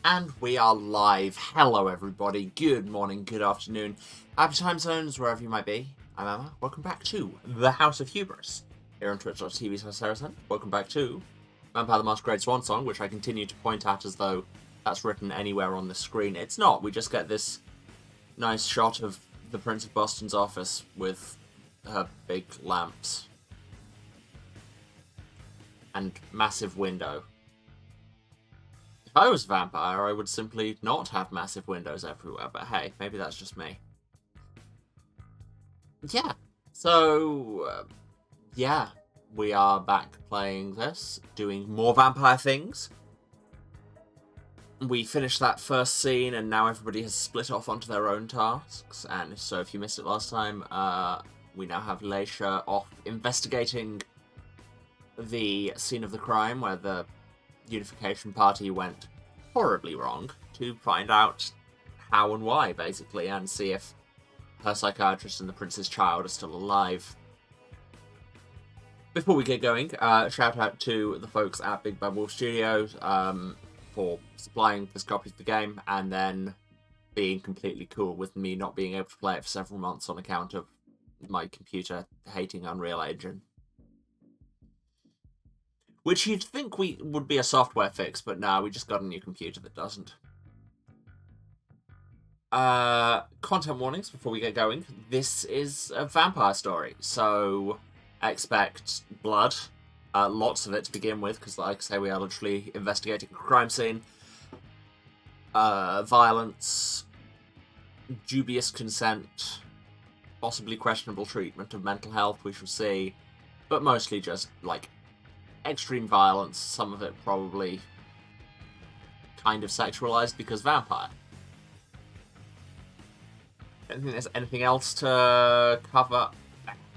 And we are live. Hello everybody, good morning, good afternoon, happy time zones, wherever you might be. I'm Emma, welcome back to the House of Hubris, here on twitch.tv/Saracen. Welcome back to Vampire the Masquerade Swansong, which I continue to point at as though that's written anywhere on the screen. It's not, we just get this nice shot of the Prince of Boston's office with her big lamps. And massive window. If I was a vampire, I would simply not have massive windows everywhere, but hey, maybe that's just me. Yeah, so, yeah, we are back playing this, doing more vampire things. We finished that first scene, and now everybody has split off onto their own tasks, and so if you missed it last time, we now have Leisha off investigating the scene of the crime, where the unification party went horribly wrong, to find out how and why, basically, and see if her psychiatrist and the prince's child are still alive. Before we get going, shout out to the folks at Big Bad Wolf Studios for supplying this copy of the game, and then being completely cool with me not being able to play it for several months on account of my computer hating Unreal Engine. Which you'd think would be a software fix, but no, we just got a new computer that doesn't. Content warnings before we get going. This is a vampire story, so expect blood. Lots of it to begin with, because like I say, we are literally investigating a crime scene. Violence, dubious consent, possibly questionable treatment of mental health, we shall see. But mostly just, like, extreme violence, some of it probably kind of sexualized because vampire. I don't think there's anything else to cover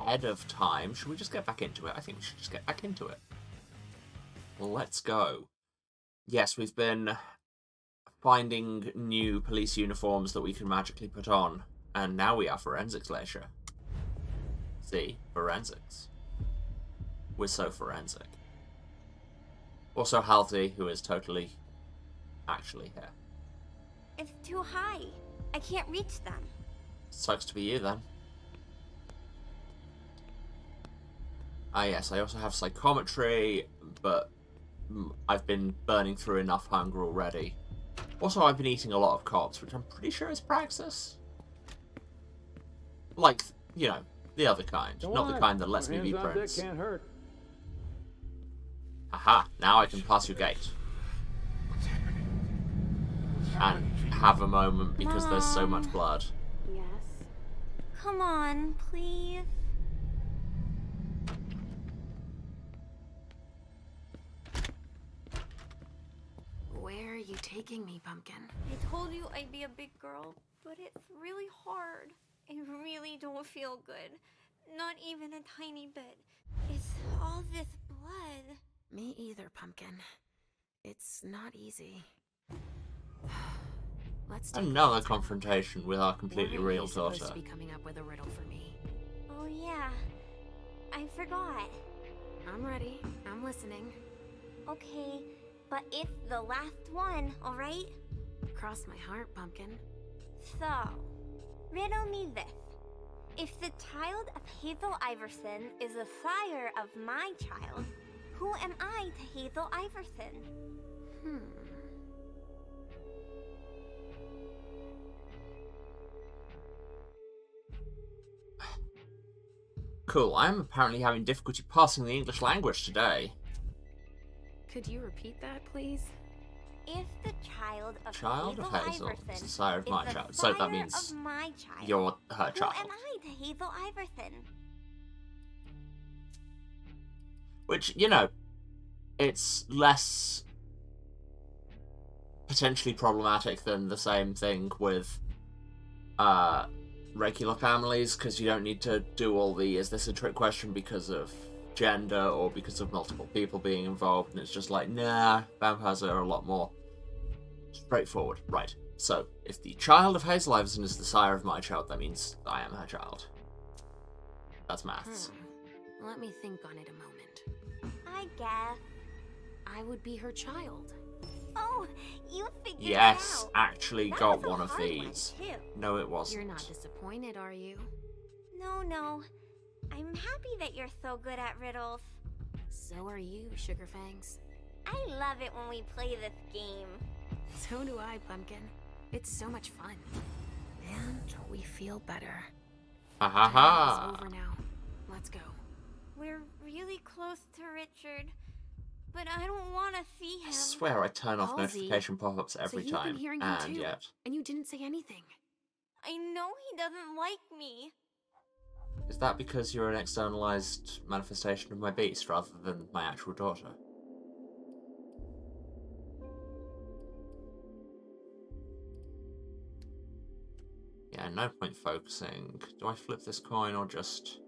ahead of time. Should we just get back into it? I think we should just get back into it. Let's go. Yes, we've been finding new police uniforms that we can magically put on, and now we are forensics leisure. See, forensics. We're so forensic. Also Halsey, who is totally actually here. It's too high. I can't reach them. Sucks to be you, then. Ah, yes, I also have psychometry, but I've been burning through enough hunger already. Also, I've been eating a lot of cops, which I'm pretty sure is praxis. Like, you know, the other kind. Not the kind that lets me be prince. Can't hurt. Aha, now I can pass your gate. And have a moment because Mom. there's so much blood. Yes. Come on, please. Where are you taking me, Pumpkin? I told you I'd be a big girl, but it's really hard. I really don't feel good. Not even a tiny bit. It's all this blood. Me either, Pumpkin. It's not easy. Let's take Another confrontation with our completely Why are real you supposed daughter. to be coming up with a riddle for me? Oh yeah. I forgot. I'm ready. I'm listening. Okay, but it's the last one, alright? Cross my heart, Pumpkin. So, riddle me this. If the child of Hazel Iverson is the sire of my child, who am I to Hazel Iverson? Cool, I'm apparently having difficulty passing the English language today. Could you repeat that, please? If the child of Child of Hazel Iverson is the sire of is my the child. So that sire means of my child, you're her who child. am I to Hazel Iverson? Which, you know, it's less potentially problematic than the same thing with regular families, because you don't need to do all the is this a trick question because of gender or because of multiple people being involved, and it's just like, nah, vampires are a lot more straightforward. Right, so if the child of Hazel Iverson is the sire of my child, that means I am her child. That's maths. Let me think on it a moment. I guess. I would be her child. Oh, you figured Yes, it out. actually That got was a one of hard one, these. too. No, it wasn't. You're not disappointed, are you? No. I'm happy that you're so good at riddles. So are you, Sugarfangs. I love it when we play this game. So do I, Pumpkin. It's so much fun. And we feel better. Ha ha It's ha. over now. Let's go. We're really close to Richard, but I don't want to see him. I swear I turn off Halsey, notification pop-ups every so you've time, been hearing him and too, yet. and you didn't say anything. I know he doesn't like me. Is that because you're an externalized manifestation of my beast rather than my actual daughter? Yeah, no point focusing. Do I flip this coin or just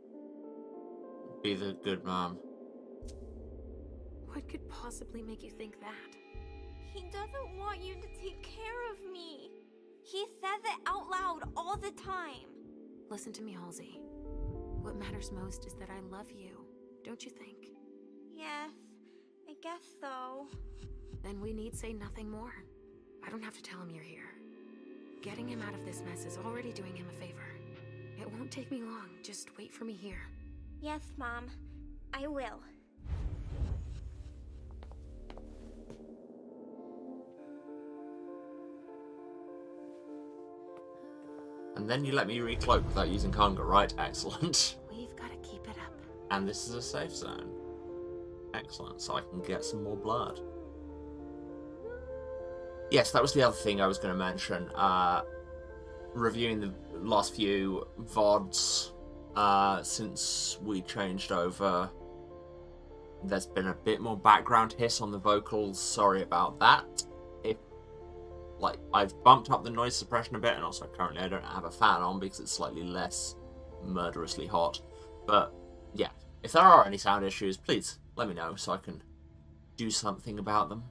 be the good mom? What could possibly make you think that? He doesn't want you to take care of me. He says it out loud all the time. Listen to me, Halsey. What matters most is that I love you, don't you think? Yes, I guess so. Then we need say nothing more. I don't have to tell him you're here. Getting him out of this mess is already doing him a favor. It won't take me long. Just wait for me here. Yes, Mom. I will. And then you let me recloak without using Conga, right? Excellent. We've got to keep it up. And this is a safe zone. Excellent, so I can get some more blood. Yes, that was the other thing I was going to mention. Reviewing the last few VODs since we changed over, there's been a bit more background hiss on the vocals. Sorry about that. I've bumped up the noise suppression a bit, and also currently I don't have a fan on because it's slightly less murderously hot. But yeah, if there are any sound issues, please let me know so I can do something about them.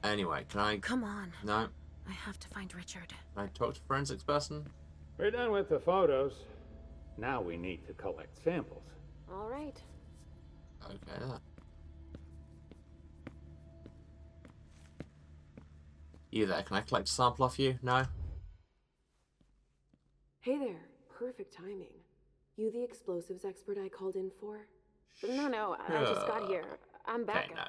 Anyway, can I... Come on. No? I have to find Richard. Can I talk to a forensics person? We're done with the photos. Now we need to collect samples. All right. Okay, then. You there, can I collect a sample off you? No? Hey there. Perfect timing. You the explosives expert I called in for? No, I just got here. I'm back. Okay, no.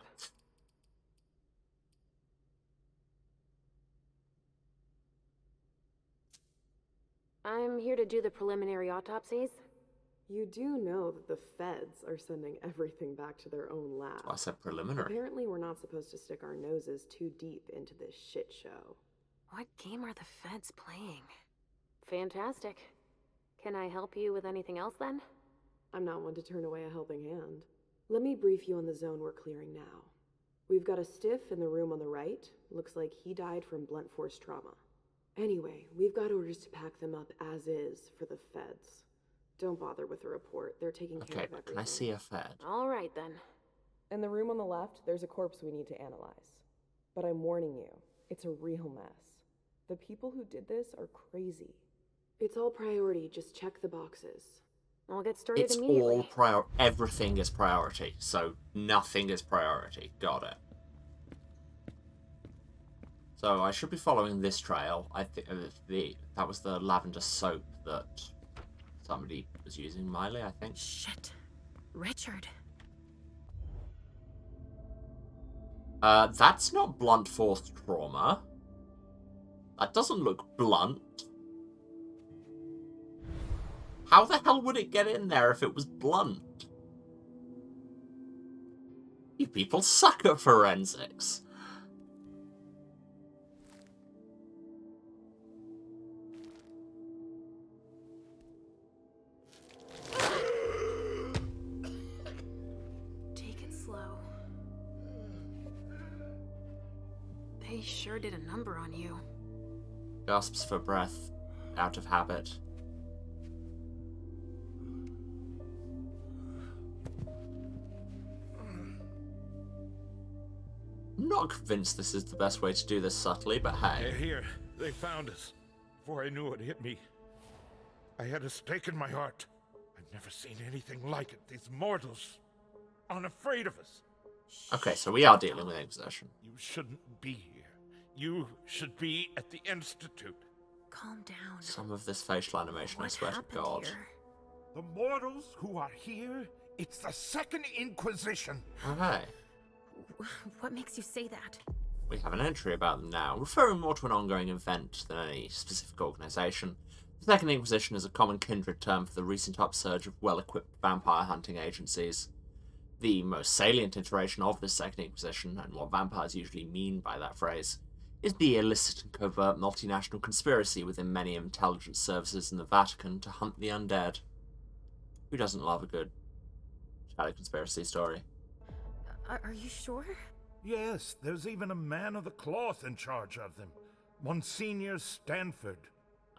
I'm here to do the preliminary autopsies. You do know that the feds are sending everything back to their own lab. I said preliminary. Apparently we're not supposed to stick our noses too deep into this shit show. What game are the feds playing? Fantastic. Can I help you with anything else then? I'm not one to turn away a helping hand. Let me brief you on the zone we're clearing now. We've got a stiff in the room on the right. Looks like he died from blunt force trauma. Anyway, we've got orders to pack them up as is for the feds. Don't bother with the report. They're taking care Okay, of but everything. can I see a Fed? All right then. In the room on the left, there's a corpse we need to analyze. But I'm warning you, it's a real mess. The people who did this are crazy. It's all priority, just check the boxes. I'll get started It's immediately. all everything is priority, so nothing is priority. Got it. So I should be following this trail. I think that was the lavender soap that somebody was using. Miley, I think. Shit. Richard. That's not blunt force trauma. That doesn't look blunt. How the hell would it get in there if it was blunt? You people suck at forensics. Take it slow. They sure did a number on you. Gasps for breath, out of habit. I'm not convinced this is the best way to do this subtly, but hey. They're here. They found us. Before I knew it hit me, I had a stake in my heart. I'm Never seen anything like it. These mortals aren't afraid of us. Okay, so we are dealing with Inquisition. You shouldn't be here. You should be at the Institute. Calm down. Some of this facial animation, I What swear to happened God. here? The mortals who are here, it's the Second Inquisition. Okay. What makes you say that? We have an entry about them now, referring more to an ongoing event than any specific organisation. The Second Inquisition is a common kindred term for the recent upsurge of well-equipped vampire hunting agencies. The most salient iteration of this Second Inquisition, and what vampires usually mean by that phrase, is the illicit and covert multinational conspiracy within many intelligence services in the Vatican to hunt the undead. Who doesn't love a good shadow conspiracy story? Are you sure? Yes, there's even a man of the cloth in charge of them. Monsignor Stanford.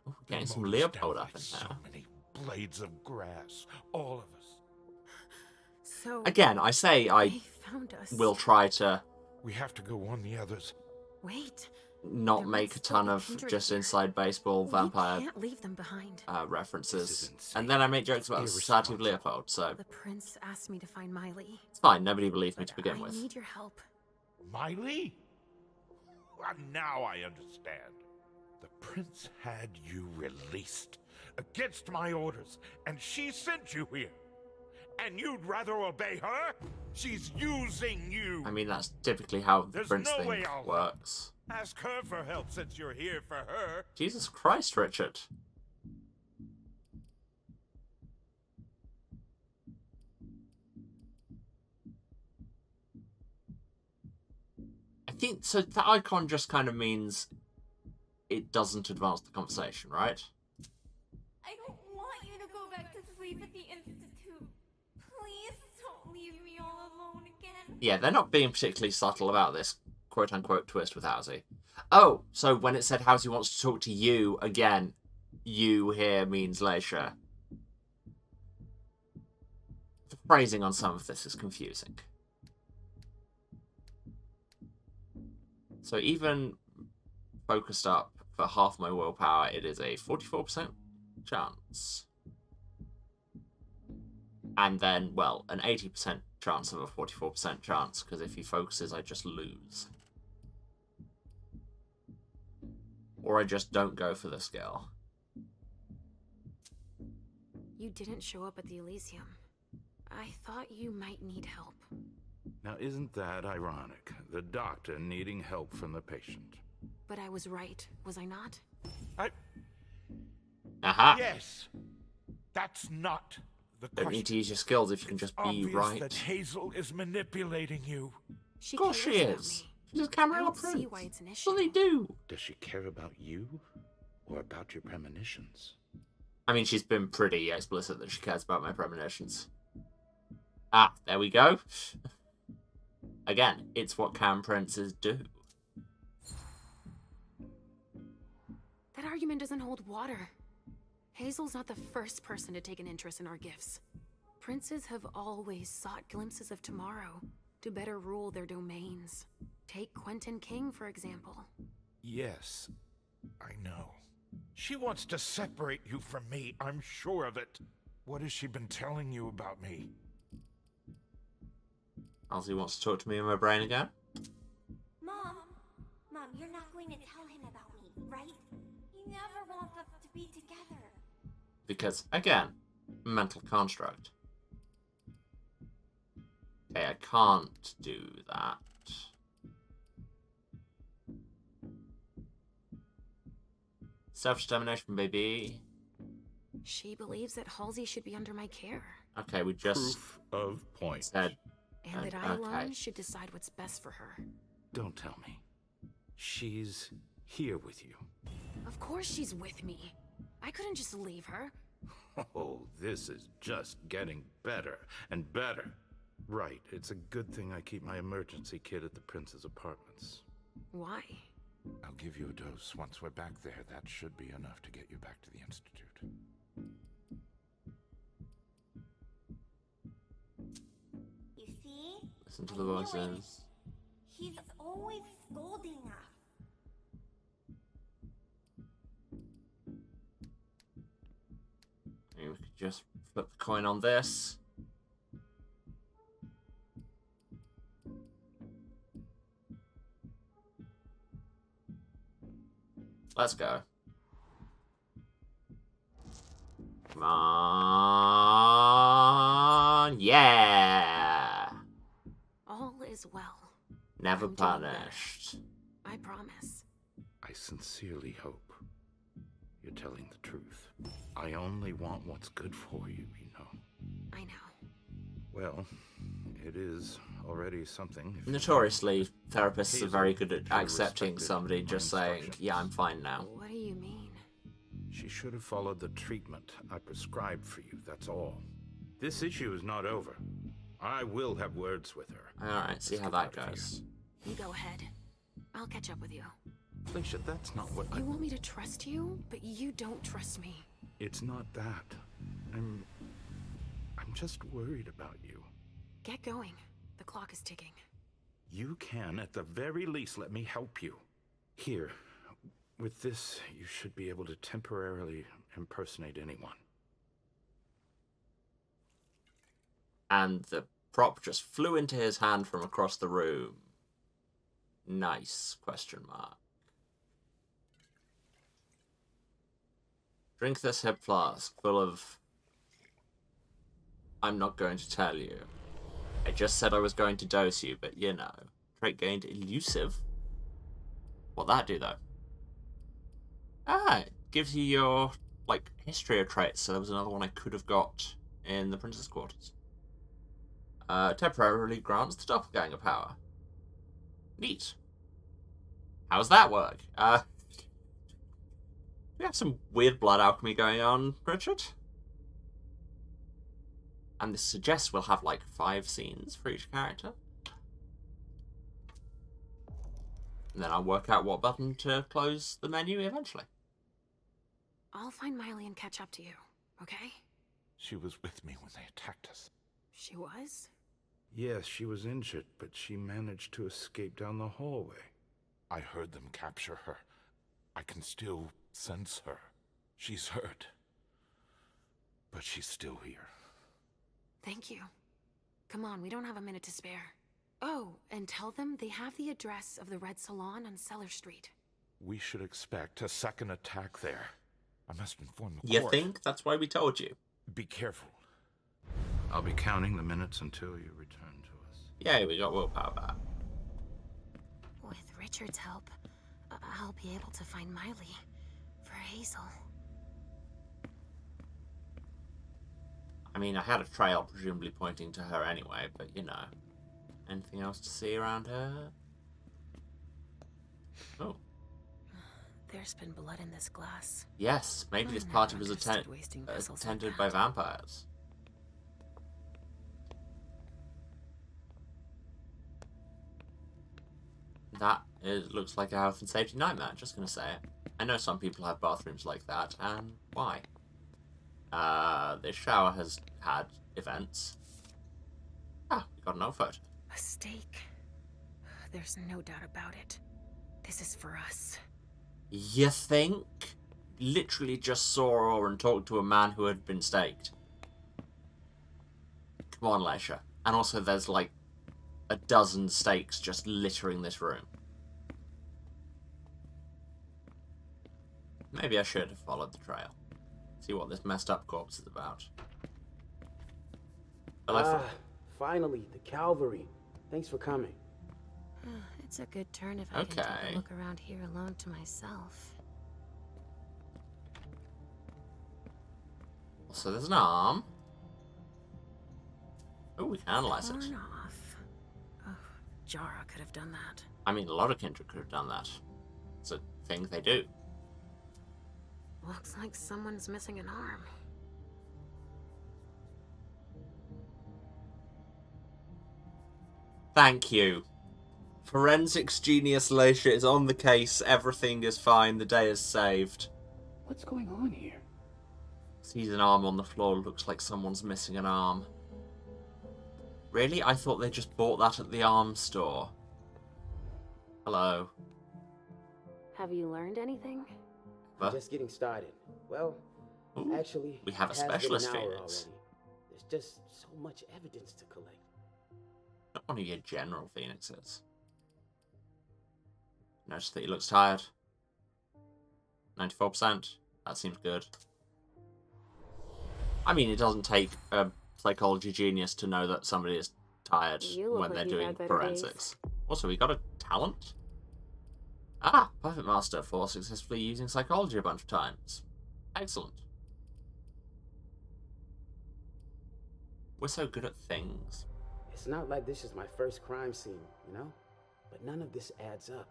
Oh, getting They some mowed Leopold down up in so there. many blades of grass, all of us. So Again, I say I they found us. will try to We have to go warn the others. Wait. not There make might a still ton be of kindred just here. inside baseball vampire We can't leave them behind. references. This is insane. And then I make jokes about the Society of Irresponsible. Leopold, so The prince asked me to find Miley. it's fine. Nobody believed me But to begin I with. need your help. Miley? Well, now I understand. The prince had you released against my orders, and she sent you here. And you'd rather obey her? She's using you. I mean, that's typically how the There's Prince no thing way I'll- works. Ask her for help since you're here for her. Jesus Christ, Richard. I think, so the icon just kind of means it doesn't advance the conversation, right? I don't want you to go back to sleep at the Institute. Please don't leave me all alone again. Yeah, they're not being particularly subtle about this quote-unquote twist with Housie. Oh, so when it said Housie wants to talk to you, again, you here means Leisha. The phrasing on some of this is confusing. So even focused up for half my willpower, it is a 44% chance. And then, well, an 80% chance of a 44% chance, because if he focuses, I just lose. Or I just don't go for the skill. You didn't show up at the Elysium. I thought you might need help. Now, isn't that ironic? The doctor needing help from the patient. But I was right, was I not? Aha! Yes. That's not the Don't question. need to use your skills if you can just be Obvious right. that Hazel is manipulating you. She Of course she cares about is. me. She's a camera I out don't see print. why it's an That's what issue. they do. Does she care about you? Or about your premonitions? I mean, she's been pretty explicit that she cares about my premonitions. Ah, there we go. Again, it's what cam princes do. That argument doesn't hold water. Hazel's not the first person to take an interest in our gifts. Princes have always sought glimpses of tomorrow to better rule their domains. Take Quentin King, for example. Yes, I know. She wants to separate you from me, I'm sure of it. What has she been telling you about me? Ozzy wants to talk to me in my brain again. Mom, you're not going to tell him about me, right? He never wants us to be together. Because, again, mental construct. Okay, I can't do that. Self-determination, baby. She believes that Halsey should be under my care, Okay, we just Proof of point. said... and that I Okay. alone should decide what's best for her. Don't tell me. She's here with you. Of course she's with me. I couldn't just leave her. Oh, this is just getting better and better. Right, it's a good thing I keep my emergency kit at the prince's apartments. Why? I'll give you a dose once we're back there. That should be enough to get you back to the Institute. You see? Listen to I the knew it. voices. He's always scolding us. I mean, we could just Flip the coin on this. Let's go. Come on. Yeah. All is well. Never I'm doing better. punished. I promise. I sincerely hope you're telling the truth. I only want what's good for you, you know. I know. Well, it is already something. if you- Notoriously, therapists are Hazel very good at should have accepting respected somebody my just saying, instructions. yeah, I'm fine now. What do you mean? She should have followed the treatment I prescribed for you, that's all. This issue is not over. I will have words with her. Alright, see Let's how get that out of goes. You go ahead. I'll catch up with you. Felicia, that's not what You want me to trust you, but you don't trust me. It's not that. I'm just worried about you. Get going. The clock is ticking. You can, at the very least, let me help you. Here, with this, you should be able to temporarily impersonate anyone. And the prop just flew into his hand from across the room. Nice, question mark. Drink this hip flask full of... I'm not going to tell you. I just said I was going to dose you, but you know. Trait gained elusive. What'd that do, though? Ah, it gives you your, like, history of traits, so there was another one I could have got in the Princess Quarters. Temporarily grants the doppelganger power. Neat. How's that work? We have some weird blood alchemy going on, Richard. And this suggests we'll have like 5 scenes for each character. And then I'll work out what button to close the menu eventually. I'll find Miley and catch up to you, okay? She was with me when they attacked us. She was? Yes, she was injured, but she managed to escape down the hallway. I heard them capture her. I can still sense her. She's hurt. But she's still here. Thank you. Come on, we don't have a minute to spare. Oh, and tell them they have the address of the Red Salon on Cellar Street. We should expect a second attack there. I must inform the You court. think? That's why we told you. Be careful. I'll be counting the minutes until you return to us. Yay, we got willpower back. With Richard's help, I'll be able to find Miley for Hazel. I mean, I had a trail presumably pointing to her anyway, but you know. Anything else to see around her? Oh. There's been blood in this glass. Yes, maybe I this never party was understood wasting vessels like attended that. by vampires. That looks like a health and safety nightmare, just gonna say it. I know some people have bathrooms like that, and why? This shower has had events. Ah, we got another photo. A stake. There's no doubt about it. This is for us. You think? Literally just saw and talked to a man who had been staked. Come on, Leisure. And also there's like a dozen stakes just littering this room. Maybe I should have followed the trail. See what this messed up corpse is about. But Finally, the cavalry. Thanks for coming. It's a good turn if I can take Okay. a look around here alone to myself. so there's an arm. Oh, we can analyze it. Torn off. Oh, Jara could have done that. I mean, a lot of kindred could have done that. It's a thing they do. Looks like someone's missing an arm. Thank you. Forensics genius Leisha is on the case. Everything is fine. The day is saved. What's going on here? Sees an arm on the floor. Looks like someone's missing an arm. Really? I thought they just bought that at the arms store. Hello. Have you learned anything? Huh? Just getting started. Well, Ooh, actually, we have a it has been specialist an hour Phoenix. already. just so much evidence to collect. Not one of your general phoenixes. Notice that he looks tired. 94%. That seems good. I mean, it doesn't take a psychology genius to know that somebody is tired You look when like they're you've doing had better forensics. Also, we got a talent? Ah, Puppet Master for successfully using psychology a bunch of times. Excellent. We're so good at things. It's not like this is my first crime scene, you know? But none of this adds up.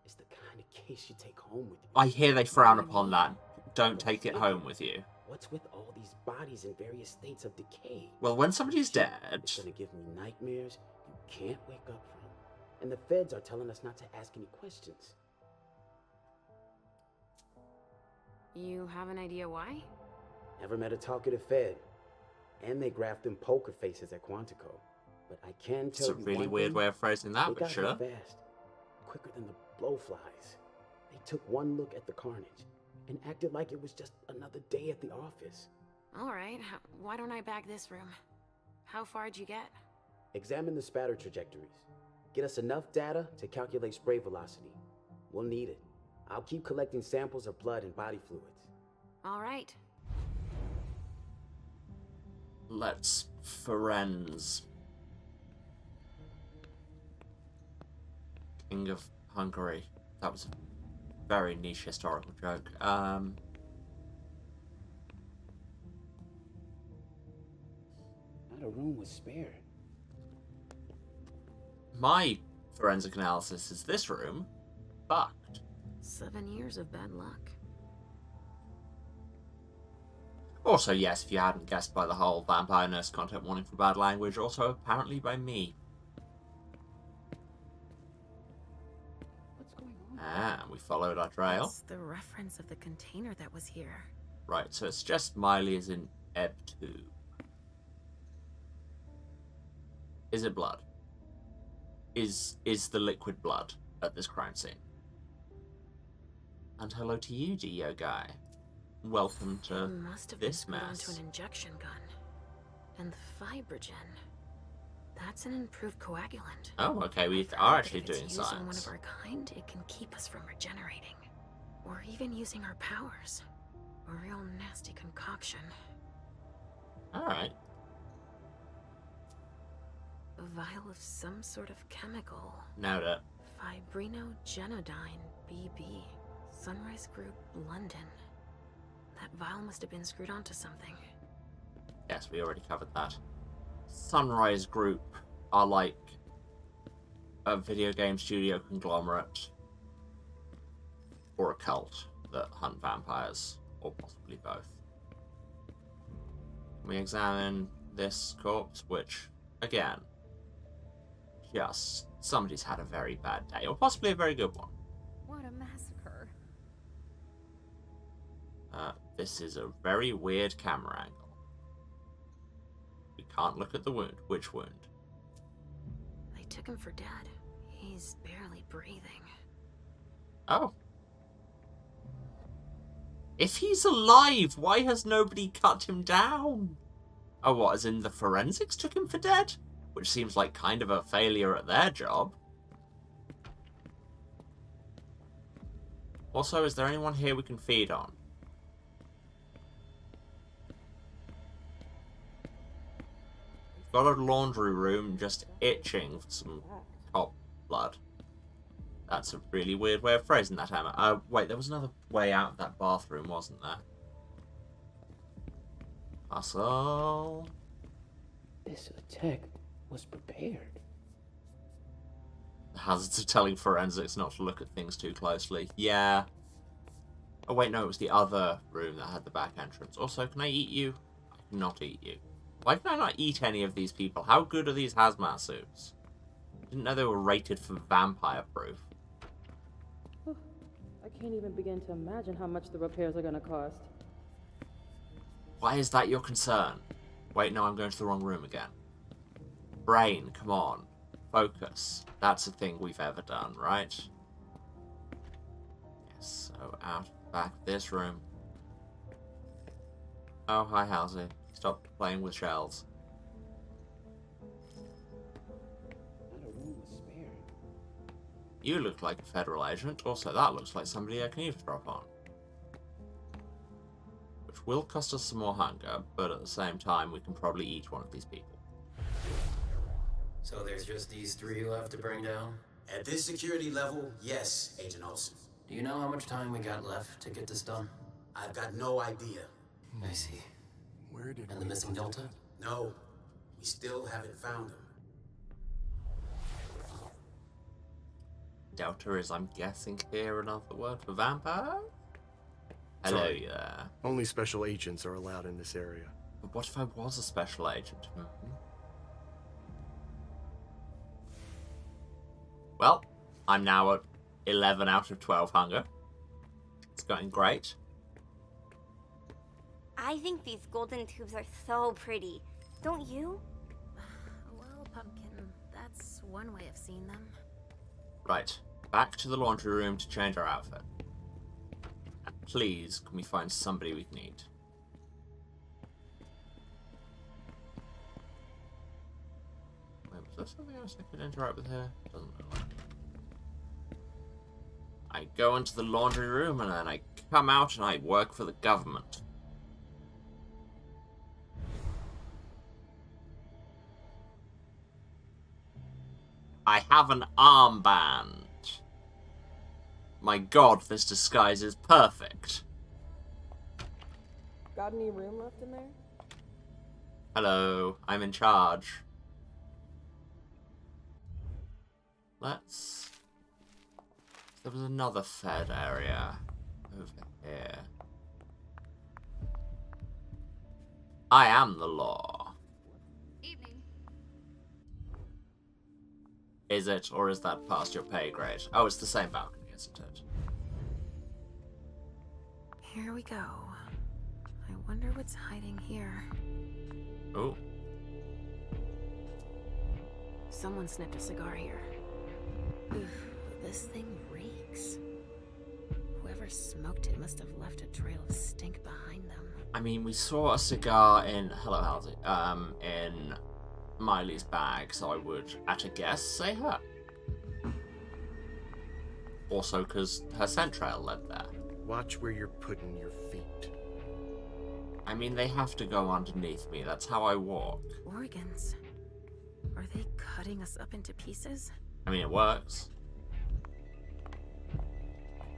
It's the kind of case you take home with you. I hear they frown upon that. Don't take it home with you. What's with all these bodies in various states of decay? Well, when somebody's dead... It's gonna give me nightmares you can't wake up from. And the feds are telling us not to ask any questions. You have an idea why? Never met a talkative fed. And they graphed them poker faces at Quantico. But I can It's tell a you really one weird thing, way of phrasing that, they but got sure. here fast. Quicker than the blowflies. They took one look at the carnage and acted like it was just another day at the office. All right, why don't I bag this room? How far'd you get? Examine the spatter trajectories. Get us enough data to calculate spray velocity. We'll need it. I'll keep collecting samples of blood and body fluids. All right. Let's forense. King of Hungary. That was a very niche historical joke. Not a room was spared. My forensic analysis is this room fucked. 7 years of bad luck. Also, yes, if you hadn't guessed by the whole vampire nurse content warning for bad language, also apparently by me. What's going on? Ah, we followed our trail. That's the reference of the container that was here. Right, so it's just Miley is in Ebb 2. Is it blood? Is the liquid blood at this crime scene? And hello to you, Dio guy. Welcome to It must have been this screwed onto mess. an injection gun. And the fibrogen. That's an improved coagulant. Oh, okay, we I've heard are that actually if it's doing used on one science. of our kind, it can keep us from regenerating. Or even using our powers. A real nasty concoction. Alright. A vial of some sort of chemical. Now that. Fibrinogenodine BB. Sunrise Group, London. That vial must have been screwed onto something. Yes, we already covered that. Sunrise Group are like a video game studio conglomerate or a cult that hunt vampires, or possibly both. We examine this corpse, which, again, just somebody's had a very bad day, or possibly a very good one. What a massacre. This is a very weird camera angle. We can't look at the wound. Which wound? They took him for dead. He's barely breathing. Oh. If he's alive, why has nobody cut him down? Oh, what, as in the forensics took him for dead? Which seems like kind of a failure at their job. Also, is there anyone here we can feed on? We've got a laundry room just itching for some cop blood. That's a really weird way of phrasing that, Emma. Wait, there was another way out of that bathroom, wasn't there? Hustle. This attack was prepared. The hazards of telling forensics not to look at things too closely. Yeah. Oh wait, no, it was the other room that had the back entrance. Also, can I eat you? I cannot eat you. Why can I not eat any of these people? How good are these hazmat suits? I didn't know they were rated for vampire proof. I can't even begin to imagine how much the repairs are gonna cost. Why is that your concern? Wait, no, I'm going to the wrong room again. Brain, come on. Focus. That's a thing we've ever done, right? Yes, so out back of this room. Oh, hi, Halsey. Stop playing with shells. Not a room was spare. You look like a federal agent. Also, that looks like somebody I can eavesdrop on. Which will cost us some more hunger, but at the same time, we can probably eat one of these people. So there's just these 3 left to bring down? At this security level, yes, Agent Olsen. Do you know how much time we got left to get this done? I've got no idea. I see. Where did And the missing Delta? No, we still haven't found him. Delta is, I'm guessing here, another word for vampire? Hello, Sorry. yeah. Only special agents are allowed in this area. But what if I was a special agent? Well, I'm now at 11 out of 12 hunger. It's going great. I think these golden tubes are so pretty. Don't you? Well, Pumpkin, that's one way of seeing them. Right, back to the laundry room to change our outfit. And please, can we find somebody we can eat? Wait, was there something else I could interact with here? Doesn't look like. I go into the laundry room and then I come out and I work for the government. I have an armband. My god, this disguise is perfect. Got any room left in there? Hello, I'm in charge. Let's... There was another Fed area over here. I am the law. Evening. Is it, or is that past your pay grade? Oh, it's the same balcony, isn't it? Here we go. I wonder what's hiding here. Oh. Someone snipped a cigar here. Oof, this thing reeks. Whoever smoked it must have left a trail of stink behind them. I mean, we saw a cigar in... Hello, Halsey. In Miley's bag, so I would, at a guess, say her. Also, because her scent trail led there. Watch where you're putting your feet. I mean, they have to go underneath me. That's how I walk. Organs. Are they cutting us up into pieces? I mean, it works.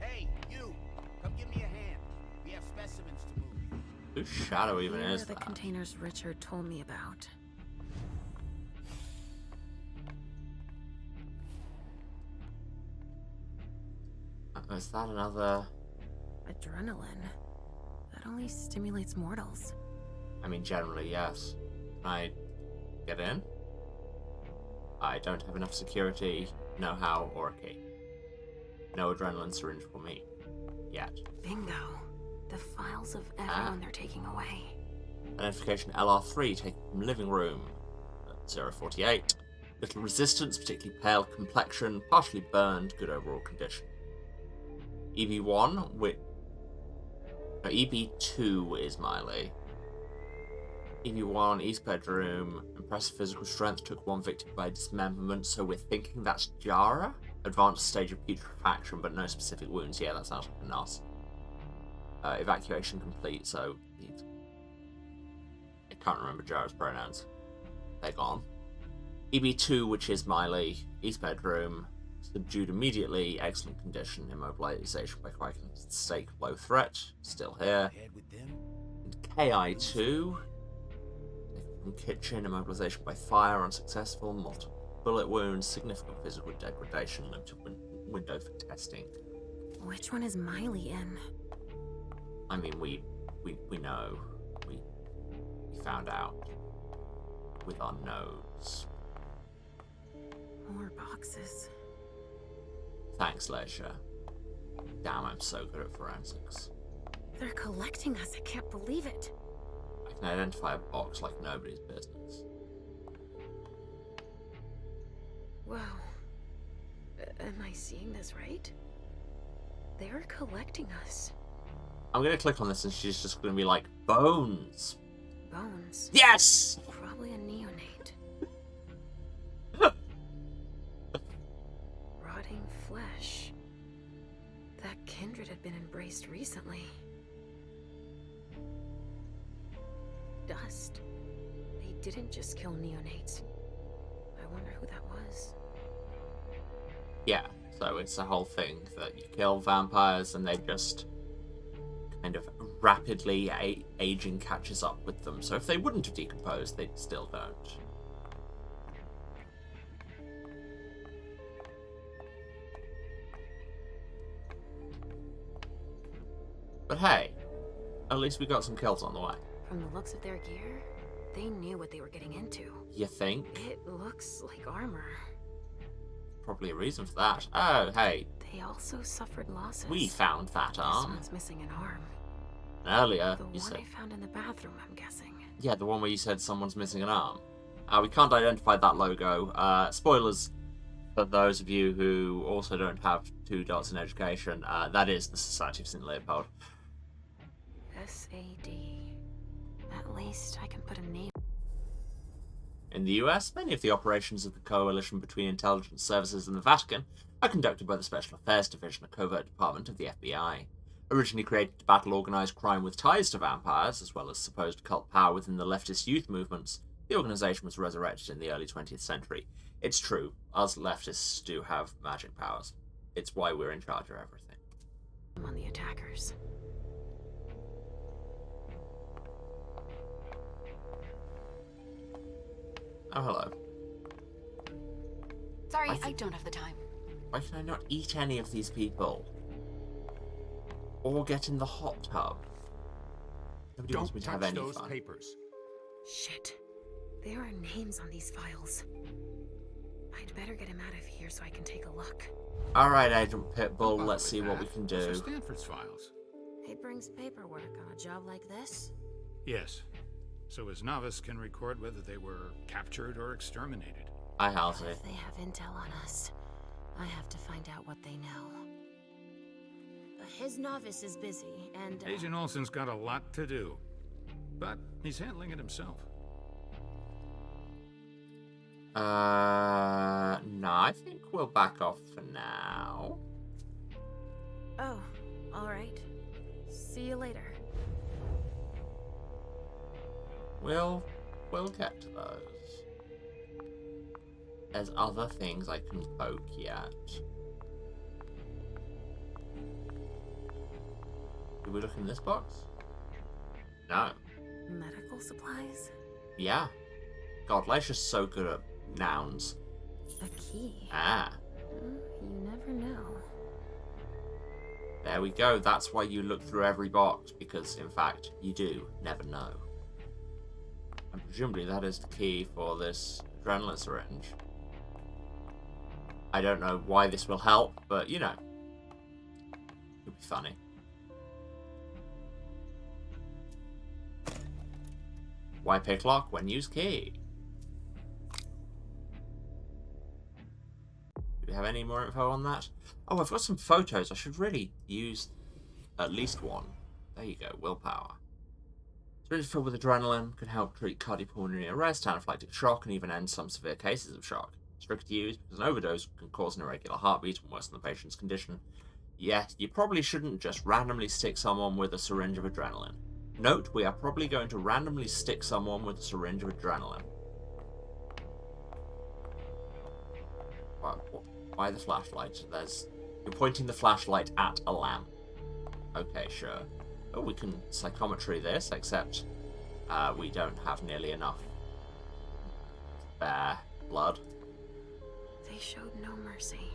Hey, you! Come give me a hand. We have specimens to move. Whose shadow even Here is are the that? containers Richard told me about. Is that another... Adrenaline. That only stimulates mortals. I mean, generally, yes. Can I get in? I don't have enough security, know-how, or a key. No adrenaline syringe for me. Yet. Bingo. The files of everyone they're taking away. Identification LR3 taken from living room. 048. Little resistance, particularly pale complexion, partially burned, good overall condition. EB1, which... EB2 is Miley. EB1, East bedroom, impressive physical strength, took one victim by dismemberment, so we're thinking that's Jara? Advanced stage of putrefaction, but no specific wounds. Yeah, that sounds like a NOS. Evacuation complete, so... I can't remember Jara's pronouns. They're gone. EB2, which is Miley, East bedroom, subdued immediately, excellent condition, immobilization by coagulated stake, low threat, still here. And KI2, from kitchen, immobilization by fire, unsuccessful, multiple bullet wounds, significant physical degradation, limited window for testing. Which one is Miley in? I mean, we know. We found out with our nose. More boxes. Thanks, Leisha. Damn, I'm so good at forensics. They're collecting us. I can't believe it. I can identify a box like nobody's business. Wow. Am I seeing this right? They're collecting us. I'm gonna click on this and she's just gonna be like, bones! bones. Yes! Probably a neonate. Rotting flesh. That kindred had been embraced recently. Dust. They didn't just kill neonates. I wonder who that was. Yeah, so it's a whole thing that you kill vampires and they just kind of rapidly aging catches up with them. So if they wouldn't have decomposed, they still don't. But hey, at least we got some kills on the way. From the looks of their gear, they knew what they were getting into. You think? It looks like armor. Probably a reason for that. Oh, hey. They also suffered losses. We found that arm. This one's missing an arm. Earlier, The you one said... I found in the bathroom, I'm guessing. Yeah, the one where you said someone's missing an arm. We can't identify that logo. Spoilers for those of you who also don't have 2 dots in education. That is the Society of St. Leopold. SAD. At least I can put a name. In the US, many of the operations of the coalition between intelligence services and the Vatican are conducted by the Special Affairs Division, a covert department of the FBI. Originally created to battle organised crime with ties to vampires, as well as supposed cult power within the leftist youth movements, the organisation was resurrected in the early 20th century. It's true, us leftists do have magic powers. It's why we're in charge of everything. I'm on the attackers. Oh, hello. Sorry, I don't have the time. Why can I not eat any of these people? Or get in the hot tub? Nobody wants me to have any those fun. papers. Shit. There are names on these files. I'd better get him out of here so I can take a look. Alright, Agent Pitbull, let's see what we can Those are do. Stanford's files. It brings paperwork on a job like this? Yes. So his novice can record whether they were captured or exterminated. Hi, Halsey. If they have intel on us, I have to find out what they know. His novice is busy, and... Agent Olsen's got a lot to do. But he's handling it himself. No, I think we'll back off for now. Oh, alright. See you later. We'll get to those. There's other things I can poke yet. Did we look in this box? No. Medical supplies? Yeah. God, Leisha's so good at nouns. A key? Ah. You never know. There we go. That's why you look through every box, because, in fact, you do never know. And presumably that is the key for this adrenaline syringe. I don't know why this will help, but, you know. It'll be funny. Why pick lock when use key? Do we have any more info on that? Oh, I've got some photos. I should really use at least one. There you go, willpower. Syringe filled with adrenaline can help treat cardiopulmonary arrest, anaphylactic shock, and even end some severe cases of shock. Strict use because an overdose can cause an irregular heartbeat and worsen the patient's condition. Yet, you probably shouldn't just randomly stick someone with a syringe of adrenaline. Note, we are probably going to randomly stick someone with a syringe of adrenaline. Why the flashlight? You're pointing the flashlight at a lamp. Okay, sure. Oh, we can psychometry this, except we don't have nearly enough blood. They showed no mercy.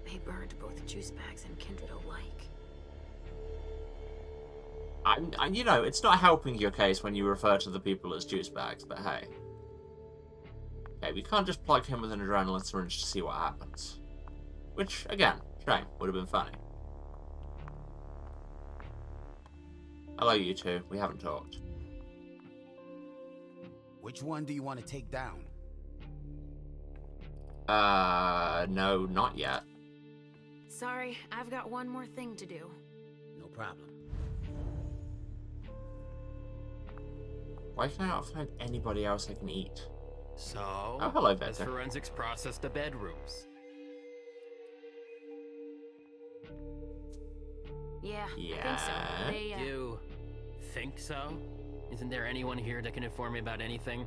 They burned both juice bags and kindred alike. You know, it's not helping your case when you refer to the people as juice bags, but hey. Okay, we can't just plug him with an adrenaline syringe to see what happens. Which, again, shame, would have been funny. Hello, you two. We haven't talked. Which one do you want to take down? No, not yet. Sorry, I've got one more thing to do. No problem. Why can I not find anybody else I can eat? So, Oh, hello, has Vector. forensics processed the bedrooms? Yeah, I think so. They, You think so? Isn't there anyone here that can inform me about anything?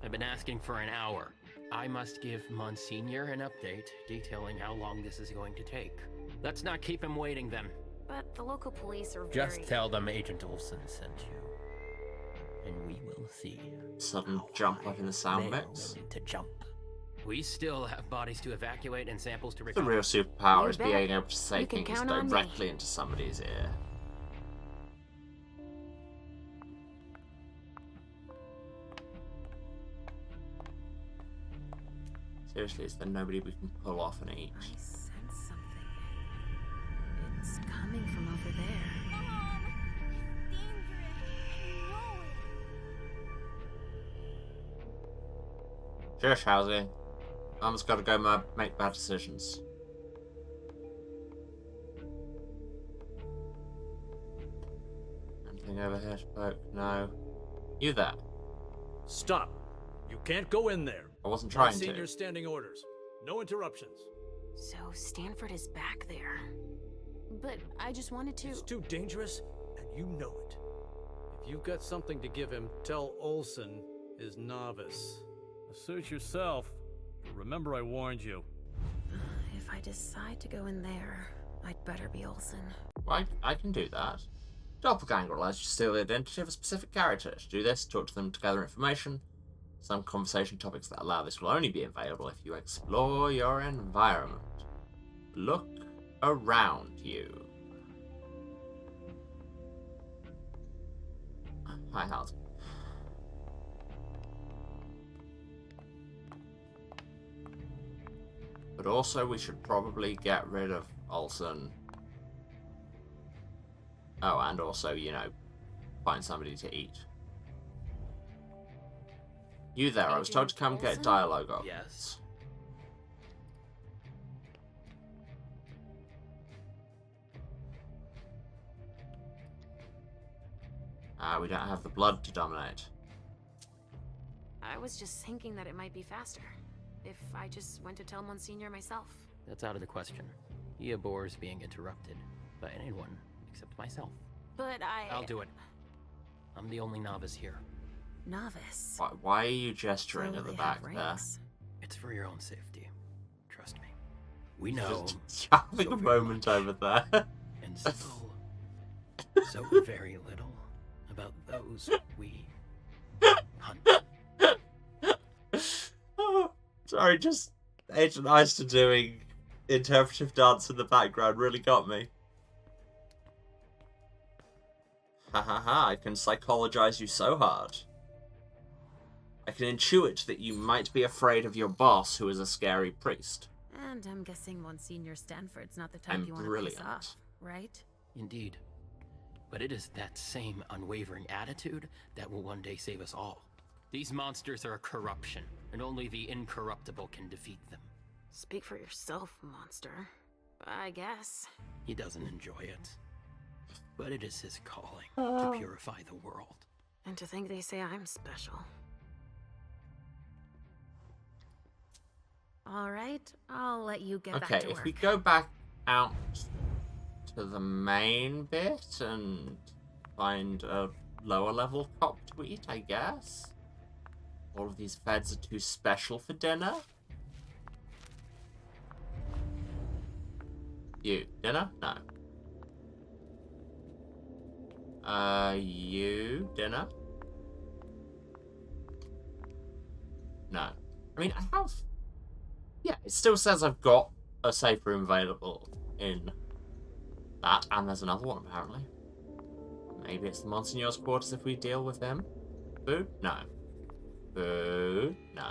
I've been asking for an hour. I must give Monsignor an update detailing how long this is going to take. Let's not keep him waiting then. But the local police are Just tell them Agent Olsen sent you. And we will see. Sudden jump like in the sound mix. To jump. We still have bodies to evacuate and samples to The recover. real superpower You is bet. being able to say You can things count on me. directly into somebody's ear. Seriously, is there nobody we can pull off and eat? I sense something. It's coming from over there. Mom! It's dangerous. I know it. Shush, Housie. Mum's got to go make bad decisions. Anything over here, spoke? No. You there? Stop. You can't go in there. I wasn't trying Senior to. standing orders. No interruptions. So Stanford is back there. But I just wanted to... It's too dangerous, and you know it. If you've got something to give him, tell Olsen, his novice. Suit yourself. But remember I warned you. If I decide to go in there, I'd better be Olsen. Well, I can do that. Doppelganger allows you to steal the identity of a specific character. To do this, talk to them to gather information. Some conversation topics that allow this will only be available if you explore your environment. Look around you. Hi, Howard. But also, we should probably get rid of Olsen. Oh, and also, you know, find somebody to eat. You there, I was told to come get dialogue up. Yes. We don't have the blood to dominate. I was just thinking that it might be faster. If I just went to tell Monsignor myself. That's out of the question. He abhors being interrupted by anyone except myself. But I'll do it. I'm the only novice here. Novice? Why are you gesturing So at the they back have there? ranks. It's for your own safety. Trust me. We know. Just having a moment over there. And so very little about those we hunt. Oh, sorry, just Agent Eyster doing interpretive dance in the background really got me. Ha ha ha, I can psychologize you so hard. I can intuit that you might be afraid of your boss, who is a scary priest. And I'm guessing Monsignor Stanford's not the type I'm you want to brilliant. piss off, right? Indeed. But it is that same unwavering attitude that will one day save us all. These monsters are a corruption, and only the incorruptible can defeat them. Speak for yourself, monster. I guess. He doesn't enjoy it. But it is his calling to purify the world. And to think they say I'm special. Alright, I'll let you get back Okay, to work. if we go back out to the main bit and find a lower level cop to eat, I guess. All of these feds are too special for dinner. You, dinner? No. You, dinner? No. I mean, I have... Yeah, it still says I've got a safe room available in that, and there's another one, apparently. Maybe it's the Monsignor's quarters if we deal with him. Food? No. Food? No.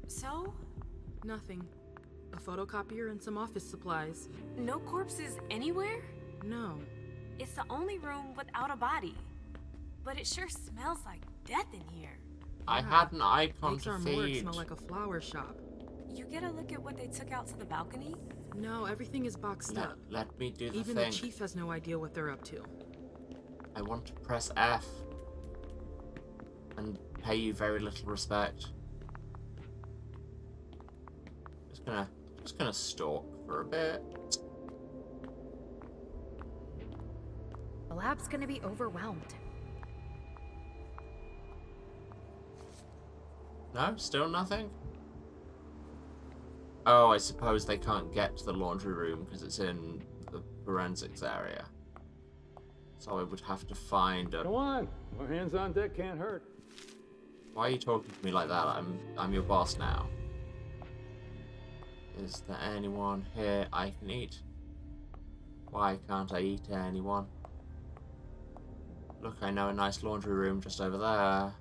So? Nothing. A photocopier and some office supplies. No corpses anywhere? No. It's the only room without a body. But it sure smells like death in here. I had an icon Makes to our morgue feed. smell like a flower shop. You get a look at what they took out to the balcony? No, everything is boxed up. Let me do the Even thing. the chief has no idea what they're up to. I want to press F and pay you very little respect. Just gonna stalk for a bit. The lab's gonna be overwhelmed. No, still nothing? Oh, I suppose they can't get to the laundry room because it's in the forensics area. So I would have to find a... Come on, more hands on deck can't hurt. Why are you talking to me like that? I'm your boss now. Is there anyone here I can eat? Why can't I eat anyone? Look, I know a nice laundry room just over there.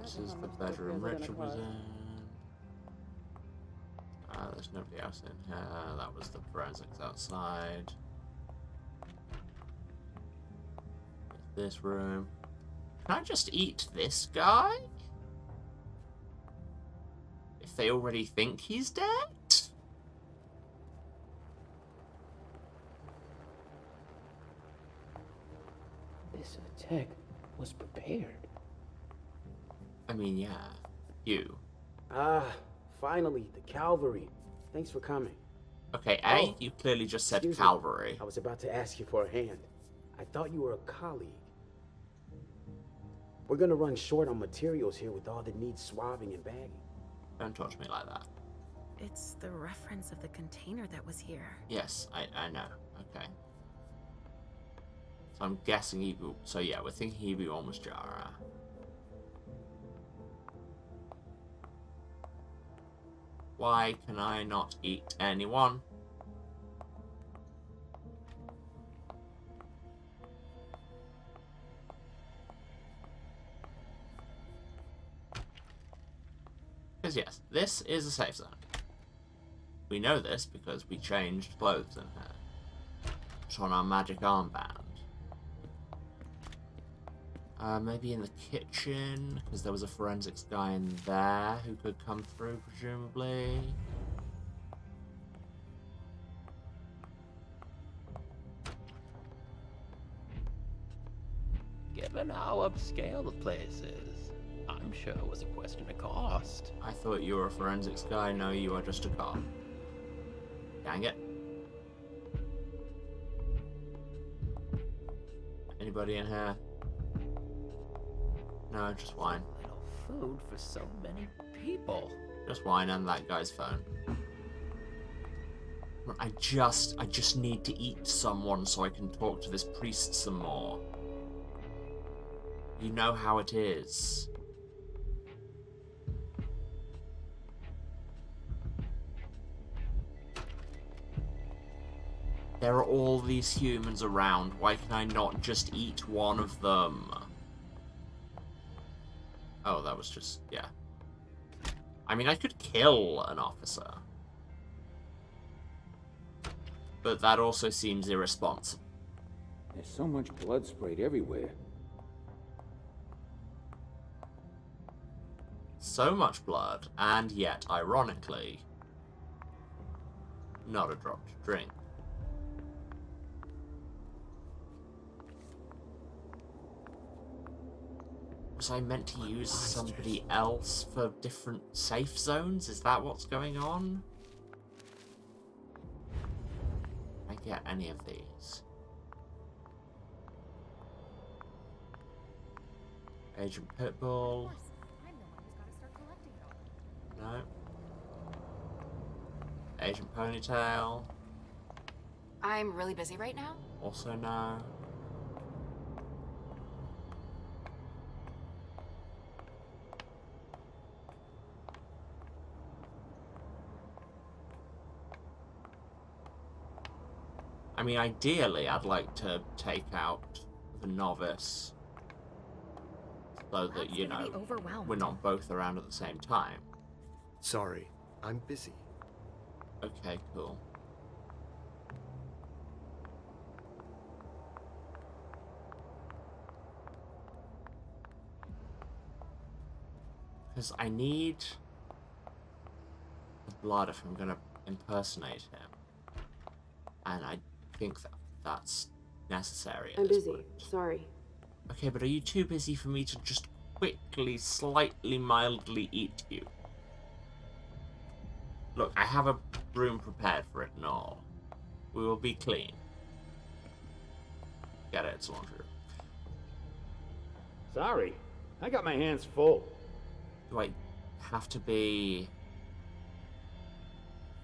This is the bedroom Richard was in. There's nobody else in here. That was the forensics outside. This room. Can I just eat this guy? If they already think he's dead? This attack was prepared. I mean, yeah. You. Ah, finally, the cavalry. Thanks for coming. Okay, you clearly just said Excuse me. cavalry. I was about to ask you for a hand. I thought you were a colleague. We're gonna run short on materials here with all that needs swabbing and bagging. Don't talk to me like that. It's the reference of the container that was here. Yes, I know. Okay. So I'm guessing Ibu. So yeah, we're thinking Ibu almost Jara. Why can I not eat anyone? Because yes, this is a safe zone. We know this because we changed clothes in here. It's on our magic armband. Maybe in the kitchen, because there was a forensics guy in there who could come through, presumably. Given how upscale the place is, I'm sure it was a question of cost. I thought you were a forensics guy. No, you are just a cop. Dang it. Anybody in here? No, just wine. Little food for so many people. Just wine and that guy's phone. I just need to eat someone so I can talk to this priest some more. You know how it is. There are all these humans around. Why can I not just eat one of them? Oh, that was just, yeah. I mean, I could kill an officer. But that also seems irresponsible. There's so much blood sprayed everywhere. So much blood, and yet, ironically, not a drop to drink. Was I meant to use somebody else for different safe zones? Is that what's going on? Can I get any of these? Agent Pitbull. No. Agent Ponytail. I'm really busy right now. Also no. I mean, ideally, I'd like to take out the novice so that, you know, we're not both around at the same time. Sorry, I'm busy. Okay, cool. Because I need the blood if I'm going to impersonate him. And I think that's necessary. I'm busy. Sorry. Okay, but are you too busy for me to just quickly, slightly, mildly eat you? Look, I have a room prepared for it and all. We will be clean. Get it, it's laundry room. Sorry, I got my hands full. Do I have to be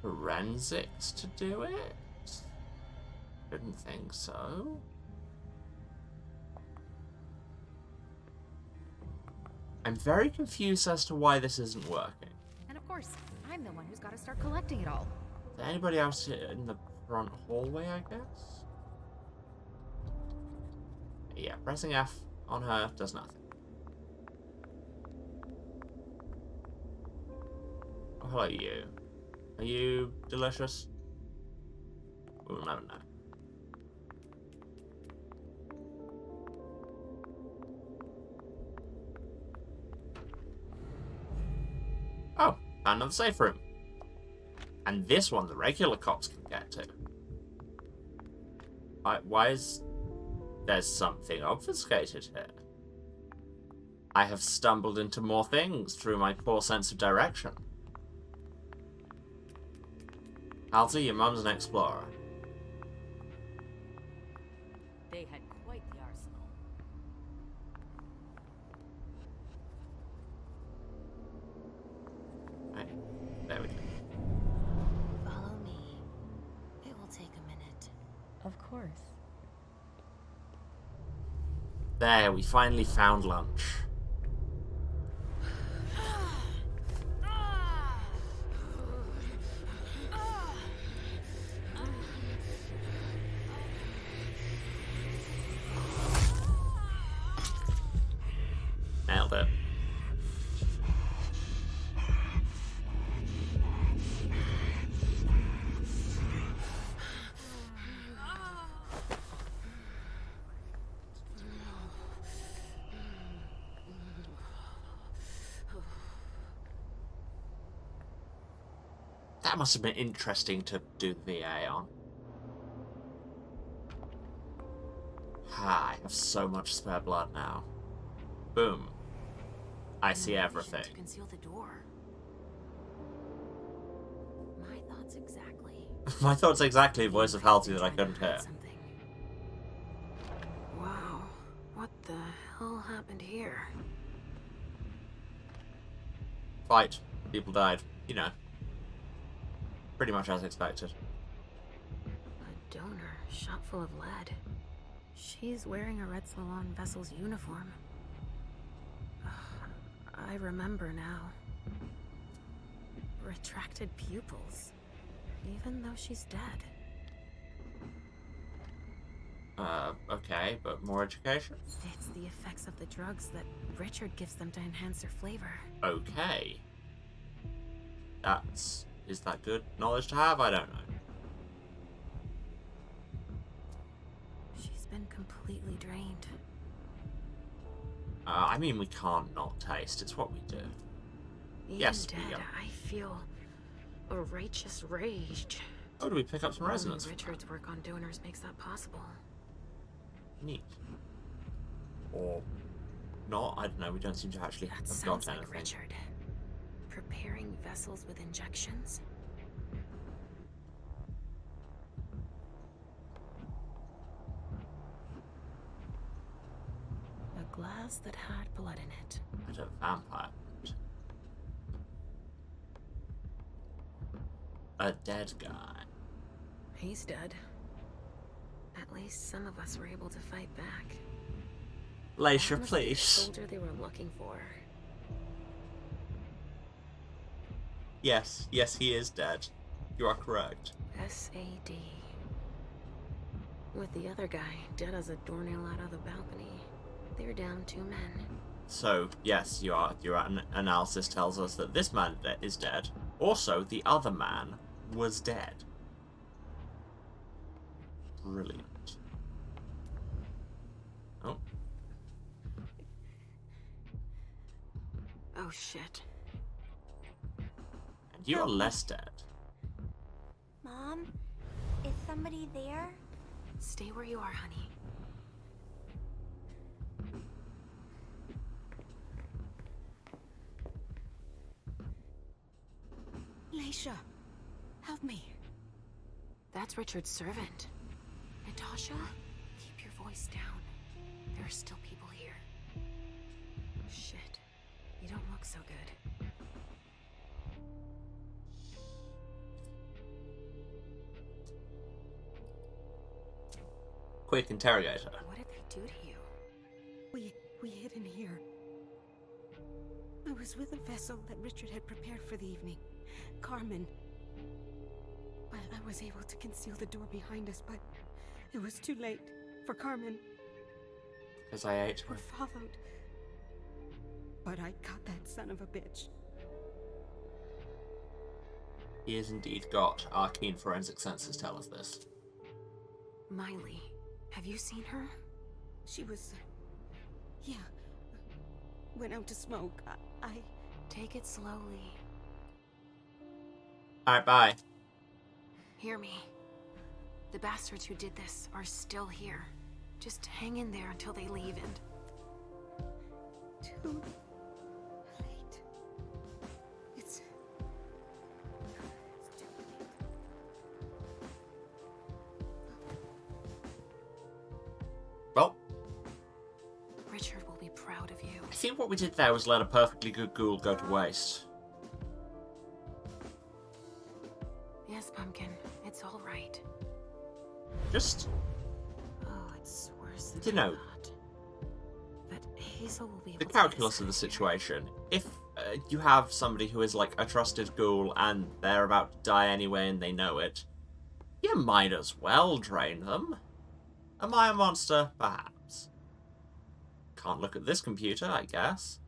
forensics to do it? Didn't think so. I'm very confused as to why this isn't working. And of course, I'm the one who's got to start collecting it all. Is there anybody else in the front hallway, I guess? Yeah, pressing F on her does nothing. Oh, hello, you. Are you delicious? We'll never know. Oh, found another safe room. And this one the regular cops can get to. Why is... There's something obfuscated here. I have stumbled into more things through my poor sense of direction. Halsey, your mum's an explorer. They had quite the arsenal. Right, there we go. Follow me. It will take a minute. Of course. There, we finally found lunch. Nailed it. That must have been interesting to do the VA on. I have so much spare blood now. Boom. I see everything. To conceal the door. My thoughts exactly. My thoughts exactly, voice of Halsey that I couldn't hear. Wow, what the hell happened here? Fight. People died. You know. Pretty much as expected. A donor shot full of lead. She's wearing a Red Salon vessel's uniform. I remember now. Retracted pupils. Even though she's dead. Okay, but more education? It's the effects of the drugs that Richard gives them to enhance their flavor. Okay. Is that good knowledge to have? I don't know. She's been completely drained. I mean, we can't not taste. It's what we do. Even Yes, dead, we are. I feel a righteous rage. Oh, do we pick up some resonance? Only Richard's work on donors makes that possible. Neat. Or not. I don't know. We don't seem to actually have Sounds got like anything. Richard. Preparing vessels with injections? A glass that had blood in it. It's a vampire. A dead guy. He's dead. At least some of us were able to fight back. Leisha, That must be the please. soldier they were looking for. Yes, he is dead. You are correct. SAD. With the other guy dead as a doornail out of the balcony, they're down 2 men. So, yes, your analysis tells us that this man is dead. Also, the other man was dead. Brilliant. Oh. Oh shit. And you are less dead. Mom, is somebody there? Stay where you are, honey. Leisha, help me. That's Richard's servant. Natasha, keep your voice down. There are still people here. Shit. You don't look so good. Quick interrogator. What did they do to you? We hid in here. I was with a vessel that Richard had prepared for the evening. Carmen. I was able to conceal the door behind us, but it was too late for Carmen. As I ate her. We followed. But I got that son of a bitch. He has indeed got. Our keen forensic senses tell us this. Miley, have you seen her? She was... yeah. Went out to smoke. I... Take it slowly. Alright, bye. Hear me. The bastards who did this are still here. Just hang in there until they leave and... Too late. It's too late. Well, Richard will be proud of you. I think what we did there was let a perfectly good ghoul go to waste. Yes, Pumpkin. It's all right. Just... Oh, it's worse than you know, I thought. But Hazel will be able the to calculus of the situation. If you have somebody who is like a trusted ghoul and they're about to die anyway and they know it, you might as well drain them. Am I a monster? Perhaps. Can't look at this computer, I guess.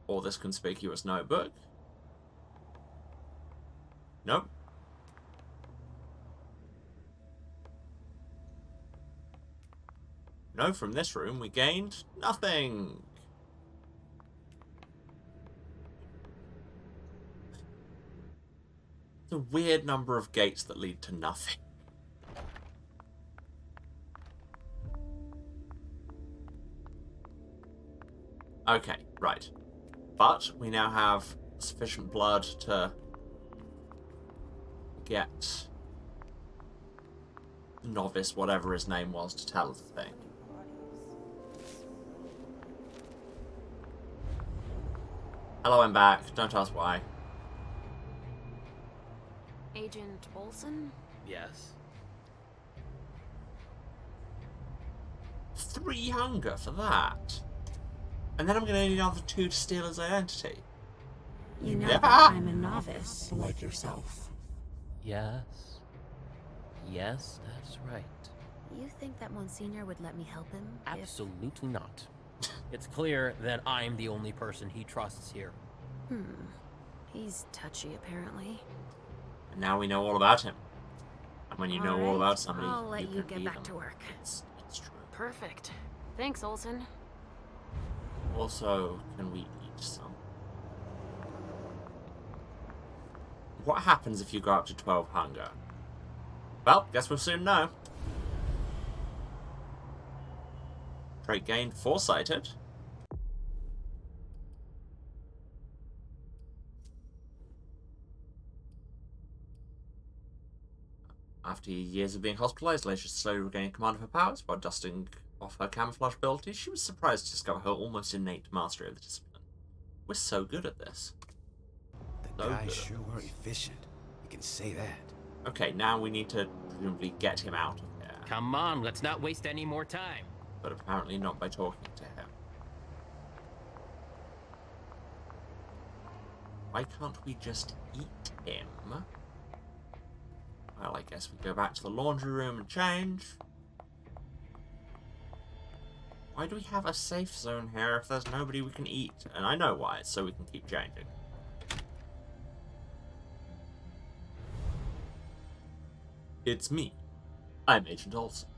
Or this conspicuous notebook. Nope. No, from this room we gained nothing. The weird number of gates that lead to nothing. Okay, right. But we now have sufficient blood to get novice, whatever his name was, to tell the thing. Hello, I'm back. Don't ask why. Agent Olsen? Yes. 3 hunger for that. And then I'm going to need another 2 to steal his identity. You know Yeah. that I'm a novice, like yourself. Yes. Yes, that's right. You think that Monsignor would let me help him? Absolutely not. It's clear that I'm the only person he trusts here. He's touchy, apparently. And now we know all about him. And when you know all about somebody, I'll let you can get be back them. to work. It's true. Perfect. Thanks, Olsen. Also, can we eat some? What happens if you go up to 12 hunger? Well, guess we'll soon know. Trait gained, foresighted. After years of being hospitalized, Leisha slowly regained command of her powers while dusting off her camouflage abilities. She was surprised to discover her almost innate mastery of the discipline. We're so good at this. The So guys good. sure were efficient. You can say that. Okay, now we need to presumably get him out of here. Come on, let's not waste any more time. But apparently not by talking to him. Why can't we just eat him? Well, I guess we go back to the laundry room and change. Why do we have a safe zone here if there's nobody we can eat? And I know why, it's so we can keep changing. It's me. I'm Agent Olsen.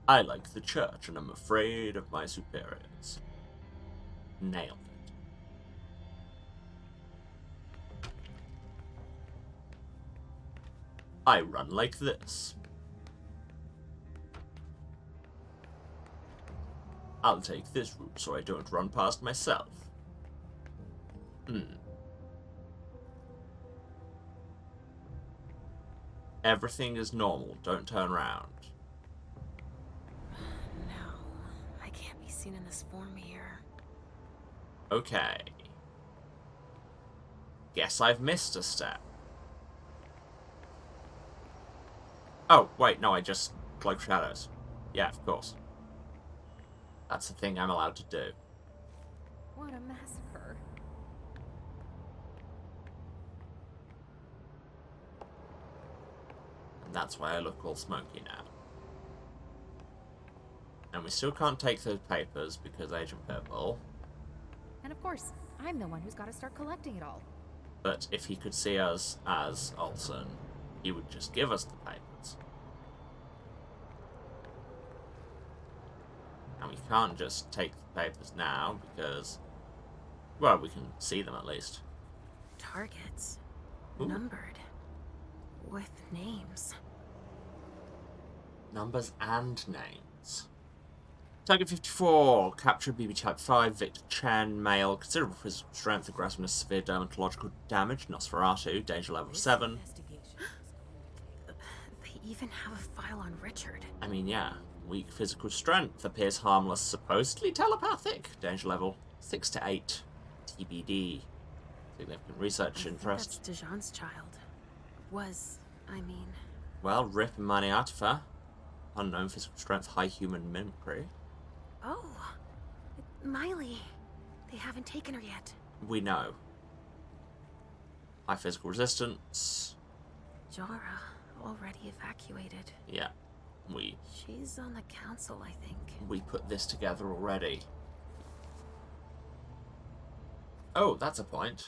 I like the church and I'm afraid of my superiors. Nailed it. I run like this. I'll take this route so I don't run past myself. Everything is normal. Don't turn around. No, I can't be seen in this form here. Okay. Guess I've missed a step. Oh, wait, no, I just cloak shadows. Yeah, of course. That's the thing I'm allowed to do. What a massacre. And that's why I look all smoky now. And we still can't take those papers because Agent Purple. And of course, I'm the one who's got to start collecting it all. But if he could see us as Olsen, he would just give us the papers. And we can't just take the papers now because, well, we can see them at least. Targets. Ooh. Numbered. With names. Numbers and names. Target 54, captured BB Type 5, Victor Chen, male, considerable physical strength, aggressiveness, severe dermatological damage, Nosferatu, danger level 7. They even have a file on Richard. I mean, yeah. Weak physical strength, appears harmless, supposedly telepathic, danger level 6 to 8, TBD. Significant research interest. That's Dijon's child. Was, I mean... Well, Rip and Maniatifa. Unknown physical strength, high human mimicry. Oh, Miley. They haven't taken her yet. We know. High physical resistance. Jara, already evacuated. Yeah, She's on the council, I think. we put this together already. Oh, that's a point.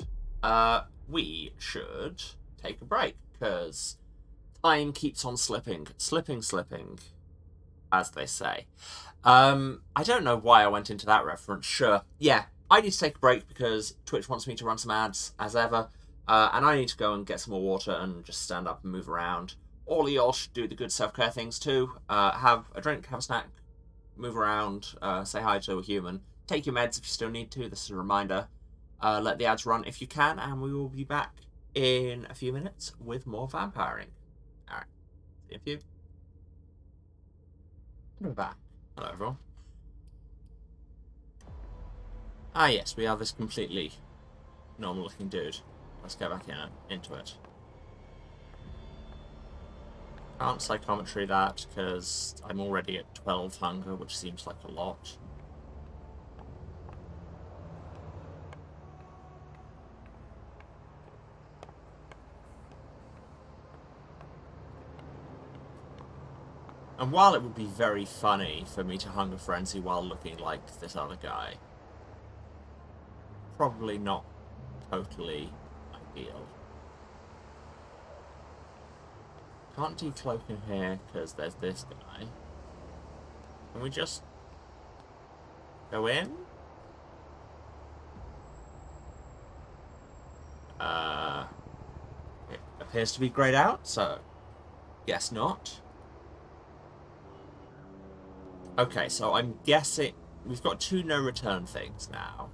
We should take a break, because time keeps on slipping. Slipping, as they say. I don't know why I went into that reference. Sure. Yeah, I need to take a break because Twitch wants me to run some ads, as ever. And I need to go and get some more water and just stand up and move around. All of y'all should do the good self-care things too. Have a drink, have a snack, move around, say hi to a human. Take your meds if you still need to. This is a reminder. Let the ads run if you can, and we will be back in a few minutes with more vampiring. Alright, see you in a few. We're back. Hello, everyone. Ah, yes, we are this completely normal-looking dude. Let's get back into it. Can't psychometry that, because I'm already at 12 hunger, which seems like a lot. And while it would be very funny for me to hunger frenzy while looking like this other guy, probably not totally ideal. Can't decloak in here because there's this guy. Can we just go in? It appears to be grayed out, so guess not. Okay, so I'm guessing we've got 2 no return things now.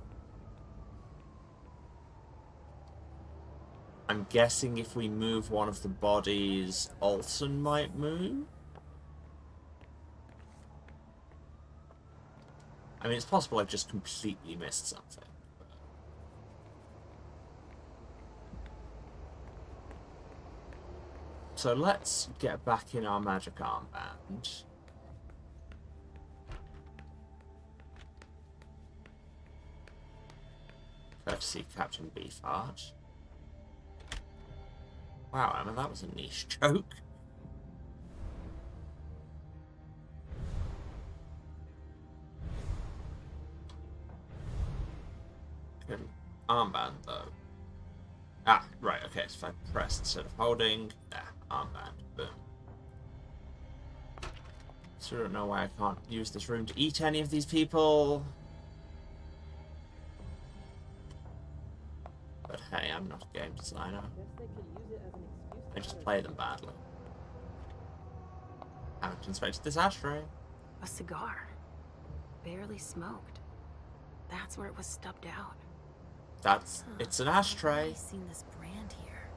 I'm guessing if we move one of the bodies, Olsen might move? I mean, it's possible I've just completely missed something. So let's get back in our magic armband. Courtesy Captain Beefheart. Wow, Emma, that was a niche joke. Good armband, though. Ah, right, okay, so if I press instead of holding, armband, boom. So I don't know why I can't use this room to eat any of these people. But hey, I'm not a game designer. I just play them badly. Haven't inspected this ashtray. A cigar. Barely smoked. That's where it was stubbed out. It's an ashtray. I've seen this brand here.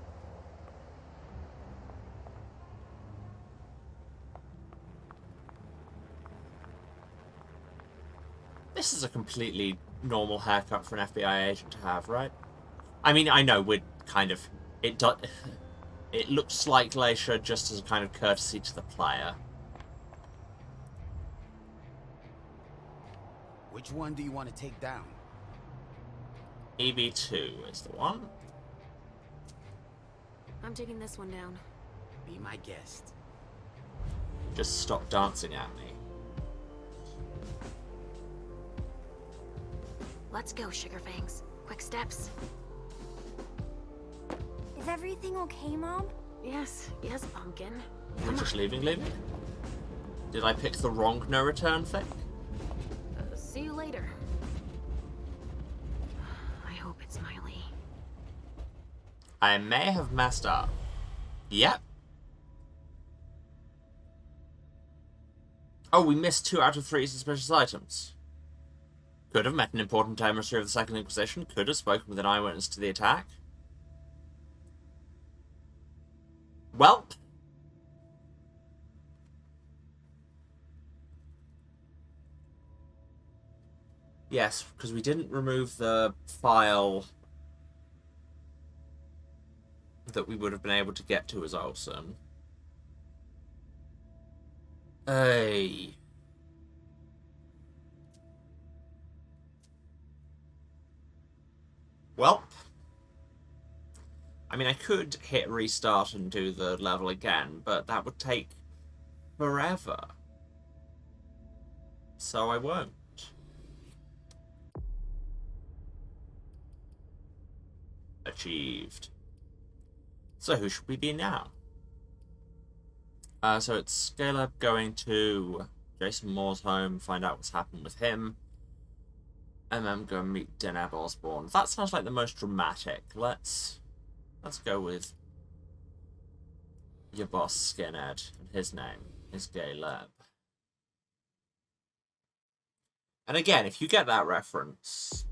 This is a completely normal haircut for an FBI agent to have, right? I mean, I know we're kind of... It looks like glacier just as a kind of courtesy to the player. Which one do you want to take down? EB2 is the one. I'm taking this one down. Be my guest. Just stop dancing at me. Let's go, Sugarfangs. Quick steps. Is everything okay, Mom? Yes, Pumpkin. We're just leaving? Did I pick the wrong no return thing? See you later. I hope it's Miley. I may have messed up. Yep. Oh, we missed 2 out of 3 suspicious items. Could have met an important emissary of the Second Inquisition. Could have spoken with an eyewitness to the attack. Well. Yes, because we didn't remove the file that we would have been able to get to as Olsen. Hey. Well, I mean, I could hit restart and do the level again, but that would take forever. So I won't. Achieved. So who should we be now? So it's Scale going to Jason Moore's home, find out what's happened with him. And then go and meet Deneb Osborne. That sounds like the most dramatic. Let's go with your boss, Skinhead, and his name is Caleb. And again, if you get that reference,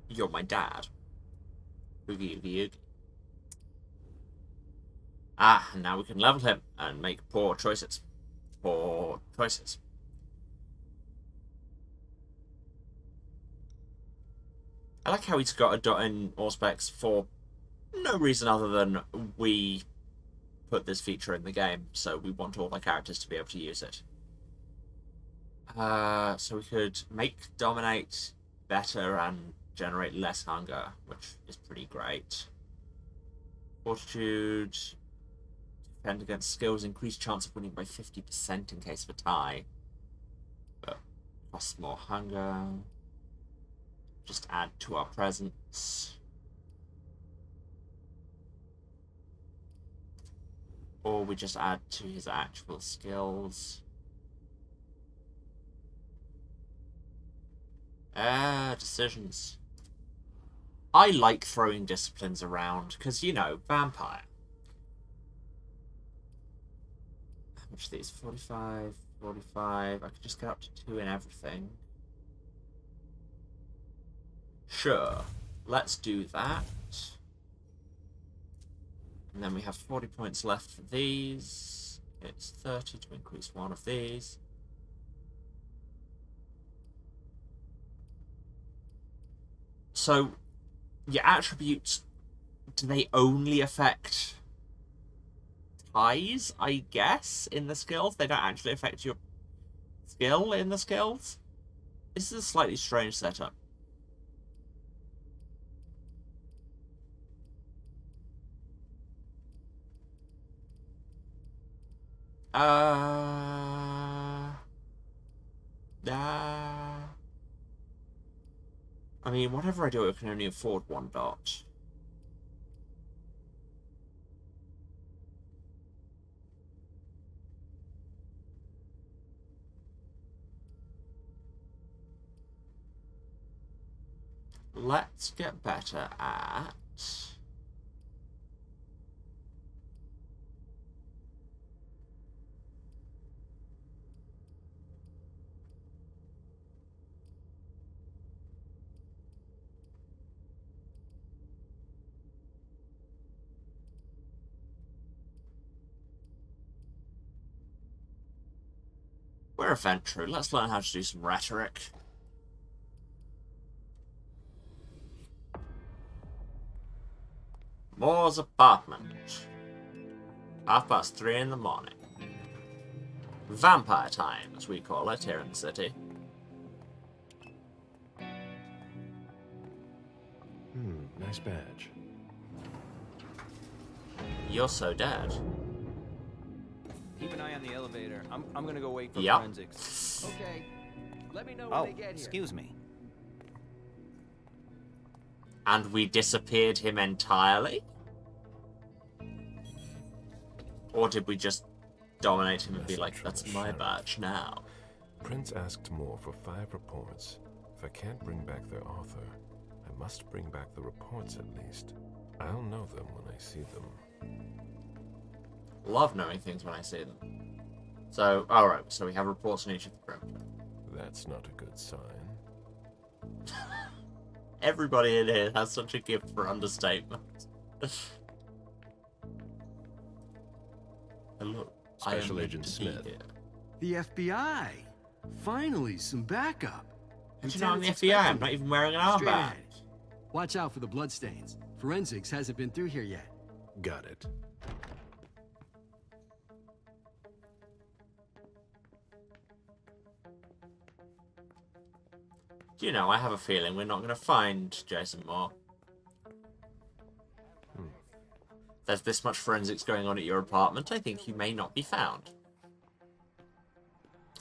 you're my dad. Oogie oogie oogie. Ah, and now we can level him and make poor choices. Poor choices. I like how he's got a dot in Auspex for no reason other than we put this feature in the game, so we want all our characters to be able to use it. So we could make Dominate better and generate less hunger, which is pretty great. Fortitude, defend against skills, increased chance of winning by 50% in case of a tie. But costs more hunger. Just add to our presence. Or we just add to his actual skills. Decisions. I like throwing disciplines around, because, you know, vampire. How much are these? 45, 45. I could just get up to 2 in everything. Sure, let's do that. And then we have 40 points left for these. It's 30 to increase 1 of these. So, your attributes, do they only affect ties, I guess, in the skills? They don't actually affect your skill in the skills? This is a slightly strange setup. I mean, whatever I do, I can only afford 1 dot. Let's get better at... We're a Ventru. Let's learn how to do some rhetoric. Moore's apartment. 3:30 in the morning. Vampire time, as we call it here in the city. Nice badge. You're so dead. Keep an eye on the elevator. I'm gonna go wait for Yep. forensics. Okay. Let me know when they get here. Excuse me. And we disappeared him entirely? Or did we just dominate him and be like, that's my badge now? Prince asked Moore for 5 reports. If I can't bring back their author, I must bring back the reports at least. I'll know them when I see them. Love knowing things when I see them. So, alright, so we have reports on each of the room. That's not a good sign. Everybody in here has such a gift for understatement. Hello, Special Agent Smith. The FBI! Finally, some backup. How do you know I'm the FBI? I'm not even wearing an armband. Watch out for the bloodstains. Forensics hasn't been through here yet. Got it. Do you know, I have a feeling we're not going to find Jason Moore. There's this much forensics going on at your apartment, I think you may not be found.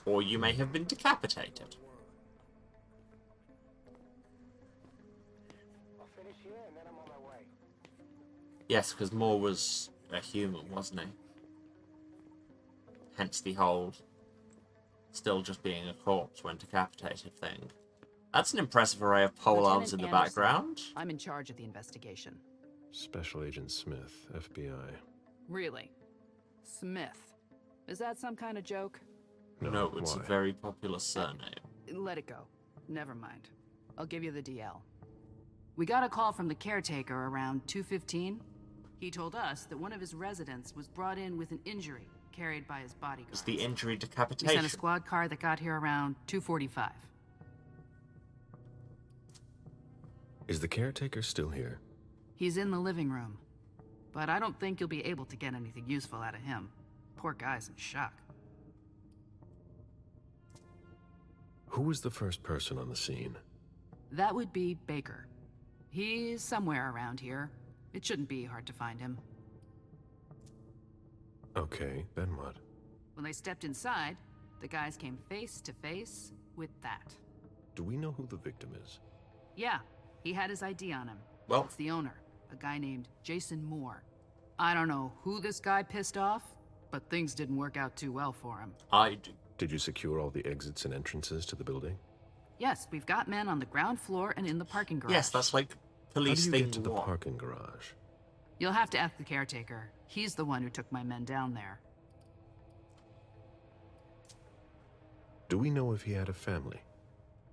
Or you may have been decapitated. Yes, because Moore was a human, wasn't he? Hence the whole still just being a corpse when decapitated thing. That's an impressive array of pole arms in the background. I'm in charge of the investigation. Special Agent Smith, FBI. Really? Smith. Is that some kind of joke? No, it's a very popular surname. Let it go. Never mind. I'll give you the DL. We got a call from the caretaker around 2:15. He told us that one of his residents was brought in with an injury carried by his bodyguard. It's the injury We decapitation. sent a squad car that got here around 2:45. Is the caretaker still here? He's in the living room. But I don't think you'll be able to get anything useful out of him. Poor guy's in shock. Who was the first person on the scene? That would be Baker. He's somewhere around here. It shouldn't be hard to find him. Okay, then what? When they stepped inside, the guys came face to face with that. Do we know who the victim is? Yeah, he had his ID on him. Well, it's the owner, a guy named Jason Moore. I don't know who this guy pissed off, but things didn't work out too well for him. Did you secure all the exits and entrances to the building? Yes, we've got men on the ground floor and in the parking garage. Yes, that's like police How do you thing get to the one. parking garage? You'll have to ask the caretaker. He's the one who took my men down there. Do we know if he had a family?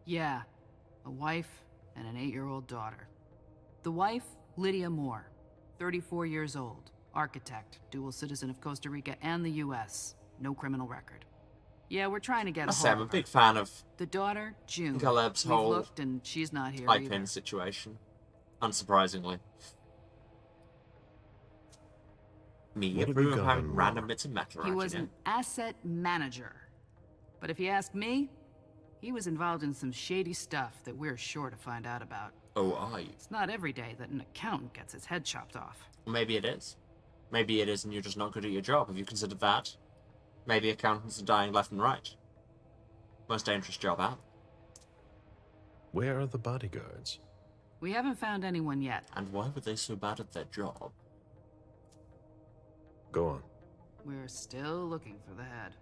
Yeah, a wife and an 8-year-old daughter. The wife, Lydia Moore, 34 years old, architect, dual citizen of Costa Rica and the US, no criminal record. Yeah, we're trying to get a hold I'm a of her. big fan of The daughter, June. Caleb's We've whole looked and she's not here type either. in situation. Unsurprisingly. Me What have you approving got having on random Moore? bits of metal He around was you. an asset manager. But if you ask me, he was involved in some shady stuff that we're sure to find out about. Oh, are you? It's not every day that an accountant gets his head chopped off. Maybe it is. Maybe it is and you're just not good at your job. Have you considered that? Maybe accountants are dying left and right. Most dangerous job out. Where are the bodyguards? We haven't found anyone yet. And why were they so bad at their job? Go on. We're still looking for the head.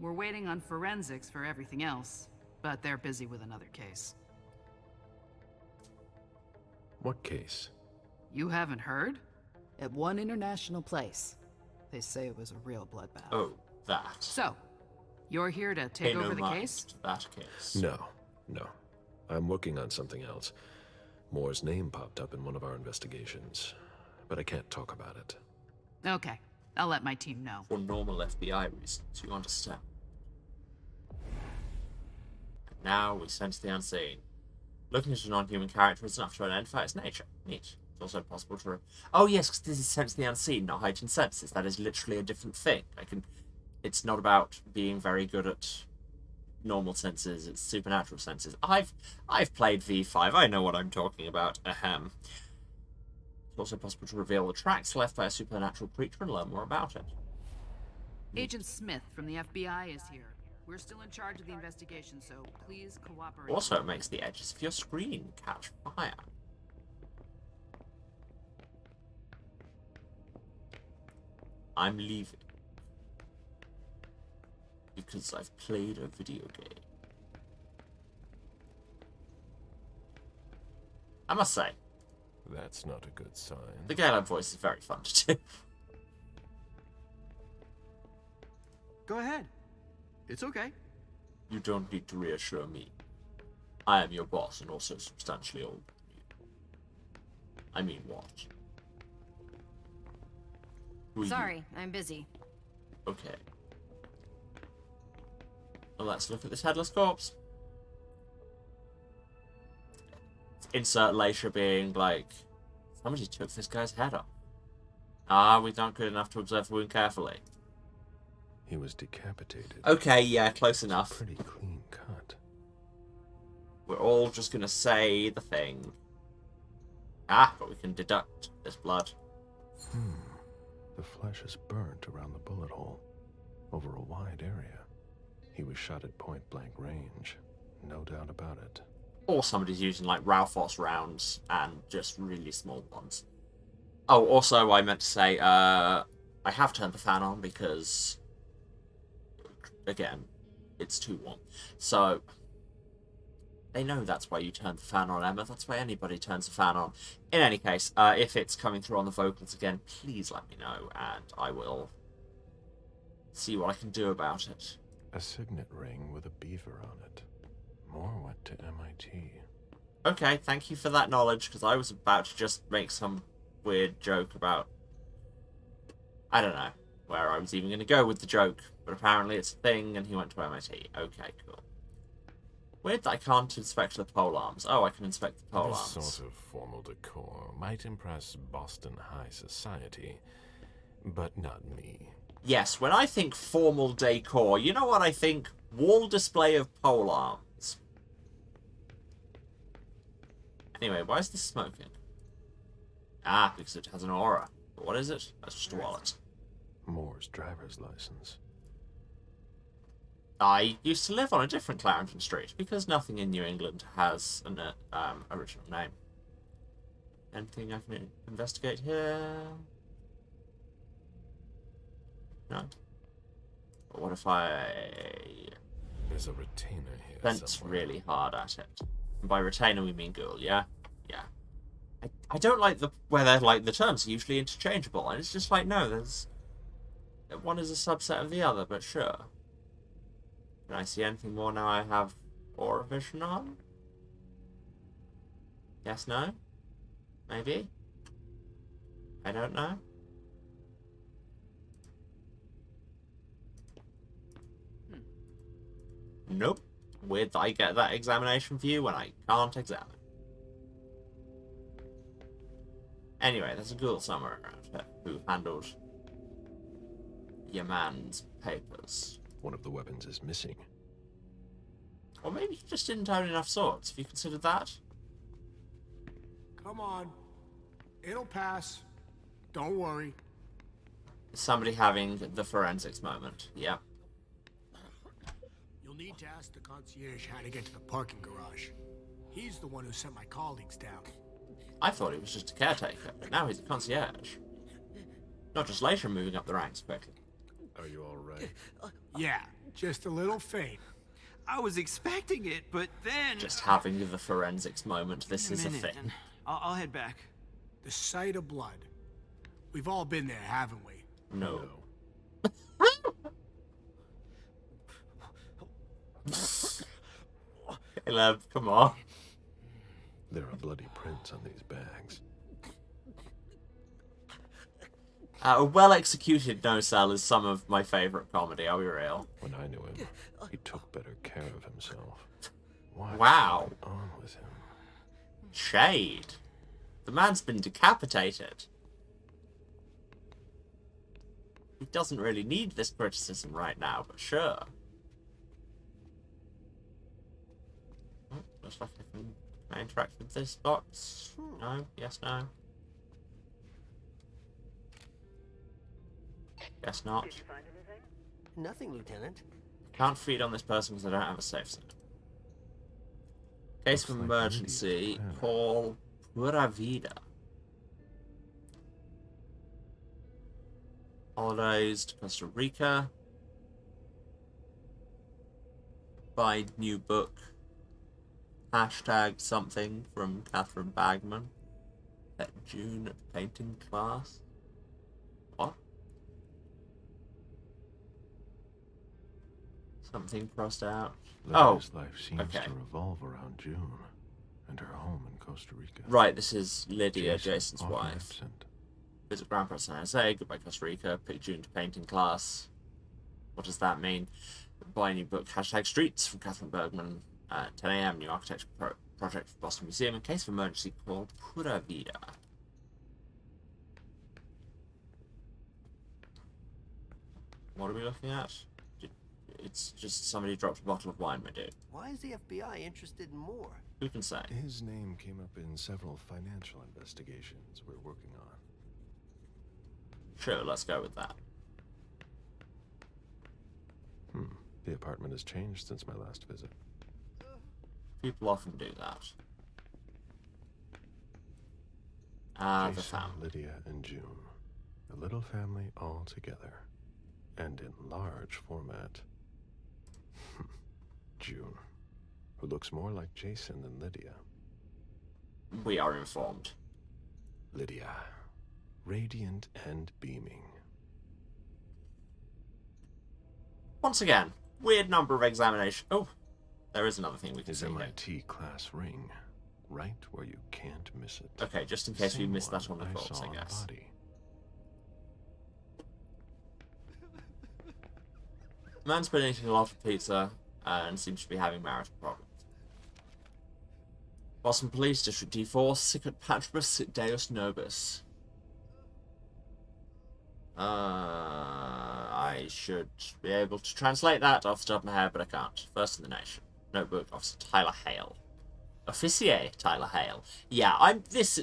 We're waiting on forensics for everything else, but they're busy with another case. What case? You haven't heard? At one international place. They say it was a real bloodbath. Oh, that. So, you're here to Pay take no over the mind case? to that case. No. I'm working on something else. Moore's name popped up in one of our investigations, but I can't talk about it. Okay, I'll let my team know. For normal FBI reasons, you understand. Now we sense the unseen. Looking at a non-human character is enough to identify its nature. Neat. It's also possible to... Oh yes, because this is sense the unseen, not heightened senses. That is literally a different thing. It's not about being very good at normal senses, it's supernatural senses. I've played V5, I know what I'm talking about. Ahem. It's also possible to reveal the tracks left by a supernatural creature and learn more about it. Agent Smith from the FBI is here. We're still in charge of the investigation, so please cooperate. Also, it makes the edges of your screen catch fire. I'm leaving. Because I've played a video game. I must say, That's not a good sign. the Galen voice is very fun to do. Go ahead. It's okay. You don't need to reassure me. I am your boss and also substantially older than you. I mean, what? Who are you? Sorry, I'm busy. Okay. Well, let's look at this headless corpse. Insert Leisha being like, somebody took this guy's head off. Ah, we're not good enough to observe the wound carefully. He was decapitated. Okay, yeah, close enough. Pretty clean cut. We're all just gonna say the thing. Ah, but we can deduct this blood. The flesh is burnt around the bullet hole, over a wide area. He was shot at point-blank range. No doubt about it. Or somebody's using, like, Ralphos rounds and just really small ones. Oh, also, I meant to say, I have turned the fan on because, again, it's too warm. So, they know that's why you turn the fan on, Emma. That's why anybody turns the fan on. In any case, if it's coming through on the vocals again, please let me know, and I will see what I can do about it. A signet ring with a beaver on it. More went to MIT. Okay, thank you for that knowledge, because I was about to just make some weird joke about... I don't know where I was even going to go with the joke, but apparently it's a thing, and he went to MIT. Okay, cool. Weird that I can't inspect the pole arms. Oh, I can inspect the pole This arms. sort of formal decor might impress Boston high society, but not me. Yes, when I think formal decor, you know what I think? Wall display of pole arms. Anyway, why is this smoking? Ah, because it has an aura. But what is it? That's just a wallet. Moore's driver's license. I used to live on a different Clarendon Street, because nothing in New England has an original name. Anything I can investigate here? No. But what if I... There's a retainer here Fence somewhere. really hard at it. And by retainer we mean ghoul, yeah? Yeah. I don't like where they're like the terms are usually interchangeable, and it's just like, no, there's... One is a subset of the other, but sure. Can I see anything more now I have aura vision on? Yes, no? Maybe? I don't know. Nope. Weird that I get that examination view when I can't examine. Anyway, there's a ghoul somewhere around here who handled your man's papers. One of the weapons is missing. Or maybe he just didn't own enough swords. Have you considered that? Come on. It'll pass. Don't worry. Is somebody having the forensics moment? Yeah. You'll need to ask the concierge how to get to the parking garage. He's the one who sent my colleagues down. I thought he was just a caretaker, but now he's a concierge. Not just later moving up the ranks quickly. Are you all right? Yeah, just a little faint. I was expecting it, but then... Just having the forensics moment. This is a thing. I'll head back. The sight of blood. We've all been there, haven't we? No. Caleb, come on. There are bloody prints on these bags. A well-executed no-sell is some of my favourite comedy, I'll be real. When I knew him, he took better care of himself. What's Wow. going on with him? Shade. The man's been decapitated. He doesn't really need this criticism right now, but sure. Oh, looks like can I interact with this box? No? Yes, no? Guess not. Did you find anything? Nothing, Lieutenant. Can't feed on this person because I don't have a safe zone. Case of emergency, call Pura Vida. Holidays to Costa Rica. Buy new book. Hashtag something from Catherine Bagman. At June painting class. What? Something crossed out. Lydia's life seems to revolve around June and her home in Costa Rica. Right, this is Lydia, Jason's often wife. absent. Visit Grandpa San Jose, goodbye Costa Rica, pick June to painting class. What does that mean? Buy a new book, hashtag streets from Catherine Bergman. 10 a.m. new architecture project for Boston Museum in case of emergency called Pura Vida. What are we looking at? It's just somebody dropped a bottle of wine, my dude. Why is the FBI interested in more? Who can say? His name came up in several financial investigations we're working on. Sure, let's go with that. The apartment has changed since my last visit. People often do that. The Jason, family. Lydia, and June. A little family all together. And in large format. June, who looks more like Jason than Lydia. We are informed. Lydia, radiant and beaming. Once again, weird number of examination. Oh, there is another thing we can His see here. MIT class ring, right where you can't miss it. Okay, just in case we Same missed that one on the I corpse, saw I on the guess. body. The man's been eating a lot of pizza and seems to be having marital problems. Boston Police District D4, sic at Patribus sit Deus Nobis. I should be able to translate that off the top of my head, but I can't. First in the nation. Notebook, Officer Tyler Hale. Officier Tyler Hale. Yeah, these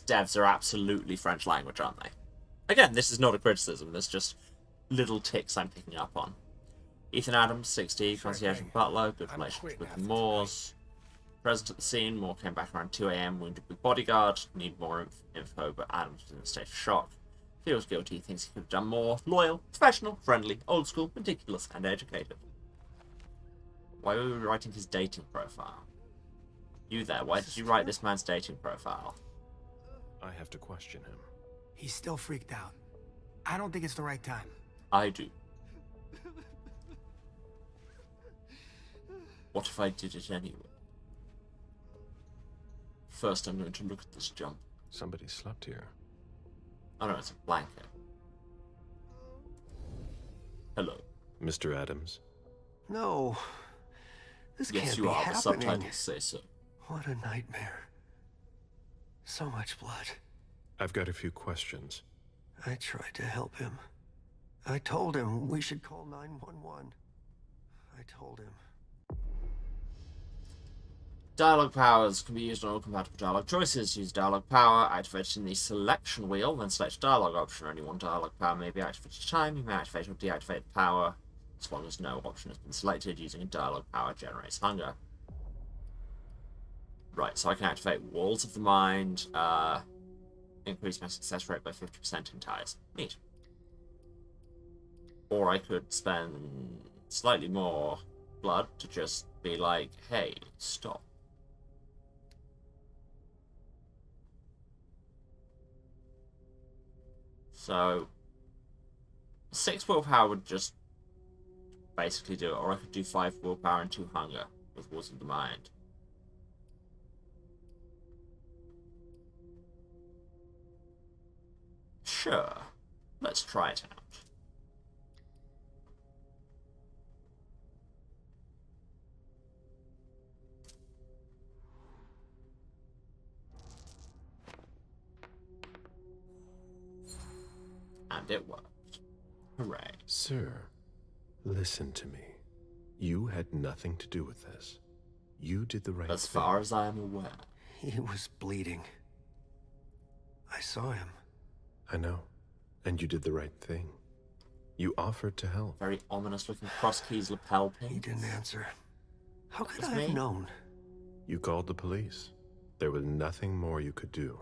devs are absolutely French language, aren't they? Again, this is not a criticism, there's just little ticks I'm picking up on. Ethan Adams, 60, concierge and butler, good relationship with the Moores. Present at the scene, Moore came back around 2 a.m, wounded with bodyguard, need more info, but Adams was in a state of shock. Feels guilty, thinks he could have done more. Loyal, professional, friendly, old school, meticulous, and educated. Why were we writing his dating profile? You there, why did you write this man's dating profile? I have to question him. He's still freaked out. I don't think it's the right time. I do. What if I did it anyway? First, I'm going to look at this jump. Somebody slept here. Oh no, it's a blanket. Hello. Mr. Adams. No. This Yes, can't you be are. The happening. subtitles say so. What a nightmare. So much blood. I've got a few questions. I tried to help him. I told him we should call 911. I told him. Dialogue powers can be used on all compatible dialogue choices. Use dialogue power, activate in the selection wheel, then select dialogue option. Only one dialogue power may be activated at a time. You may activate or deactivate the power as long as no option has been selected. Using a dialogue power generates hunger. Right, so I can activate Walls of the Mind, increase my success rate by 50% in ties. Neat. Or I could spend slightly more blood to just be like, hey, stop. So 6 willpower would just basically do it, or I could do 5 willpower and 2 hunger with Walls of the Mind. Sure, let's try it out. it worked. Hooray. Sir, listen to me. You had nothing to do with this. You did the right thing. As far as I am aware. He was bleeding. I saw him. I know. And you did the right thing. You offered to help. Very ominous looking cross keys lapel pins. He didn't answer. How could I have known? You called the police. There was nothing more you could do.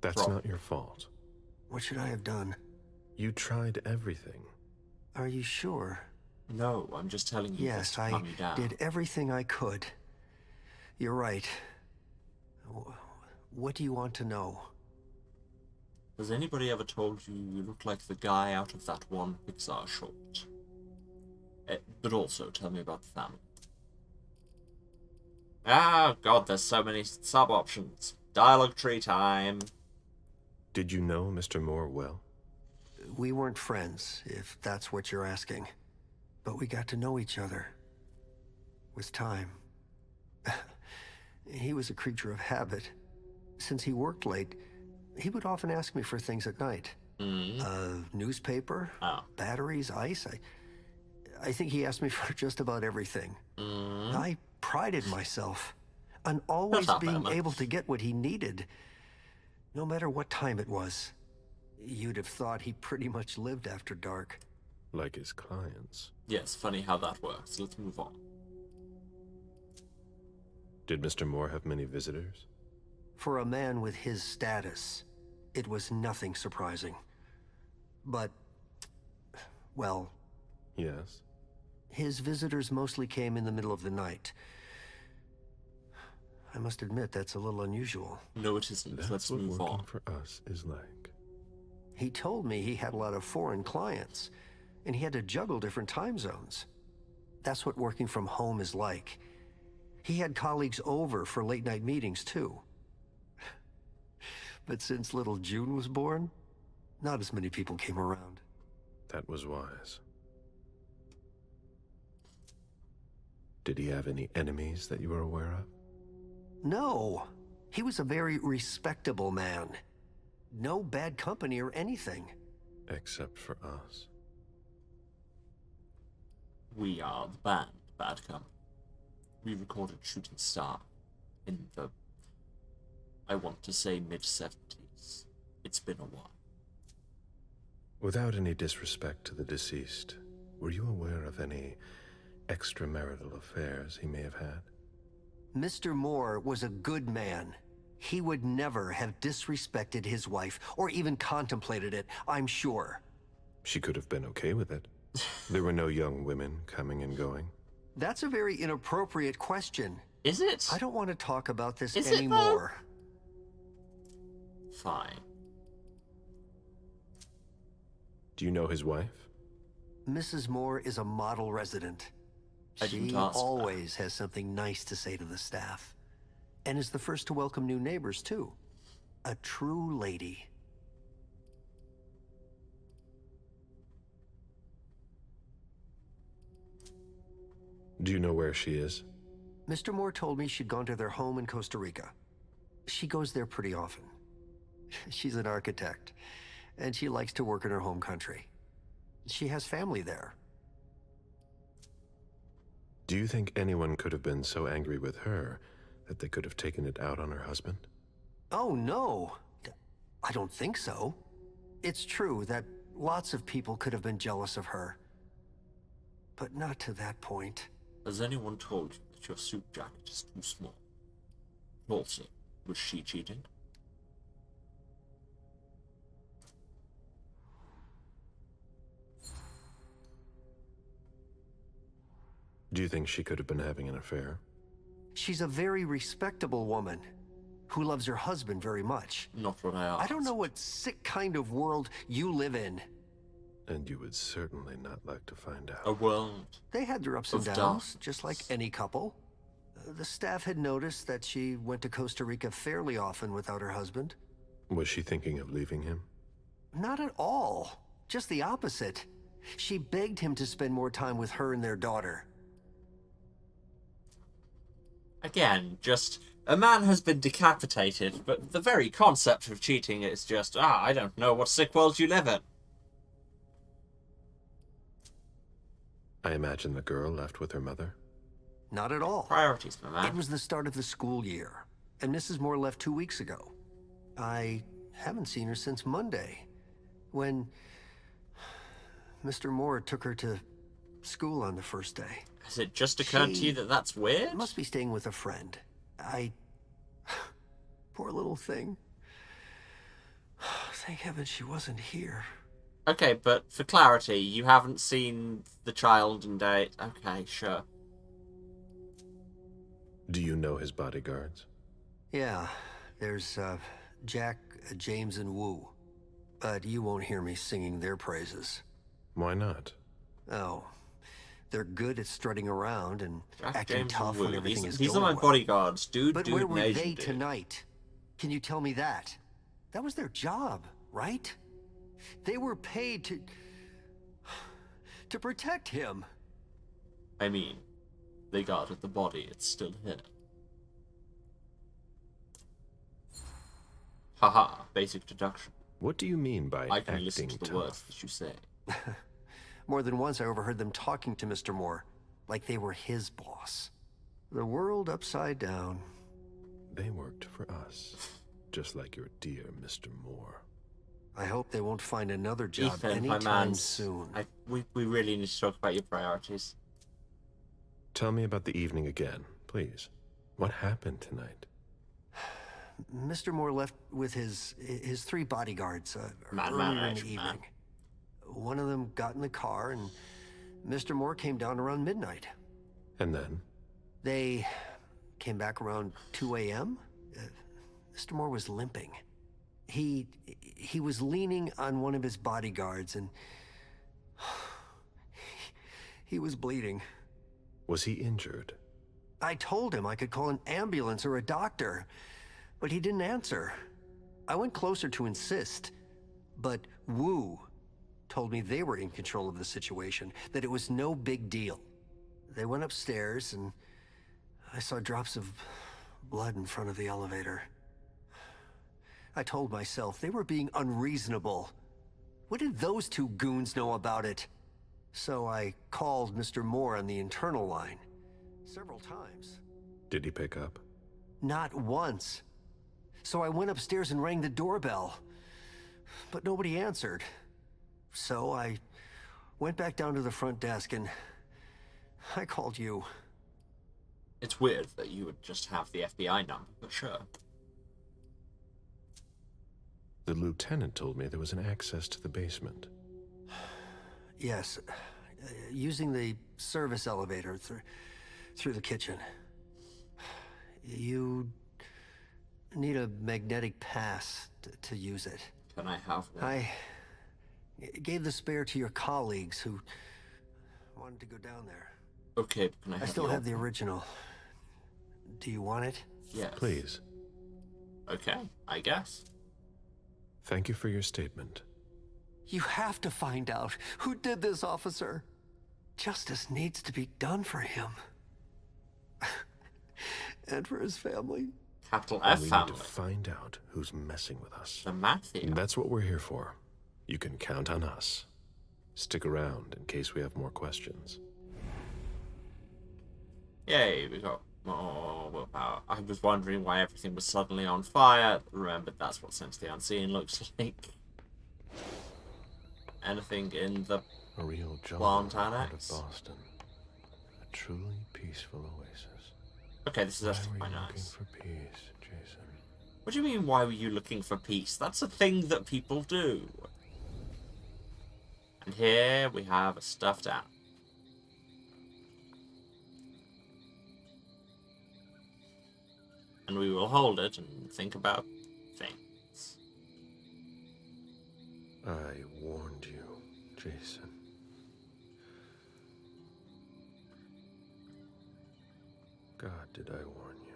That's not your fault. What should I have done? You tried everything. Are you sure? No, I'm just telling you yes, this to I calm you down. did everything I could. You're right. What do you want to know? Has anybody ever told you you look like the guy out of that one Pixar short? But also, tell me about the family. Ah, God, there's so many sub-options. Dialogue tree time. Did you know Mr. Moore well? We weren't friends, if that's what you're asking. But we got to know each other. With time. He was a creature of habit. Since he worked late, he would often ask me for things at night. Newspaper, batteries, ice. I think he asked me for just about everything. I prided myself on always being able to get what he needed, no matter what time it was. You'd have thought he pretty much lived after dark. Like his clients. Yes, funny how that works. Let's move on. Did Mr. Moore have many visitors? For a man with his status, it was nothing surprising. But, well... Yes? His visitors mostly came in the middle of the night. I must admit, that's a little unusual. No, it isn't. Let's move on. For us is like. He told me he had a lot of foreign clients, and he had to juggle different time zones. That's what working from home is like. He had colleagues over for late-night meetings, too. But since little June was born, not as many people came around. That was wise. Did he have any enemies that you were aware of? No. He was a very respectable man. No bad company or anything. Except for us. We are the band, Bad Company. We recorded Shooting Star in the, I want to say, mid-70s. It's been a while. Without any disrespect to the deceased, were you aware of any extramarital affairs he may have had? Mr. Moore was a good man. He would never have disrespected his wife, or even contemplated it, I'm sure. She could have been okay with it. There were no young women coming and going. That's a very inappropriate question. Is it? I don't want to talk about this Is anymore. Fine. Do you know his wife? Mrs. Moore is a model resident. She always has something nice to say to the staff. And is the first to welcome new neighbors, too. A true lady. Do you know where she is? Mr. Moore told me she'd gone to their home in Costa Rica. She goes there pretty often. She's an architect, and she likes to work in her home country. She has family there. Do you think anyone could have been so angry with her that they could have taken it out on her husband? Oh, no. I don't think so. It's true that lots of people could have been jealous of her. But not to that point. Has anyone told you that your suit jacket is too small? Also, was she cheating? Do you think she could have been having an affair? She's a very respectable woman who loves her husband very much. Not what I asked. I don't know what sick kind of world you live in. And you would certainly not like to find out. A world. They had their ups and downs, just like any couple. The staff had noticed that she went to Costa Rica fairly often without her husband. Was she thinking of leaving him? Not at all. Just the opposite. She begged him to spend more time with her and their daughter. Again, just a man has been decapitated, but the very concept of cheating is just, I don't know what sick world you live in. I imagine the girl left with her mother? Not at all. Priorities, my man. It was the start of the school year, and Mrs. Moore left 2 weeks ago. I haven't seen her since Monday, when Mr. Moore took her to school on the first day. Has it just occurred to you that that's weird? Must be staying with a friend. Poor little thing. Thank heaven she wasn't here. Okay, but for clarity, you haven't seen the child in day. Okay, sure. Do you know his bodyguards? Yeah, there's Jack, James, and Wu. But you won't hear me singing their praises. Why not? Oh, they're good at strutting around and Jack, acting James, tough and when Wu. everything is These going are my well. bodyguards, dude. But dude, where were Asian they dude. tonight? Can you tell me that? That was their job, right? They were paid to protect him. I mean, they guarded the body. It's still here. Haha, basic deduction. What do you mean by I can acting listen to the tough? words that you say. More than once I overheard them talking to Mr. Moore, like they were his boss. The world upside down. They worked for us, just like your dear Mr. Moore. I hope they won't find another job Ethan, my anytime man, soon. We really need to talk about your priorities. Tell me about the evening again, please. What happened tonight? Mr. Moore left with his 3 bodyguards earlier in the evening. One of them got in the car, and Mr. Moore came down around midnight. And then? They came back around 2 a.m. Mr. Moore was limping. He was leaning on one of his bodyguards, and he was bleeding. Was he injured? I told him I could call an ambulance or a doctor, but he didn't answer. I went closer to insist, but Wu told me they were in control of the situation, that it was no big deal. They went upstairs, and I saw drops of blood in front of the elevator. I told myself they were being unreasonable. What did those 2 goons know about it? So I called Mr. Moore on the internal line several times. Did he pick up? Not once. So I went upstairs and rang the doorbell, but nobody answered. So I went back down to the front desk and I called you. It's weird that you would just have the FBI number, but sure. The lieutenant told me there was an access to the basement. Yes, using the service elevator through the kitchen. You need a magnetic pass to use it. Can I have one? I gave the spare to your colleagues who wanted to go down there. Okay, but can I have I still have the original. Do you want it? Yes. Please. Okay, I guess. Thank you for your statement. You have to find out who did this, officer. Justice needs to be done for him. And for his family. Capital And F we family. need to find out who's messing with us. The mafia. And that's what we're here for. You can count on us. Stick around in case we have more questions. Yay, we got more willpower. I was wondering why everything was suddenly on fire. Remembered that's what Sense the Unseen looks like. Anything in the A real plant jungle out of annex? Boston. A truly peaceful oasis. Okay, this is Why actually were quite you looking nice. for peace, Jason? What do you mean, why were you looking for peace? That's a thing that people do. And here we have a stuffed animal. And we will hold it and think about things. I warned you, Jason. God, did I warn you?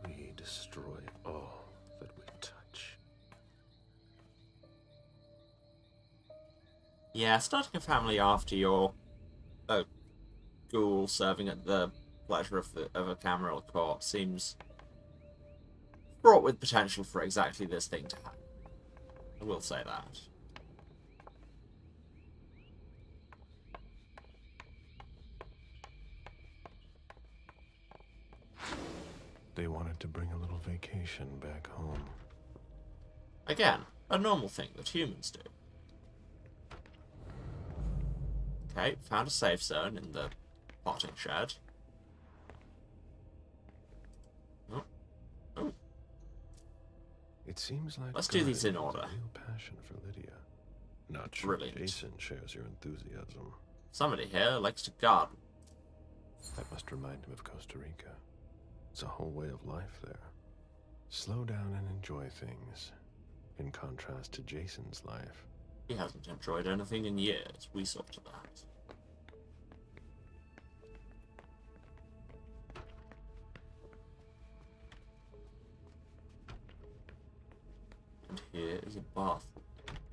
We destroy all that we touch. Yeah, starting a family after you're a ghoul serving at the pleasure of a cameral court seems fraught with potential for exactly this thing to happen. I will say that. They wanted to bring a little vacation back home. Again, a normal thing that humans do. Okay, found a safe zone in the potting shed. Oh. Oh. It seems like let's do these in Guy has order. a real passion for Lydia. Not sure Brilliant. Jason shares your enthusiasm. Somebody here likes to garden. That must remind him of Costa Rica. It's a whole way of life there. Slow down and enjoy things, in contrast to Jason's life. He hasn't enjoyed anything in years. We saw to that. And here is a bath,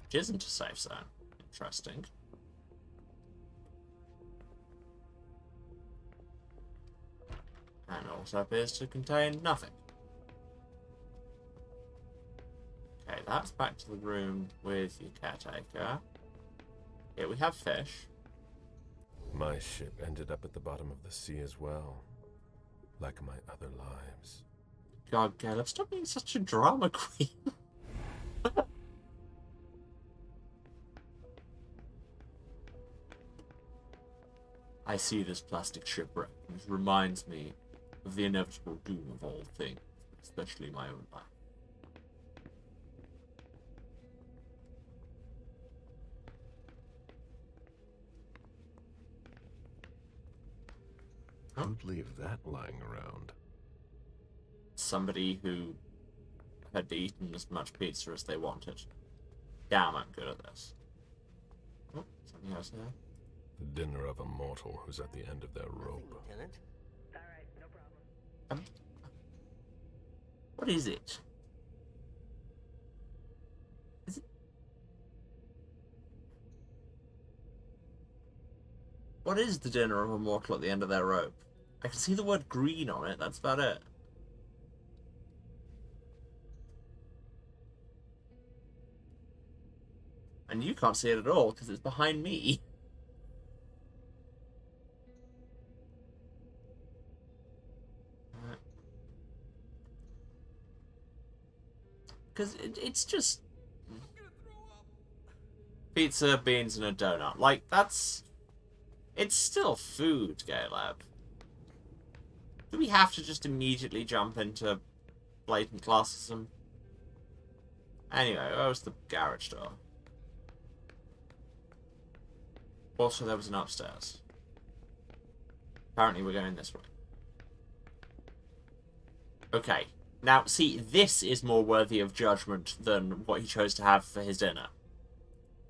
which isn't a safe zone. Interesting. And also appears to contain nothing. Okay, that's back to the room with your caretaker. Here we have fish. My ship ended up at the bottom of the sea as well, like my other lives. God, Caleb, stop being such a drama queen. I see this plastic shipwreck, and it reminds me of the inevitable doom of all things, especially my own life. Who'd leave that lying around? Somebody who had eaten as much pizza as they wanted. Damn, I'm good at this. Oh, something else there. The dinner of a mortal who's at the end of their rope. Lieutenant. What is it? Is it? What is the dinner of a mortal at the end of their rope? I can see the word green on it, that's about it. And you can't see it at all, because it's behind me. Because it's just... pizza, beans, and a donut. Like, that's... it's still food, Caleb. Do we have to just immediately jump into blatant classism? Anyway, where was the garage door? Also, there was an upstairs. Apparently, we're going this way. Okay. Now, see, this is more worthy of judgment than what he chose to have for his dinner.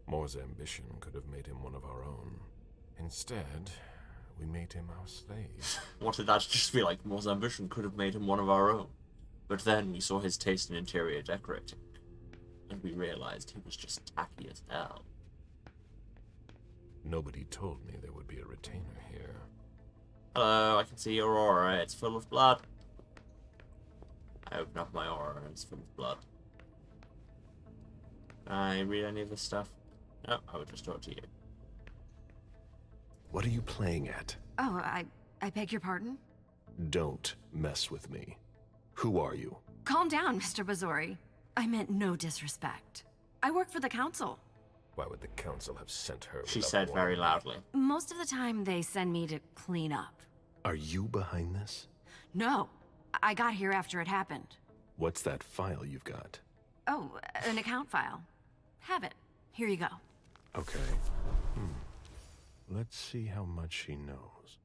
Moore's ambition could have made him one of our own. Instead, we made him our slave. Wanted that to just be like, Moore's ambition could have made him one of our own. But then we saw his taste in interior decorating, and we realized he was just tacky as hell. Nobody told me there would be a retainer here. Hello, I can see your aura. It's full of blood. I open up my aura and it's full of blood. Can I read any of this stuff? No, I would just talk to you. What are you playing at? Oh, I beg your pardon? Don't mess with me. Who are you? Calm down, Mr. Bazori. I meant no disrespect. I work for the council. Why would the council have sent her? She said very loudly. Most of the time, they send me to clean up. Are you behind this? No. I got here after it happened. What's that file you've got? Oh, an account file. Have it. Here you go. Okay. Let's see how much she knows.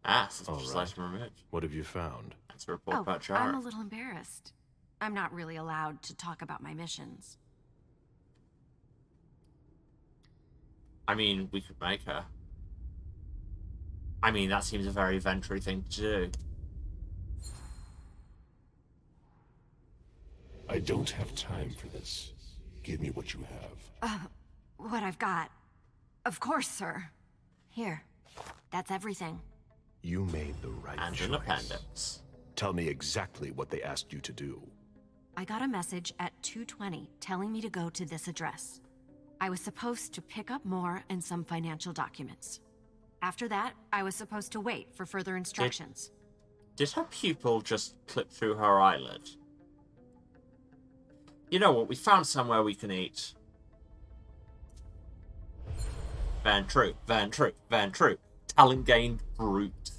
Ah, suspicious item removed. What have you found? That's a report about Chara. I'm a little embarrassed. I'm not really allowed to talk about my missions. I mean, we could make her. I mean, that seems a very Ventry thing to do. I don't have time for this. Give me what you have. What I've got. Of course, sir. Here. That's everything. You made the right choice. And an appendix. Tell me exactly what they asked you to do. I got a message at 2:20 telling me to go to this address. I was supposed to pick up more and some financial documents. After that, I was supposed to wait for further instructions. Did her pupil just clip through her eyelid? You know what? We found somewhere we can eat. Van true, Van true, Van true. Talent gained brute.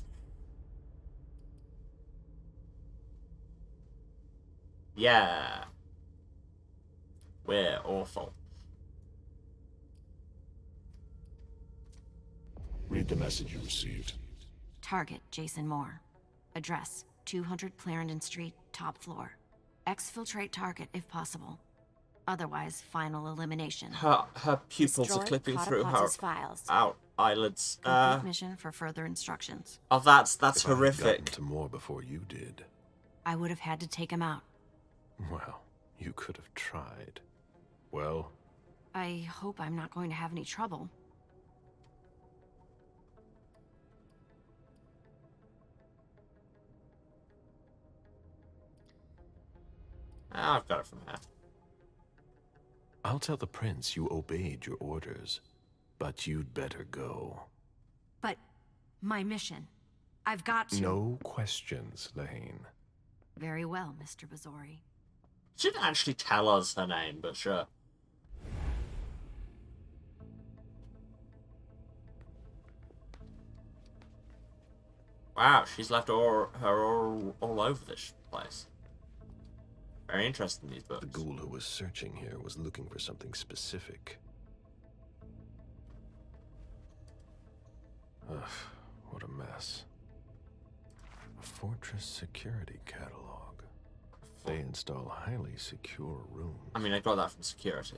Yeah. We're awful. Read the message you received. Target, Jason Moore. Address, 200 Clarendon Street, top floor. Exfiltrate target if possible. Otherwise, final elimination. Her pupils are clipping through her files. Eyelids. Complete mission for further instructions. Oh, that's if horrific. I had gotten to Moore before you did. I would have had to take him out. Well, you could have tried. Well? I hope I'm not going to have any trouble. I've got it from her. I'll tell the prince you obeyed your orders, but you'd better go. But my mission, I've got to... No questions, Lane. Very well, Mr. Bazori. She didn't actually tell us her name, but sure. Wow, she's left her all over this place. Very interesting, these books. The ghoul who was searching here was looking for something specific. Ugh, what a mess. A fortress security catalog. They install highly secure rooms. I mean, I got that from security.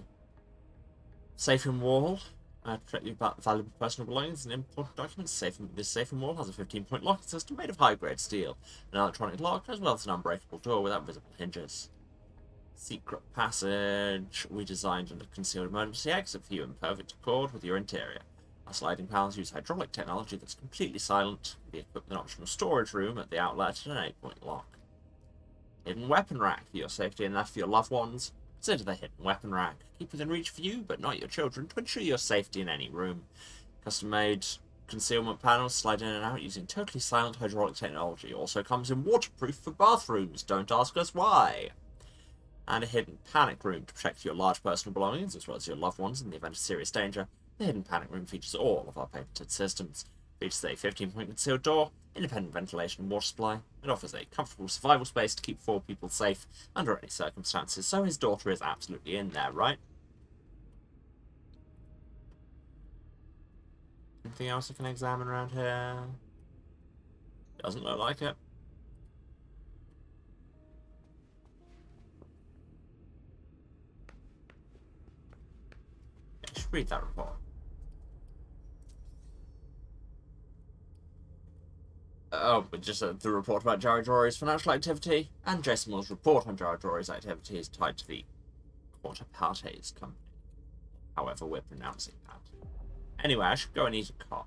Safe and wall. Protect your valuable personal belongings and important documents. This safe and wall has a 15-point locking system made of high-grade steel, an electronic lock, as well as an unbreakable door without visible hinges. Secret passage. We designed a concealed emergency exit for you in perfect accord with your interior. Our sliding panels use hydraulic technology that's completely silent. Be equipped with an optional storage room at the outlet and an 8-point lock. Hidden weapon rack for your safety and that for your loved ones. Consider the hidden weapon rack. Keep within reach for you, but not your children, to ensure your safety in any room. Custom-made concealment panels slide in and out using totally silent hydraulic technology. Also comes in waterproof for bathrooms. Don't ask us why. And a hidden panic room to protect your large personal belongings as well as your loved ones in the event of serious danger. The hidden panic room features all of our patented systems. Features a 15-point concealed door, independent ventilation and water supply. It offers a comfortable survival space to keep 4 people safe under any circumstances, so his daughter is absolutely in there, right? Anything else I can examine around here? Doesn't look like it. I should read that report. Oh, but just the report about Jared Rory's financial activity, and Jason Moore's report on Jared Rory's activity is tied to the Quarterpartes company. However, we're pronouncing that. Anyway, I should go and eat a cop.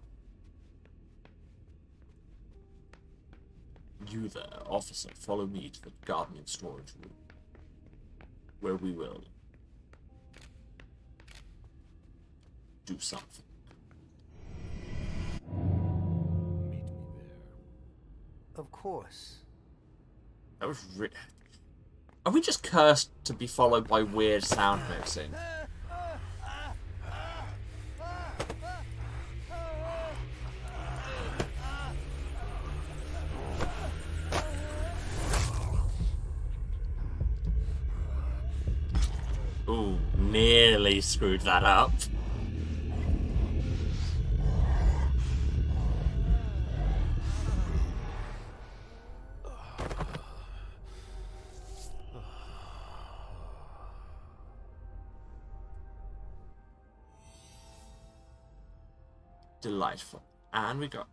You there, officer, follow me to the gardening storage room, where we will do something. Of course. That was Are we just cursed to be followed by weird sound mixing? Ooh, nearly screwed that up. Delightful. And we got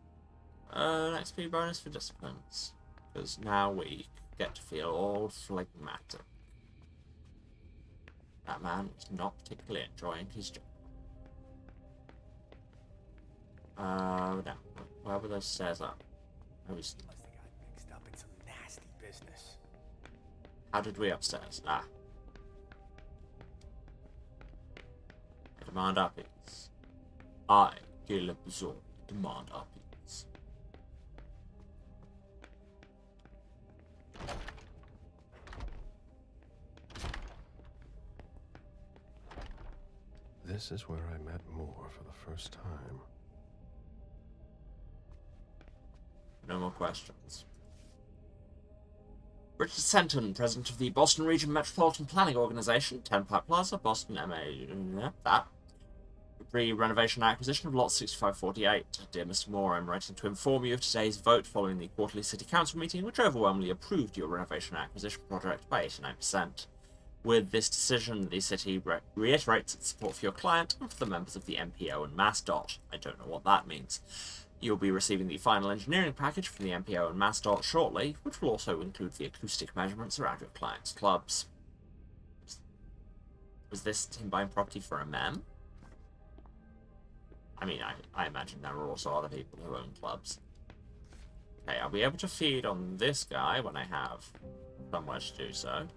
an XP bonus for disciplines. Because now we get to feel all phlegmatic. That man was not particularly enjoying his job. No. Where were those stairs up? I was... Must have got mixed up in some nasty business. How did we upstairs? Ah. I demand our peace. I, Caleb Zor, demand our peace. This is where I met Moore for the first time. No more questions. Richard Senton, President of the Boston Region Metropolitan Planning Organization, 10 Park Plaza, Boston, MA. That. Re-renovation acquisition of lot 6548. Dear Mr. Moore, I'm writing to inform you of today's vote following the quarterly City Council meeting, which overwhelmingly approved your renovation acquisition project by 89%. With this decision, the city reiterates its support for your client and for the members of the MPO and MassDOT. I don't know what that means. You'll be receiving the final engineering package from the MPO and MassDOT shortly, which will also include the acoustic measurements around your client's clubs. Was this him buying property for a mem? I mean, I imagine there are also other people who own clubs. Okay, I'll be able to feed on this guy when I have somewhere to do so.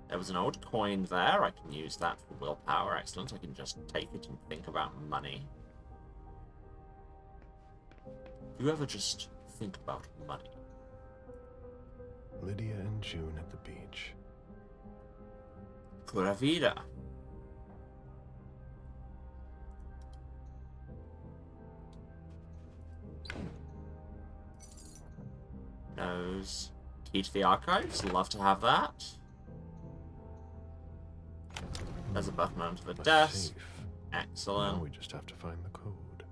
There was an old coin there. I can use that for willpower. Excellent. I can just take it and think about money. Do you ever just think about money? Lydia and June at the beach. Pura vida. Nose. Key to the archives. Love to have that. There's a button under the desk. Safe. Excellent. Now we just have to find the code.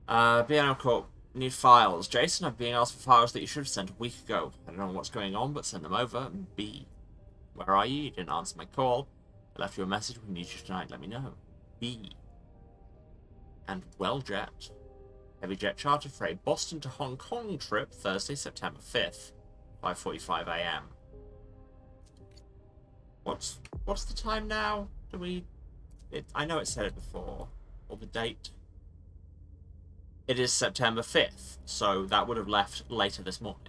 BNO Corp. Need files. Jason, I'm being asked for files that you should have sent a week ago. I don't know what's going on, but send them over. B. Where are you? You didn't answer my call. I left you a message. We need you tonight. Let me know. B. And Welljet. Heavy jet charter for a Boston to Hong Kong trip Thursday, September 5th. 5:45 a.m. What's the time now? I know it said it before. Or the date. It is September 5th, so that would have left later this morning.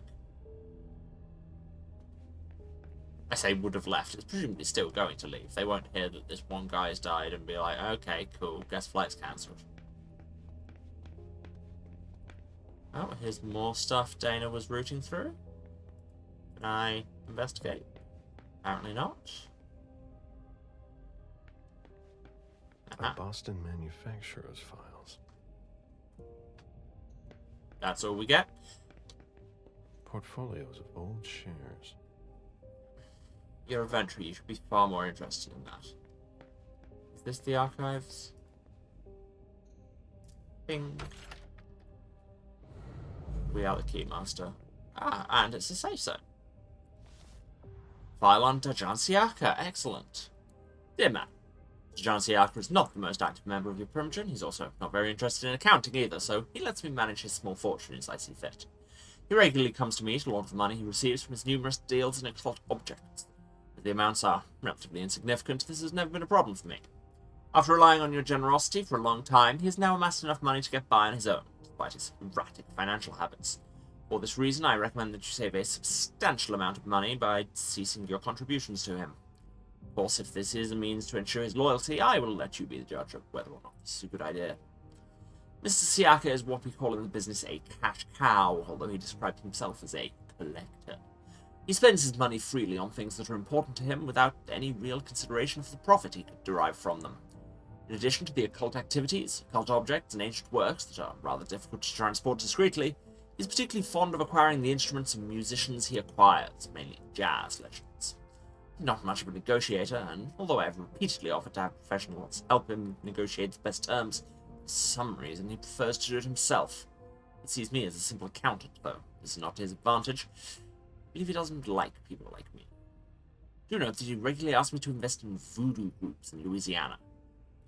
I say would have left. It's presumably still going to leave. They won't hear that this one guy's died and be like, okay, cool, guess flight's cancelled. Oh, here's more stuff Dana was rooting through. Can I investigate? Apparently not. A Boston manufacturer's files. That's all we get. Portfolios of old shares. You're a venture. You should be far more interested in that. Is this the archives? Bing. We are the keymaster. Ah, and it's a safe zone. File on Dajan Siaka. Excellent. Dear man, Dajan Siaka is not the most active member of your Primogen. He's also not very interested in accounting either, so he lets me manage his small fortune as I see fit. He regularly comes to me to launder the money he receives from his numerous deals in exotic objects. As the amounts are relatively insignificant, this has never been a problem for me. After relying on your generosity for a long time, he has now amassed enough money to get by on his own, despite his erratic financial habits. For this reason, I recommend that you save a substantial amount of money by ceasing your contributions to him. Of course, if this is a means to ensure his loyalty, I will let you be the judge of whether or not this is a good idea. Mr. Siaka is what we call in the business a cash cow, although he described himself as a collector. He spends his money freely on things that are important to him without any real consideration for the profit he could derive from them. In addition to the occult activities, occult objects, and ancient works that are rather difficult to transport discreetly, he's particularly fond of acquiring the instruments and musicians he acquires, mainly jazz legends. He's not much of a negotiator, and although I have repeatedly offered to have professionals help him negotiate the best terms, for some reason he prefers to do it himself. He sees me as a simple accountant, though this is not to his advantage. I believe he doesn't like people like me. Do note that he regularly asks me to invest in voodoo groups in Louisiana.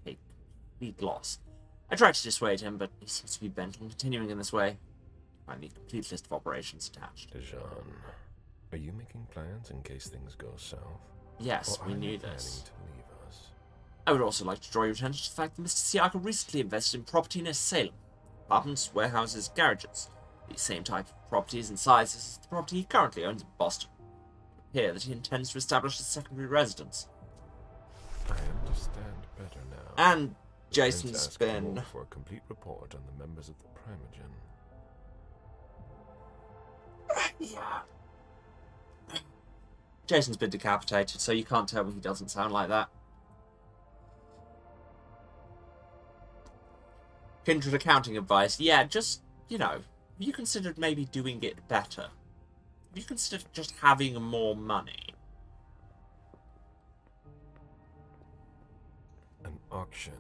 A complete loss. I try to dissuade him, but he seems to be bent on continuing in this way. Find the complete list of operations attached. Jean, are you making plans in case things go south? Yes, or we are knew you this. planning to leave us? I would also like to draw your attention to the fact that Mr. Siaka recently invested in property near Salem. apartments, warehouses, garages. The same type of properties and sizes as the property he currently owns in Boston. It appears that he intends to establish a secondary residence. I understand better now. And The Jason's prince asked been... Moore for a complete report on the members of the Primogen. Yeah. Jason's been decapitated, so you can't tell me he doesn't sound like that. Kindred accounting advice. Yeah, just, you know, have you considered maybe doing it better? Have you considered just having more money? An auction.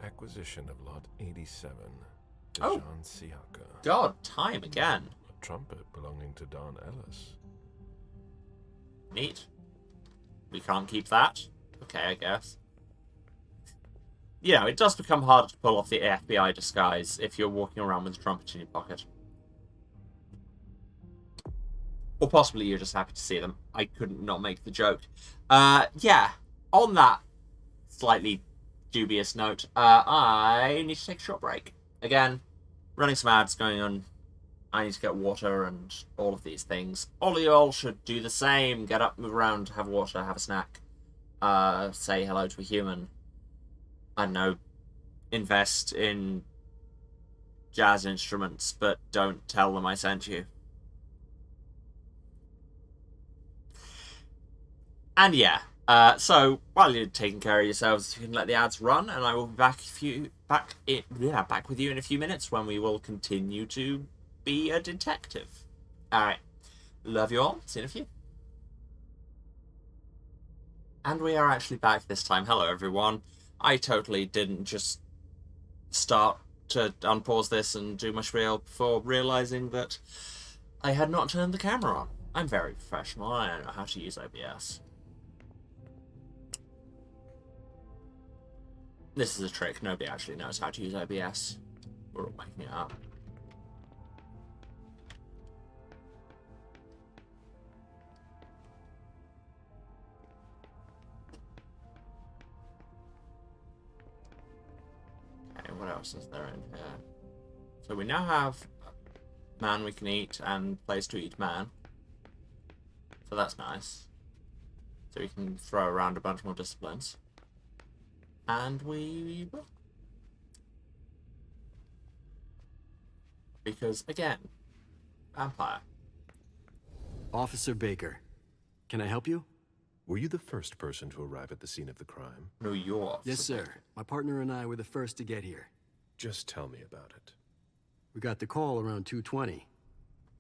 Acquisition of Lot 87. Oh. Dejan Siaka. God, time again. A trumpet belonging to Don Ellis. Neat. We can't keep that. Okay, I guess. You know, it does become harder to pull off the FBI disguise if you're walking around with a trumpet in your pocket. Or possibly you're just happy to see them. I couldn't not make the joke. Yeah, on that slightly dubious note, I need to take a short break. Again, running some ads going on. I need to get water and all of these things. All of y'all should do the same. Get up, move around, have water, have a snack. Say hello to a human. I don't know, invest in jazz instruments, but don't tell them I sent you. And yeah, so while you're taking care of yourselves, you can let the ads run, and I will be back back with you in a few minutes when we will continue to be a detective. Alright. Love you all. See you in a few. And we are actually back this time. Hello, everyone. I totally didn't just start to unpause this and do my spiel before realizing that I had not turned the camera on. I'm very professional. I don't know how to use OBS. This is a trick. Nobody actually knows how to use OBS. We're all making it up. What else is there in here? So we now have man we can eat and place to eat man. So that's nice. So we can throw around a bunch more disciplines. And we will. Because, again, vampire. Officer Baker, can I help you? Were you the first person to arrive at the scene of the crime? No, you're. Yes, sir. My partner and I were the first to get here. Just tell me about it. We got the call around 2:20.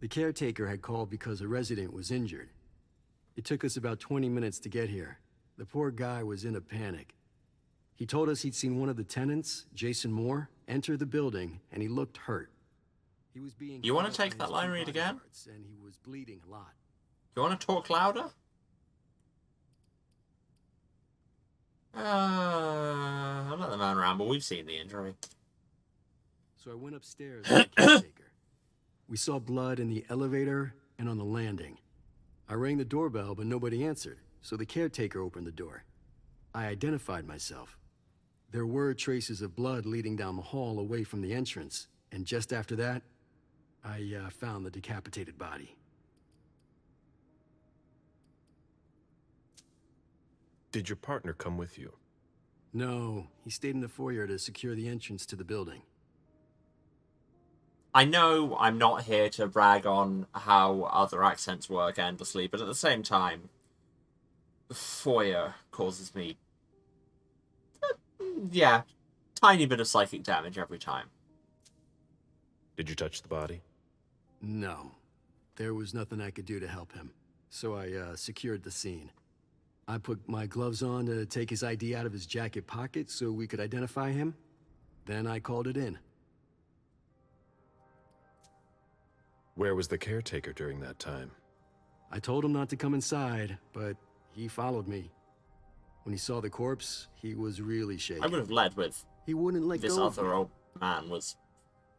The caretaker had called because a resident was injured. It took us about 20 minutes to get here. The poor guy was in a panic. He told us he'd seen one of the tenants, Jason Moore, enter the building, and he looked hurt. He was being. You want to take that line read again? And he was bleeding a lot. You want to talk louder? I'll let the man ramble. We've seen the injury. So I went upstairs with the caretaker. We saw blood in the elevator and on the landing. I rang the doorbell, but nobody answered, so the caretaker opened the door. I identified myself. There were traces of blood leading down the hall away from the entrance, and just after that, I found the decapitated body. Did your partner come with you? No, he stayed in the foyer to secure the entrance to the building. I know I'm not here to brag on how other accents work endlessly, but at the same time, the foyer causes me, yeah, tiny bit of psychic damage every time. Did you touch the body? No. There was nothing I could do to help him, so I secured the scene. I put my gloves on to take his ID out of his jacket pocket so we could identify him. Then I called it in. Where was the caretaker during that time? I told him not to come inside, but he followed me. When he saw the corpse, he was really shaken. I would have led with he wouldn't let this go other old man was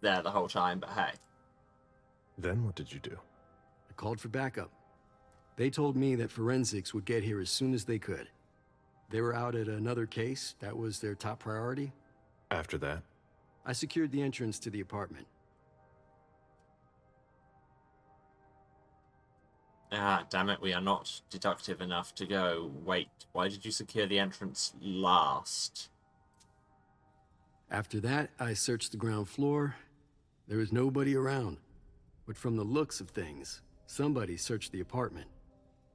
there the whole time, but hey. Then what did you do? I called for backup. They told me that forensics would get here as soon as they could. They were out at another case. That was their top priority. After that? I secured the entrance to the apartment. Ah, damn it, we are not deductive enough to go. Wait, why did you secure the entrance last? After that, I searched the ground floor. There was nobody around. But from the looks of things, somebody searched the apartment.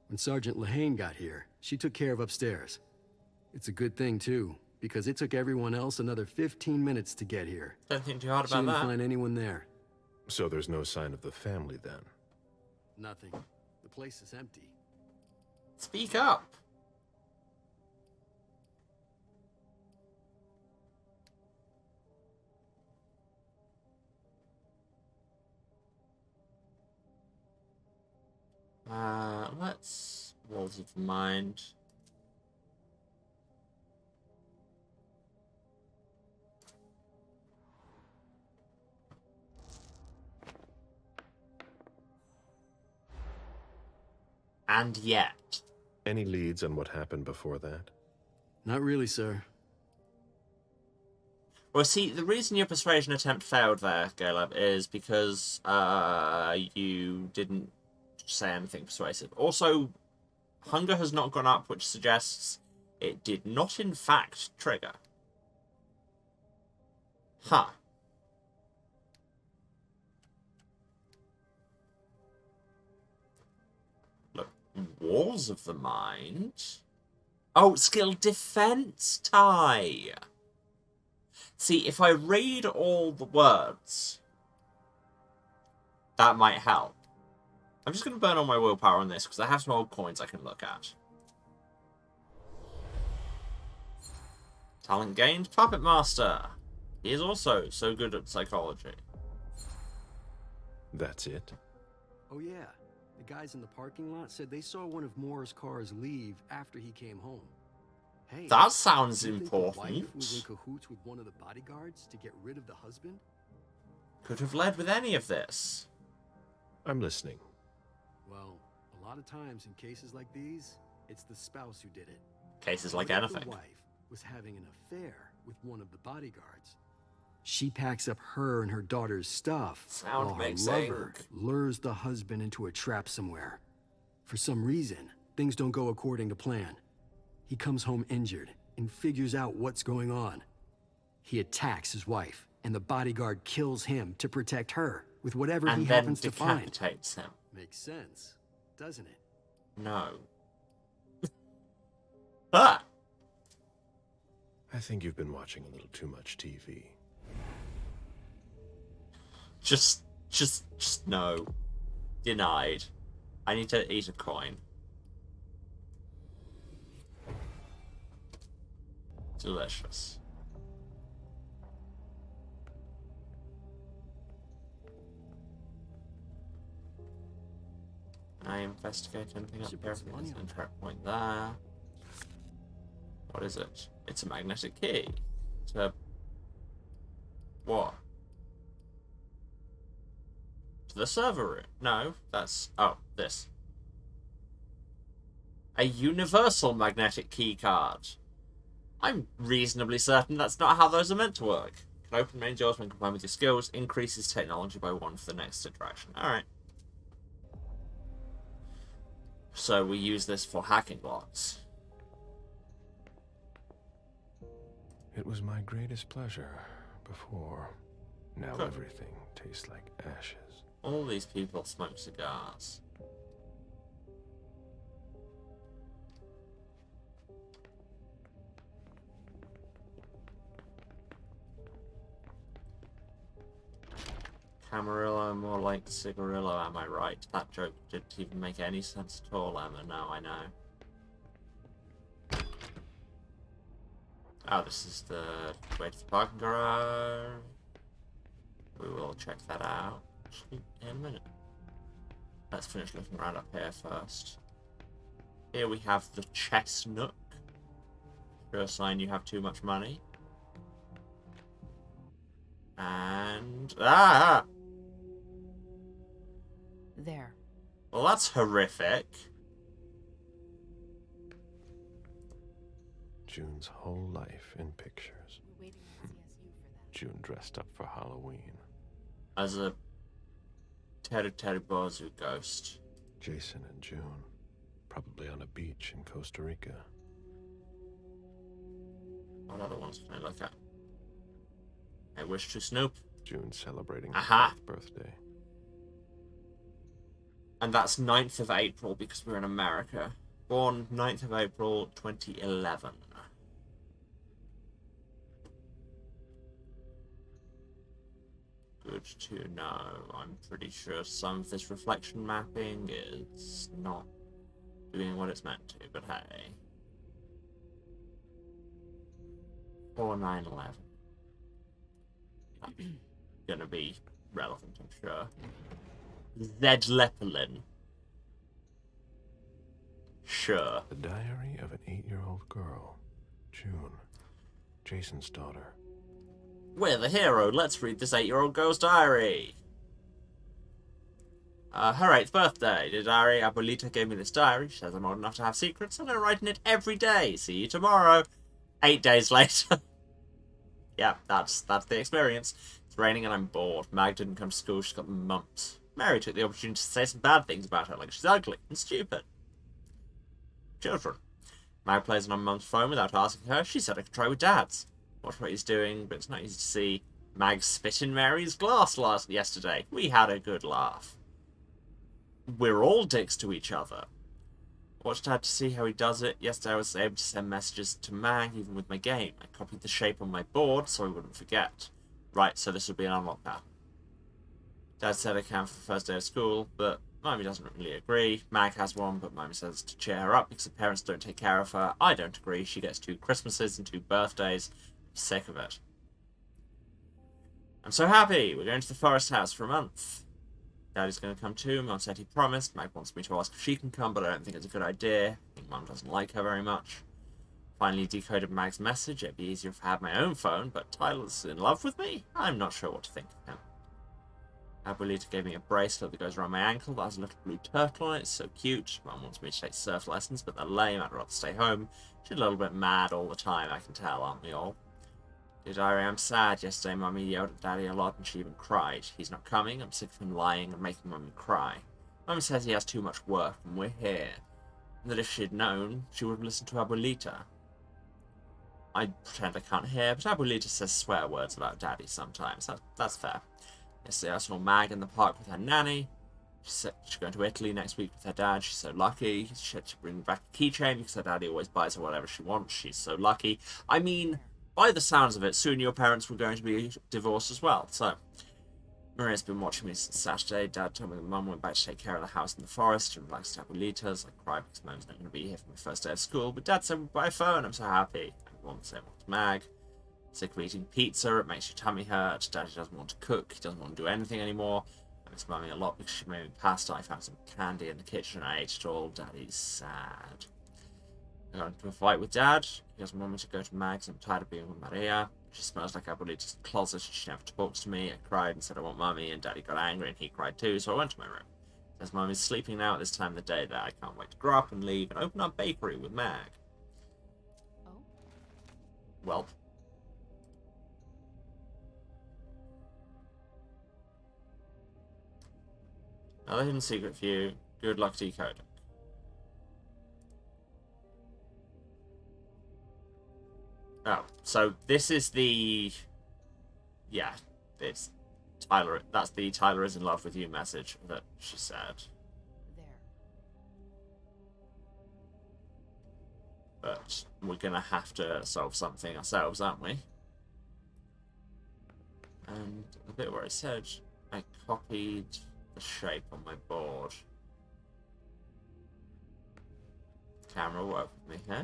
When Sergeant Lehane got here, she took care of upstairs. It's a good thing, too, because it took everyone else another 15 minutes to get here. Don't think too hard She about didn't that. find anyone there. So there's no sign of the family then? Nothing. The place is empty. Speak up. Let's Walls of the Mind. And yet. Any leads on what happened before that? Not really, sir. Well, see, the reason your persuasion attempt failed there, Caleb, is because you didn't say anything persuasive. Also, hunger has not gone up, which suggests it did not, in fact, trigger. Huh. Look, Walls of the Mind. Oh, skill defense tie. See, if I read all the words, that might help. I'm just going to burn all my willpower on this, because I have some old coins I can look at. Talent gained, Puppet Master. He is also so good at psychology. That's it? Oh yeah, the guys in the parking lot said they saw one of Moore's cars leave after he came home. Hey, that sounds you think important. The wife was in cahoots with one of the bodyguards to get rid of the husband? Could have led with any of this. I'm listening. Well, a lot of times in cases like these, it's the spouse who did it. Cases like What if anything. The wife was having an affair with one of the bodyguards. She packs up her and her daughter's stuff. Sound while her makes lover lures the husband into a trap somewhere. For some reason, things don't go according to plan. He comes home injured and figures out what's going on. He attacks his wife, and the bodyguard kills him to protect her with whatever he happens to find. And then decapitates him. Makes sense, doesn't it? No. Ah! I think you've been watching a little too much TV. Just no. Denied. I need to eat a coin. Delicious. I investigate anything up here. There's an track point there. What is it? It's a magnetic key. To what? To the server room? No, that's this. A universal magnetic key card. I'm reasonably certain that's not how those are meant to work. Can open main doors when combined with your skills. Increases technology by 1 for the next interaction. Alright. So we use this for hacking blocks. It was my greatest pleasure before. Now everything tastes like ashes. All these people smoke cigars. Camarillo, more like cigarillo, am I right? That joke didn't even make any sense at all, Emma. Now I know. Oh, this is the way to the parking garage. We will check that out in a minute. Let's finish looking around up here first. Here we have the chestnut. Sure sign you have too much money. And There. well, that's horrific. June's whole life in pictures. June dressed up for Halloween. As a Teru Bozu ghost. Jason and June, probably on a beach in Costa Rica. What other ones can I look at? I wish to Snoop. June celebrating Aha! her 4th birthday. And that's 9th of April because we're in America. Born 9th of April 2011. Good to know. I'm pretty sure some of this reflection mapping is not doing what it's meant to, but hey. 4911. That's gonna be relevant, I'm sure. Zed Lepelin. Sure. The diary of an 8-year-old girl, June, Jason's daughter. We're the hero. Let's read this 8-year-old girl's diary. Her 8th birthday. Dear diary, Abuelita gave me this diary. She says I'm old enough to have secrets. I'm going to write in it every day. See you tomorrow. 8 days later. Yeah, that's the experience. It's raining and I'm bored. Mag didn't come to school. She's got the mumps. Mary took the opportunity to say some bad things about her, like she's ugly and stupid. Children. Mag plays on Mum's phone without asking her. She said I could try with Dad's. Watch what he's doing, but it's not easy to see. Mag spit in Mary's glass yesterday. We had a good laugh. We're all dicks to each other. Watched Dad to see how he does it. Yesterday I was able to send messages to Mag even with my game. I copied the shape on my board so I wouldn't forget. Right, so this would be an unlock path. Dad said I can for the first day of school, but Mummy doesn't really agree. Mag has one, but Mummy says to cheer her up because her parents don't take care of her. I don't agree. She gets 2 Christmases and 2 birthdays. I'm sick of it. I'm so happy. We're going to the forest house for a month. Daddy's going to come too. Mum said he promised. Mag wants me to ask if she can come, but I don't think it's a good idea. I think Mum doesn't like her very much. Finally decoded Mag's message. It'd be easier if I had my own phone, but Tyler's in love with me? I'm not sure what to think of him. Abuelita gave me a bracelet that goes around my ankle that has a little blue turtle on it. It's so cute. Mum wants me to take surf lessons, but they're lame. I'd rather stay home. She's a little bit mad all the time, I can tell, aren't we all? Dear diary, I'm sad. Yesterday, Mummy yelled at Daddy a lot and she even cried. He's not coming. I'm sick of him lying and making Mummy cry. Mummy says he has too much work and we're here. And that if she'd known, she would have listened to Abuelita. I pretend I can't hear, but Abuelita says swear words about Daddy sometimes. That's fair. Yesterday I saw Mag in the park with her nanny. She said she's going to Italy next week with her dad. She's so lucky. She had to bring back a keychain because her daddy always buys her whatever she wants. She's so lucky. I mean, by the sounds of it, soon your parents were going to be divorced as well. So, Maria's been watching me since Saturday. Dad told me that Mum went back to take care of the house in the forest and relaxed at Abuelita's. I cried because Mum's not going to be here for my first day of school. But Dad said we'd buy a phone. I'm so happy. I want the same one as Mag. Sick of eating pizza, it makes your tummy hurt. Daddy doesn't want to cook, he doesn't want to do anything anymore. I miss Mummy a lot because she made me pasta. I found some candy in the kitchen and I ate it all. Daddy's sad. I got into a fight with Dad. He doesn't want me to go to Mag's. I'm tired of being with Maria. She smells like Abuelita's closet and she never talks to me. I cried and said I want Mummy, and Daddy got angry and he cried too, so I went to my room. Says Mummy's sleeping now at this time of the day that I can't wait to grow up and leave and open our bakery with Mag. Oh? Well. Another hidden secret for you. Good luck decoding. Oh, so this is the... Yeah, it's Tyler. That's the Tyler is in love with you message that she said. There. But we're going to have to solve something ourselves, aren't we? And the bit where it said I copied the shape on my board. Camera, work with me here.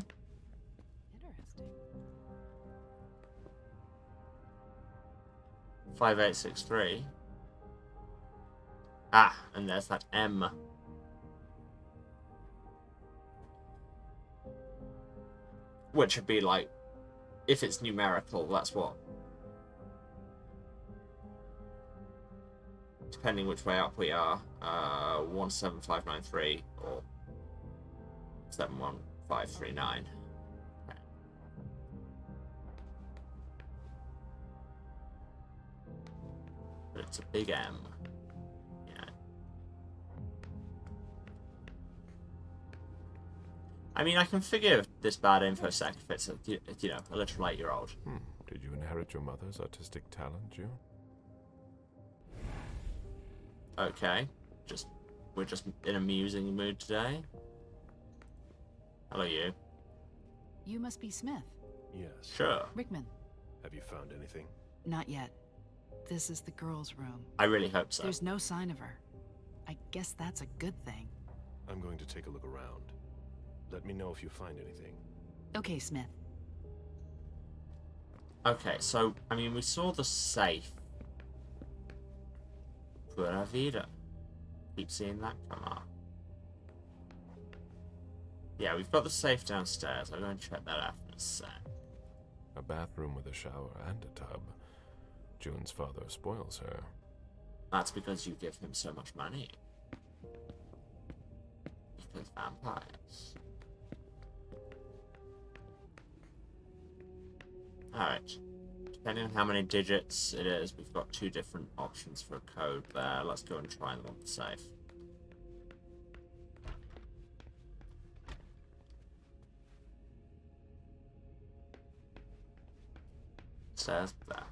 Interesting. 5863. Ah, and there's that M. Which would be like, if it's numerical, that's what? Depending which way up we are, 17593 or 71539. it's a big M. Yeah. I mean, I can forgive this bad infosec if it's a, you know, a little 8-year-old. Did you inherit your mother's artistic talent, June? Okay. We're just in a musing mood today. Hello, you. You must be Smith. Yes. Sure. Rickman. Have you found anything? Not yet. This is the girls' room. I really hope so. There's no sign of her. I guess that's a good thing. I'm going to take a look around. Let me know if you find anything. Okay, Smith. Okay, so, I mean, we saw the safe. Pura vida. Keep seeing that come up. Yeah, we've got the safe downstairs. I'm going to check that out in a sec. A bathroom with a shower and a tub. June's father spoils her. That's because you give him so much money. Because vampires. Alright. Depending on how many digits it is, we've got 2 different options for a code there. Let's go and try them on the safe. Stairs there.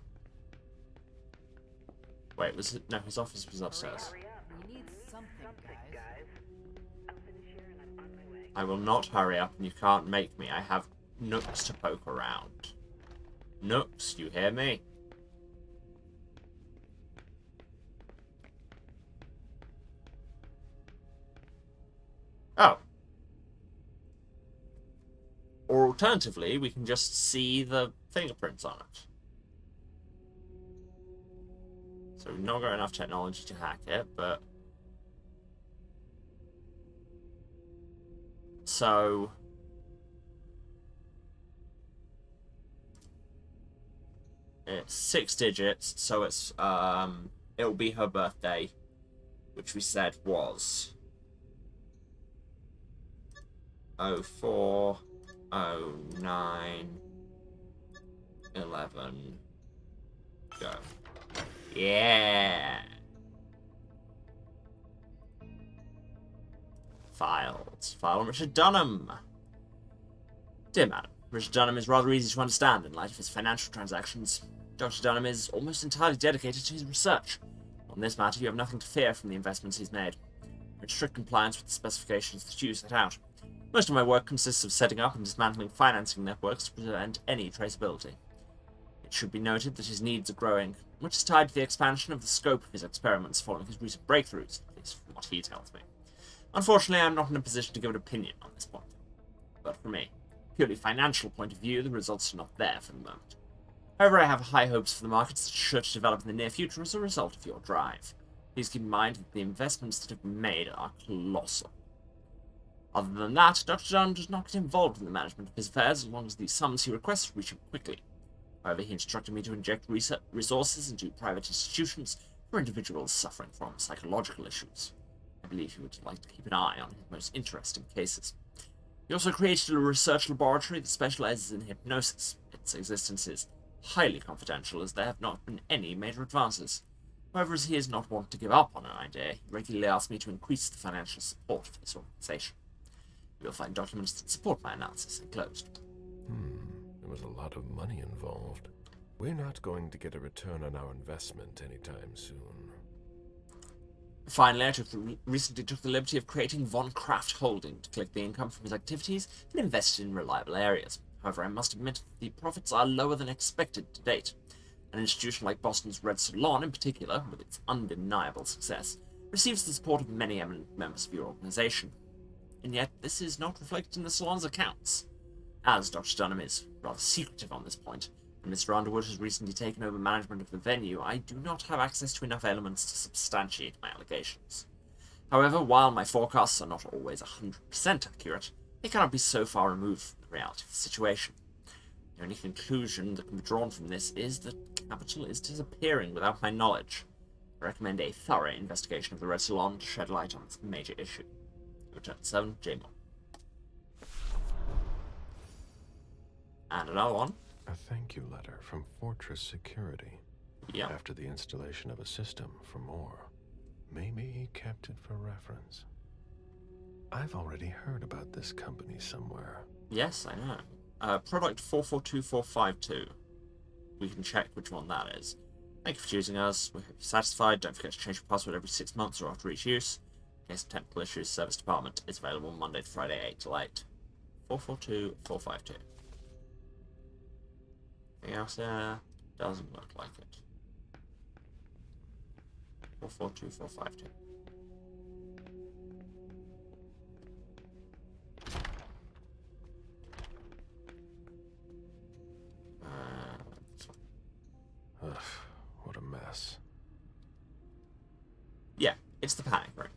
Wait, was it? No, his office was upstairs. We need something, guys. I will not hurry up, and you can't make me. I have nooks to poke around. Nooks, you hear me? Oh. Or alternatively, we can just see the fingerprints on it. So we've not got enough technology to hack it, but... So... It's 6 digits, so it's, it'll be her birthday, which we said was 04, 09, 11, go. Yeah! Files. File on Richard Dunham. Dear Madam, Richard Dunham is rather easy to understand in light of his financial transactions. Dr. Dunham is almost entirely dedicated to his research. On this matter, you have nothing to fear from the investments he's made. In strict compliance with the specifications that you set out. Most of my work consists of setting up and dismantling financing networks to prevent any traceability. It should be noted that his needs are growing, which is tied to the expansion of the scope of his experiments following his recent breakthroughs, at least from what he tells me. Unfortunately, I am not in a position to give an opinion on this point. But from a purely financial point of view, the results are not there for the moment. However, I have high hopes for the markets that are sure to develop in the near future as a result of your drive. Please keep in mind that the investments that have been made are colossal. Other than that, Dr. Dunham does not get involved in the management of his affairs as long as the sums he requests reach him quickly. However, he instructed me to inject resources into private institutions for individuals suffering from psychological issues. I believe he would like to keep an eye on his most interesting cases. He also created a research laboratory that specializes in hypnosis. Its existence is highly confidential, as there have not been any major advances. However, as he is not one to give up on an idea, he regularly asks me to increase the financial support for this organization. You will find documents that support my analysis enclosed. There was a lot of money involved. We're not going to get a return on our investment anytime soon. Finally, I recently took the liberty of creating Von Kraft Holding to collect the income from his activities and invest it in reliable areas. However, I must admit that the profits are lower than expected to date. An institution like Boston's Red Salon, in particular, with its undeniable success, receives the support of many eminent members of your organization. And yet, this is not reflected in the salon's accounts. As Dr. Dunham is rather secretive on this point, and Mr. Underwood has recently taken over management of the venue, I do not have access to enough elements to substantiate my allegations. However, while my forecasts are not always 100% accurate, they cannot be so far removed from the reality of the situation. The only conclusion that can be drawn from this is that capital is disappearing without my knowledge. I recommend a thorough investigation of the Red Salon to shed light on this major issue. Return 7, J. And another one. A thank you letter from Fortress Security. Yeah. After the installation of a system for more. Maybe he kept it for reference. I've already heard about this company somewhere. Yes, I know. Product 442452. We can check which one that is. Thank you for choosing us. We hope you're satisfied. Don't forget to change your password every 6 months or after each use. In case of technical issues, service department is available Monday to Friday, 8 till 8. 442452. Anything else there? Doesn't look like it. 442452. Ugh, what a mess. Yeah, it's the panic room.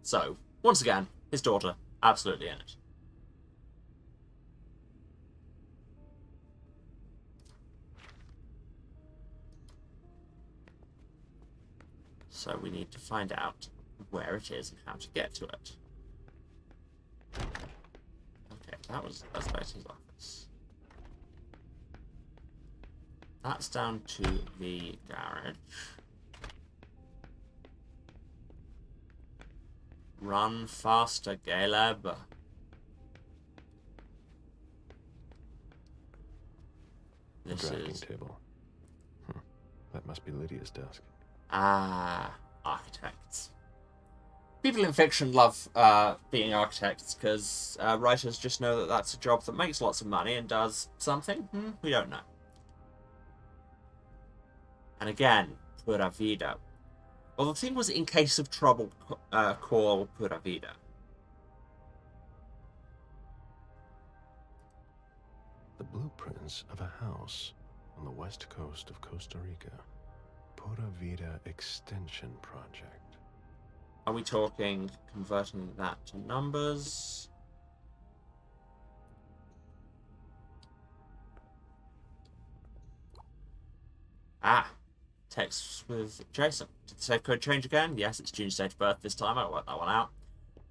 So, once again, his daughter, absolutely in it. So we need to find out where it is and how to get to it. Okay, that's back to his office. That's down to the garage. Run faster, Caleb. The drafting table. That must be Lydia's desk. Ah, architects. People in fiction love being architects because writers just know that that's a job that makes lots of money and does something. We don't know. And again, pura vida. Well, the thing was, in case of trouble, call pura vida. The blueprints of a house on the west coast of Costa Rica. Pura Vida Extension Project. Are we talking converting that to numbers? Ah, text with Jason. Did the safe code change again? Yes, it's June's date of birth this time. I worked that one out.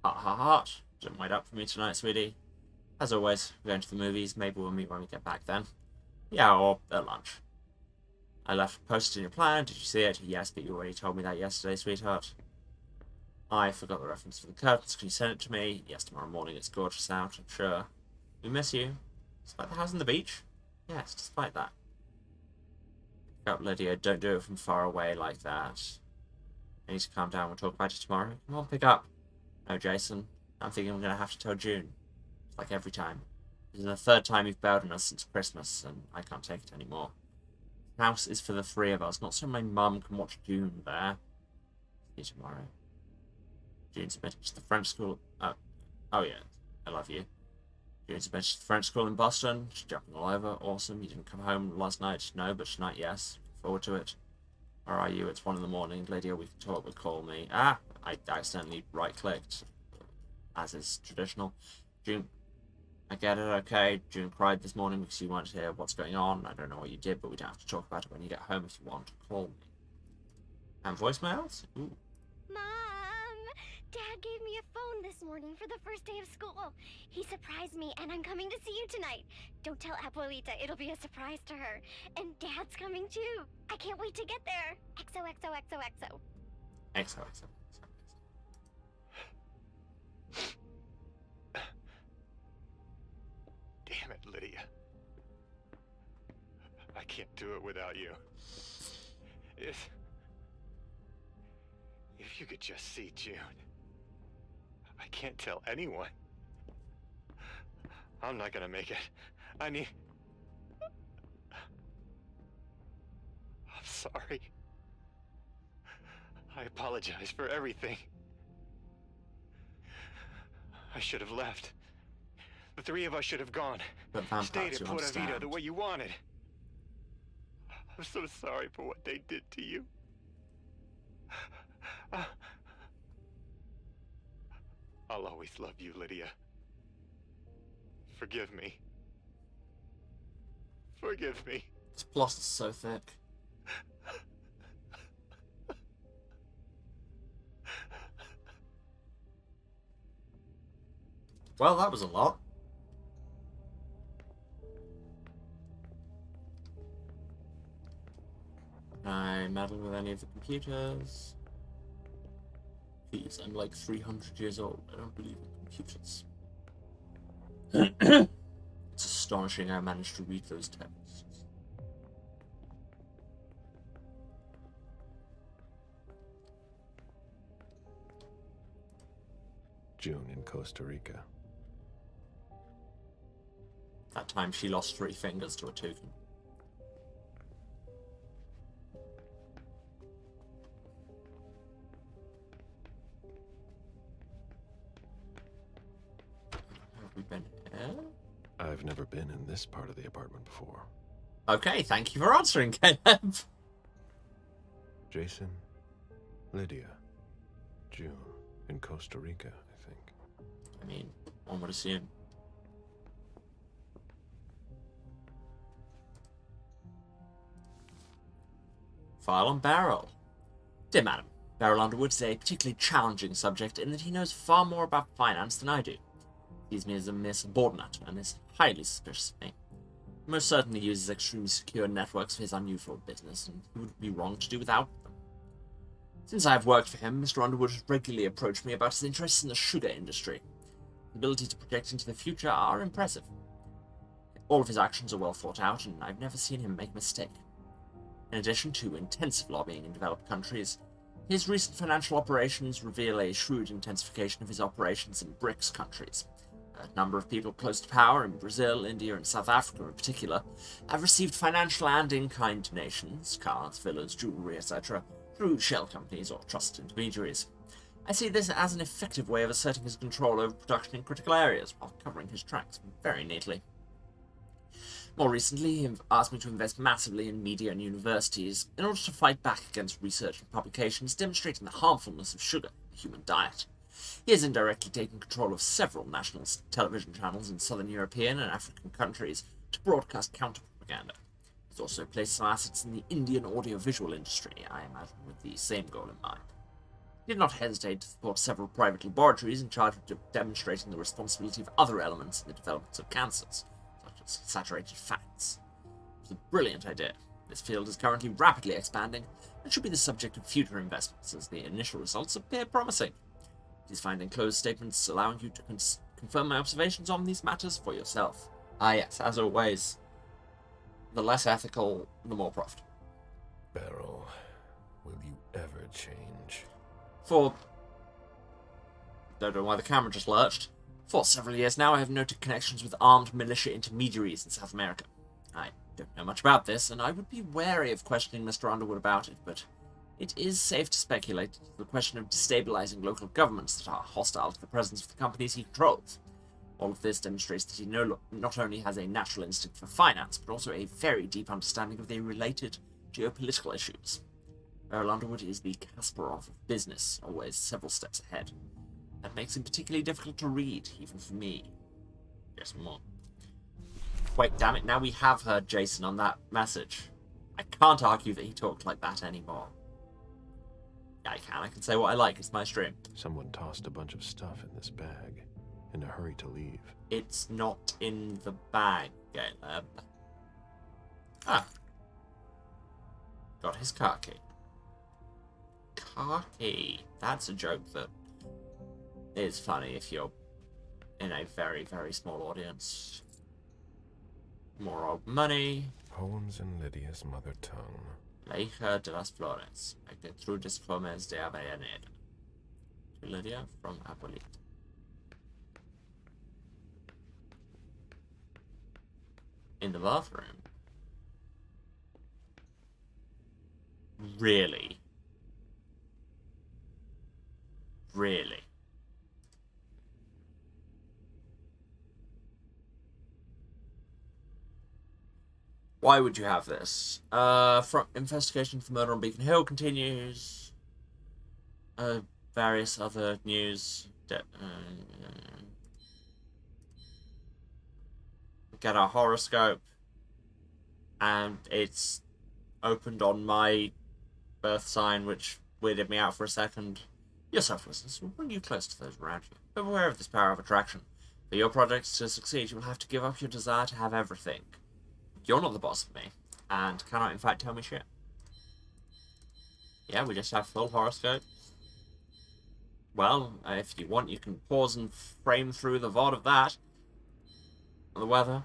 Heart, heart, heart. Don't wait up for me tonight, sweetie. As always, we're going to the movies. Maybe we'll meet when we get back then. Yeah, or at lunch. I left a post in your plan. Did you see it? Yes, but you already told me that yesterday, sweetheart. I forgot the reference for the curtains. Can you send it to me? Yes, tomorrow morning. It's gorgeous out, I'm sure. We miss you. Despite the house on the beach? Yes, despite that. Pick up, Lydia. Don't do it from far away like that. I need to calm down. We'll talk about it tomorrow. Come on, pick up. No, Jason. I'm thinking I'm going to have to tell June. It's like every time. This is the third time you've bailed on us since Christmas, and I can't take it anymore. The house is for the three of us, not so my mum can watch June there. See you tomorrow. June's admitted to the French school. Oh yeah, I love you. June's admitted to the French school in Boston. She's jumping all over. Awesome. You didn't come home last night? No, but tonight, yes. Look forward to it. Where are you? It's 1 a.m. Lydia, we can talk, but call me. Ah, I accidentally right-clicked. As is traditional. June, I get it, okay. June cried this morning because you weren't here. What's going on? I don't know what you did, but we don't have to talk about it when you get home if you want. Call me. And voicemails? Ooh. Mom! Dad gave me a phone this morning for the first day of school. He surprised me, and I'm coming to see you tonight. Don't tell Abuelita. It'll be a surprise to her. And Dad's coming too. I can't wait to get there. XOXOXOXO. XOXO. Damn it, Lydia. I can't do it without you. If you could just see June. I can't tell anyone. I'm not gonna make it. I'm sorry. I apologize for everything. I should have left. The three of us should have gone. Stayed at Pura Vida the way you wanted. I'm so sorry for what they did to you. I'll always love you, Lydia. Forgive me. Forgive me. This plot is so thick. Well, that was a lot. I meddle with any of the computers? Please, I'm like 300 years old. I don't believe in computers. It's astonishing I managed to read those texts. June in Costa Rica. That time she lost 3 fingers to a toucan. Have we been here? I've never been in this part of the apartment before. Okay, thank you for answering, Caleb. Jason, Lydia, June in Costa Rica, I think. I mean, one would assume. File on Beryl. Dear Madam, Beryl Underwood is a particularly challenging subject in that he knows far more about finance than I do. He sees me as a mere subordinate and is highly suspicious of me. He most certainly uses extremely secure networks for his unusual business, and he would be wrong to do without them. Since I have worked for him, Mr. Underwood has regularly approached me about his interests in the sugar industry. His ability to project into the future are impressive. All of his actions are well thought out, and I've never seen him make a mistake. In addition to intensive lobbying in developed countries, his recent financial operations reveal a shrewd intensification of his operations in BRICS countries. A number of people close to power in Brazil, India, and South Africa in particular have received financial and in-kind donations, cars, villas, jewelry, etc., through shell companies or trusted intermediaries. I see this as an effective way of asserting his control over production in critical areas while covering his tracks very neatly. More recently, he asked me to invest massively in media and universities in order to fight back against research and publications demonstrating the harmfulness of sugar in the human diet. He has indirectly taken control of several national television channels in southern European and African countries to broadcast counter-propaganda. He's also placed some assets in the Indian audiovisual industry, I imagine with the same goal in mind. He did not hesitate to support several private laboratories in charge of demonstrating the responsibility of other elements in the development of cancers, such as saturated fats. It was a brilliant idea. This field is currently rapidly expanding and should be the subject of future investments, as the initial results appear promising. Please find enclosed statements allowing you to confirm my observations on these matters for yourself. Ah yes, as always, the less ethical, the more profitable. Beryl, will you ever change? Don't know why the camera just lurched. For several years now, I have noted connections with armed militia intermediaries in South America. I don't know much about this, and I would be wary of questioning Mr. Underwood about it, but it is safe to speculate that the question of destabilizing local governments that are hostile to the presence of the companies he controls. All of this demonstrates that he not only has a natural instinct for finance, but also a very deep understanding of the related geopolitical issues. Beryl Underwood is the Kasparov of business, always several steps ahead. That makes him particularly difficult to read, even for me. Yes, more. Wait, damn it, now we have heard Jason on that message. I can't argue that he talked like that anymore. Yeah, I can say what I like, it's my stream. Someone tossed a bunch of stuff in this bag, in a hurry to leave. It's not in the bag, Caleb. Ah. Got his car key. Car key. That's a joke that is funny if you're in a very, very small audience. More old money. Poems in Lydia's mother tongue. La hija de las flores. Gertrudis Flores de Avellaneda. To Lydia from Abuelita. In the bathroom. Really? Really? Why would you have this? From investigation for murder on Beacon Hill continues. Various other news. Get our horoscope. And it's opened on my birth sign, which weirded me out for a second. Your selflessness will bring you close to those around you. Be aware of this power of attraction. For your projects to succeed, you will have to give up your desire to have everything. You're not the boss of me, and cannot in fact tell me shit. Yeah, we just have full horoscope. Well, if you want, you can pause and frame through the VOD of that. The weather.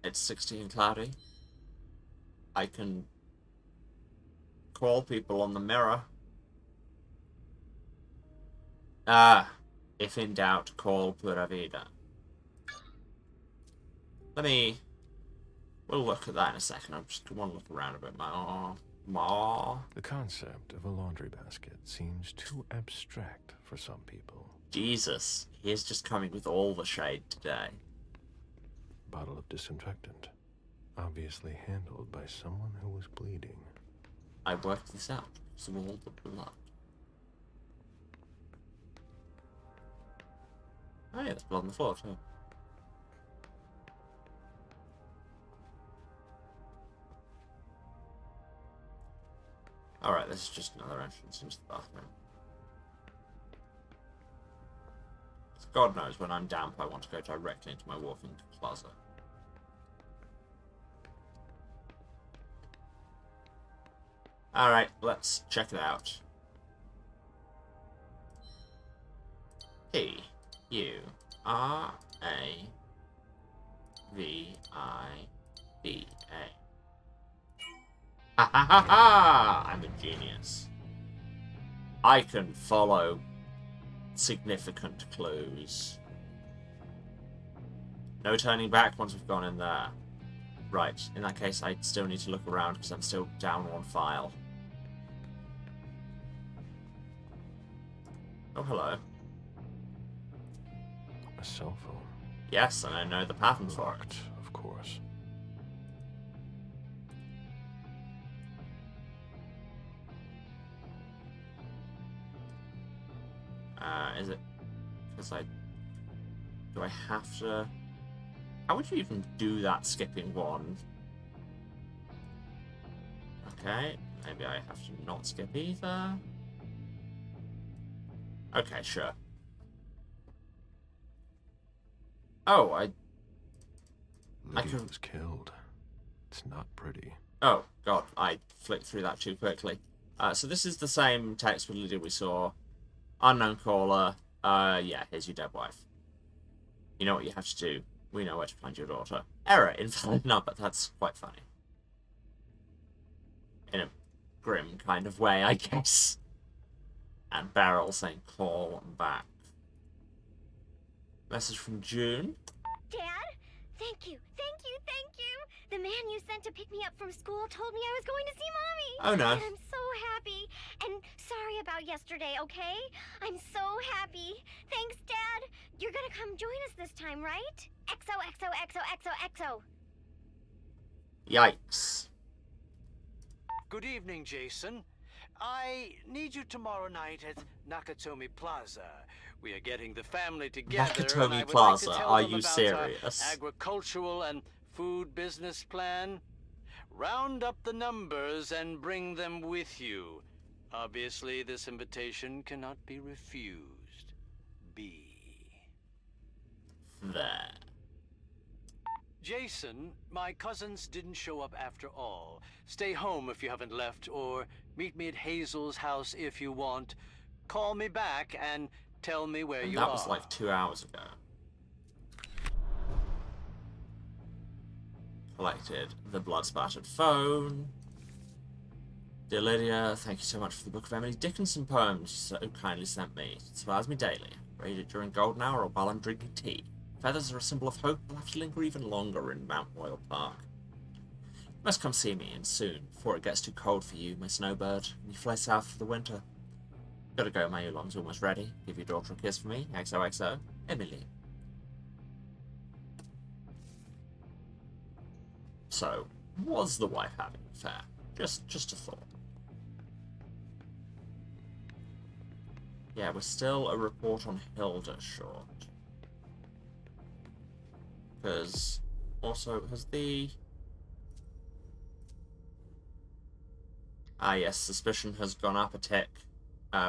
It's 60 and cloudy. I can call people on the mirror. If in doubt, call Pura Vida. We'll look at that in a second. I just want to look around a bit more. The concept of a laundry basket seems too abstract for some people. Jesus, he is just coming with all the shade today. Bottle of disinfectant. Obviously handled by someone who was bleeding. I worked this out. It's all the blood. Oh yeah, there's blood on the floor too. Alright, this is just another entrance into the bathroom. God knows when I'm damp I want to go directly into my walk-in closet. Alright, let's check it out. P-U-R-A-V-I-D-A. Ha ha ha ha! I'm a genius. I can follow significant clues. No turning back once we've gone in there. Right, in that case I still need to look around because I'm still down one file. Oh, hello. A cell phone. Yes, and I know the pattern for it. Of course. Is it? Because do I have to? How would you even do that skipping one? Okay, maybe I have to not skip either. Okay, sure. Oh, Lydia was killed. It's not pretty. Oh, God, I flicked through that too quickly. So this is the same text with Lydia we saw. Unknown caller. Yeah, here's your dead wife. You know what you have to do. We know where to find your daughter. Error, invalid number. That's quite funny. In a grim kind of way, I guess. And Beryl saying call back. Message from June. Dad, thank you, thank you, thank you. The man you sent to pick me up from school told me I was going to see Mommy. Oh, no. And I'm so happy. And sorry about yesterday, okay? I'm so happy. Thanks, Dad. You're gonna come join us this time, right? XOXOXOXOXO. Yikes. Good evening, Jason. I need you tomorrow night at Nakatomi Plaza. We are getting the family together. Nakatomi Plaza, are you serious? Agricultural and food business plan. Round up the numbers and bring them with you. Obviously, this invitation cannot be refused. B. There. Jason, my cousins didn't show up after all. Stay home if you haven't left, or meet me at Hazel's house if you want. Call me back and tell me where you are. That was like 2 hours ago. Collected the blood-spattered phone. Dear Lydia, thank you so much for the book of Emily Dickinson poems you so kindly sent me. It inspires me daily. Read it during golden hour or while I'm drinking tea. Feathers are a symbol of hope. I'll have to linger even longer in Mount Royal Park. You must come see me, and soon, before it gets too cold for you, my snowbird, and you fly south for the winter. Gotta go, my oolong's almost ready. Give your daughter a kiss for me. XOXO, Emily. So, was the wife having an affair? Just a thought. Yeah, we're still a report on Hilda short. Because, also, has the... yes, suspicion has gone up a tick,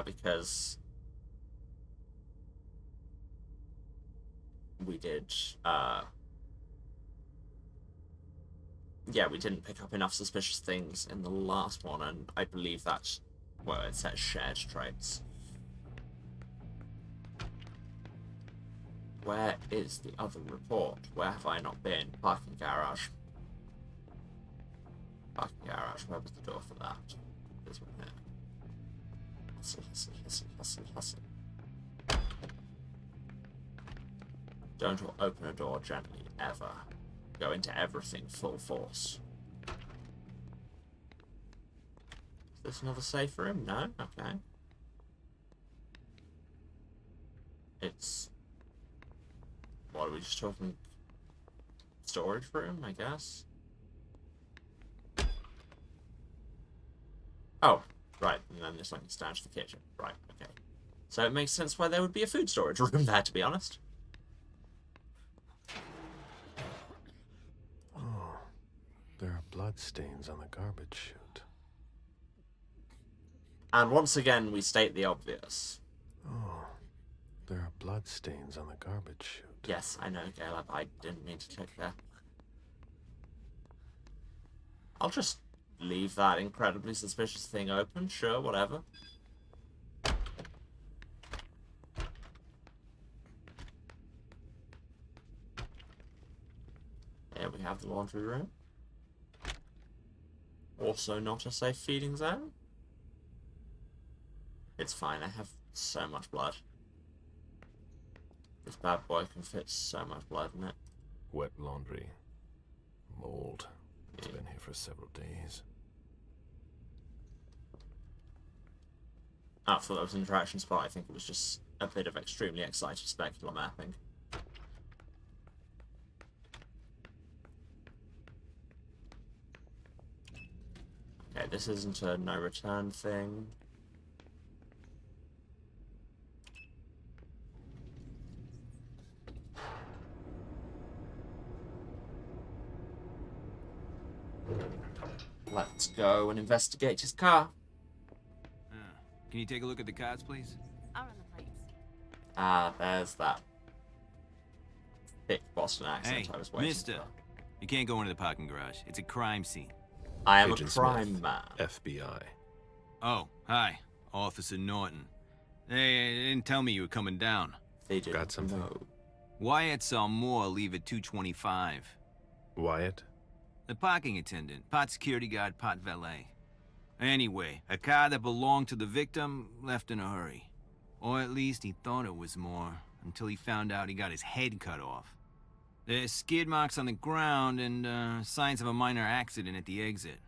because we did, yeah, we didn't pick up enough suspicious things in the last one, and I believe that's where it says shared traits. Where is the other report? Where have I not been? Parking garage. Parking garage. Where was the door for that? This one here. Hustle, hustle, hustle, hustle, hustle. Don't open a door gently, ever. Go into everything full force. Is this another safe room? No? Okay. It's... What, are we just talking? Storage room, I guess? Oh, right, and then this one is down to the kitchen. Right, okay. So it makes sense why there would be a food storage room there, to be honest. Oh, there are bloodstains on the garbage chute. And once again, we state the obvious. Oh, there are bloodstains on the garbage chute. Yes, I know, Caleb. I didn't mean to click there. I'll just leave that incredibly suspicious thing open. Sure, whatever. Here we have the laundry room. Also not a safe feeding zone. It's fine, I have so much blood. This bad boy can fit so much blood in it. Wet laundry. Mold. It's been here for several days. I thought that was an interaction spot. I think it was just a bit of extremely excited specular mapping. Okay, this isn't a no return thing. Let's go and investigate his car. Can you take a look at the cards, please? I'll run the plates. Ah, there's that thick Boston accent I was waiting mister, for. You can't go into the parking garage. It's a crime scene. I am Agent a crime Smith, man. FBI. Oh, hi. Officer Norton. They didn't tell me you were coming down. They didn't Got something? know. Wyatt saw Moore leave at 2:25. Wyatt? The parking attendant, part security guard, part valet. Anyway, a car that belonged to the victim left in a hurry. Or at least he thought it was Moore, until he found out he got his head cut off. There's skid marks on the ground and signs of a minor accident at the exit.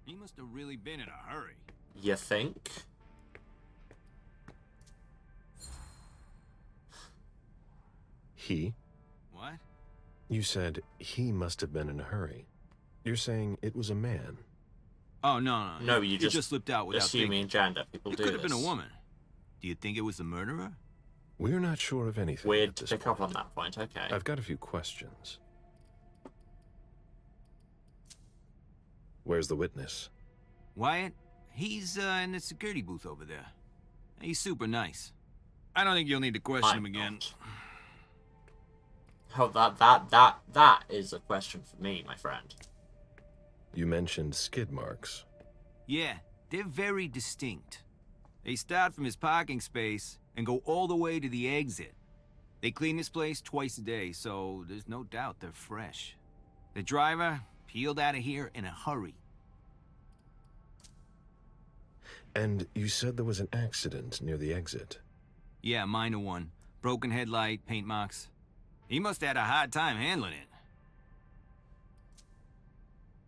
He must have really been in a hurry. You think? He? What? You said he must have been in a hurry. You're saying it was a man? Oh, no. No, you just slipped out without assuming gender. People it do could have this. been a woman. Do you think it was the murderer? We're not sure of anything. Weird at to this pick up point. on that point, okay. I've got a few questions. Where's the witness? Wyatt? He's in the security booth over there. He's super nice. I don't think you'll need to question him again. Oh, that is a question for me, my friend. You mentioned skid marks. Yeah, they're very distinct. They start from his parking space and go all the way to the exit. They clean this place twice a day, so there's no doubt they're fresh. The driver peeled out of here in a hurry. And you said there was an accident near the exit. Yeah, minor one. Broken headlight, paint marks. He must have had a hard time handling it.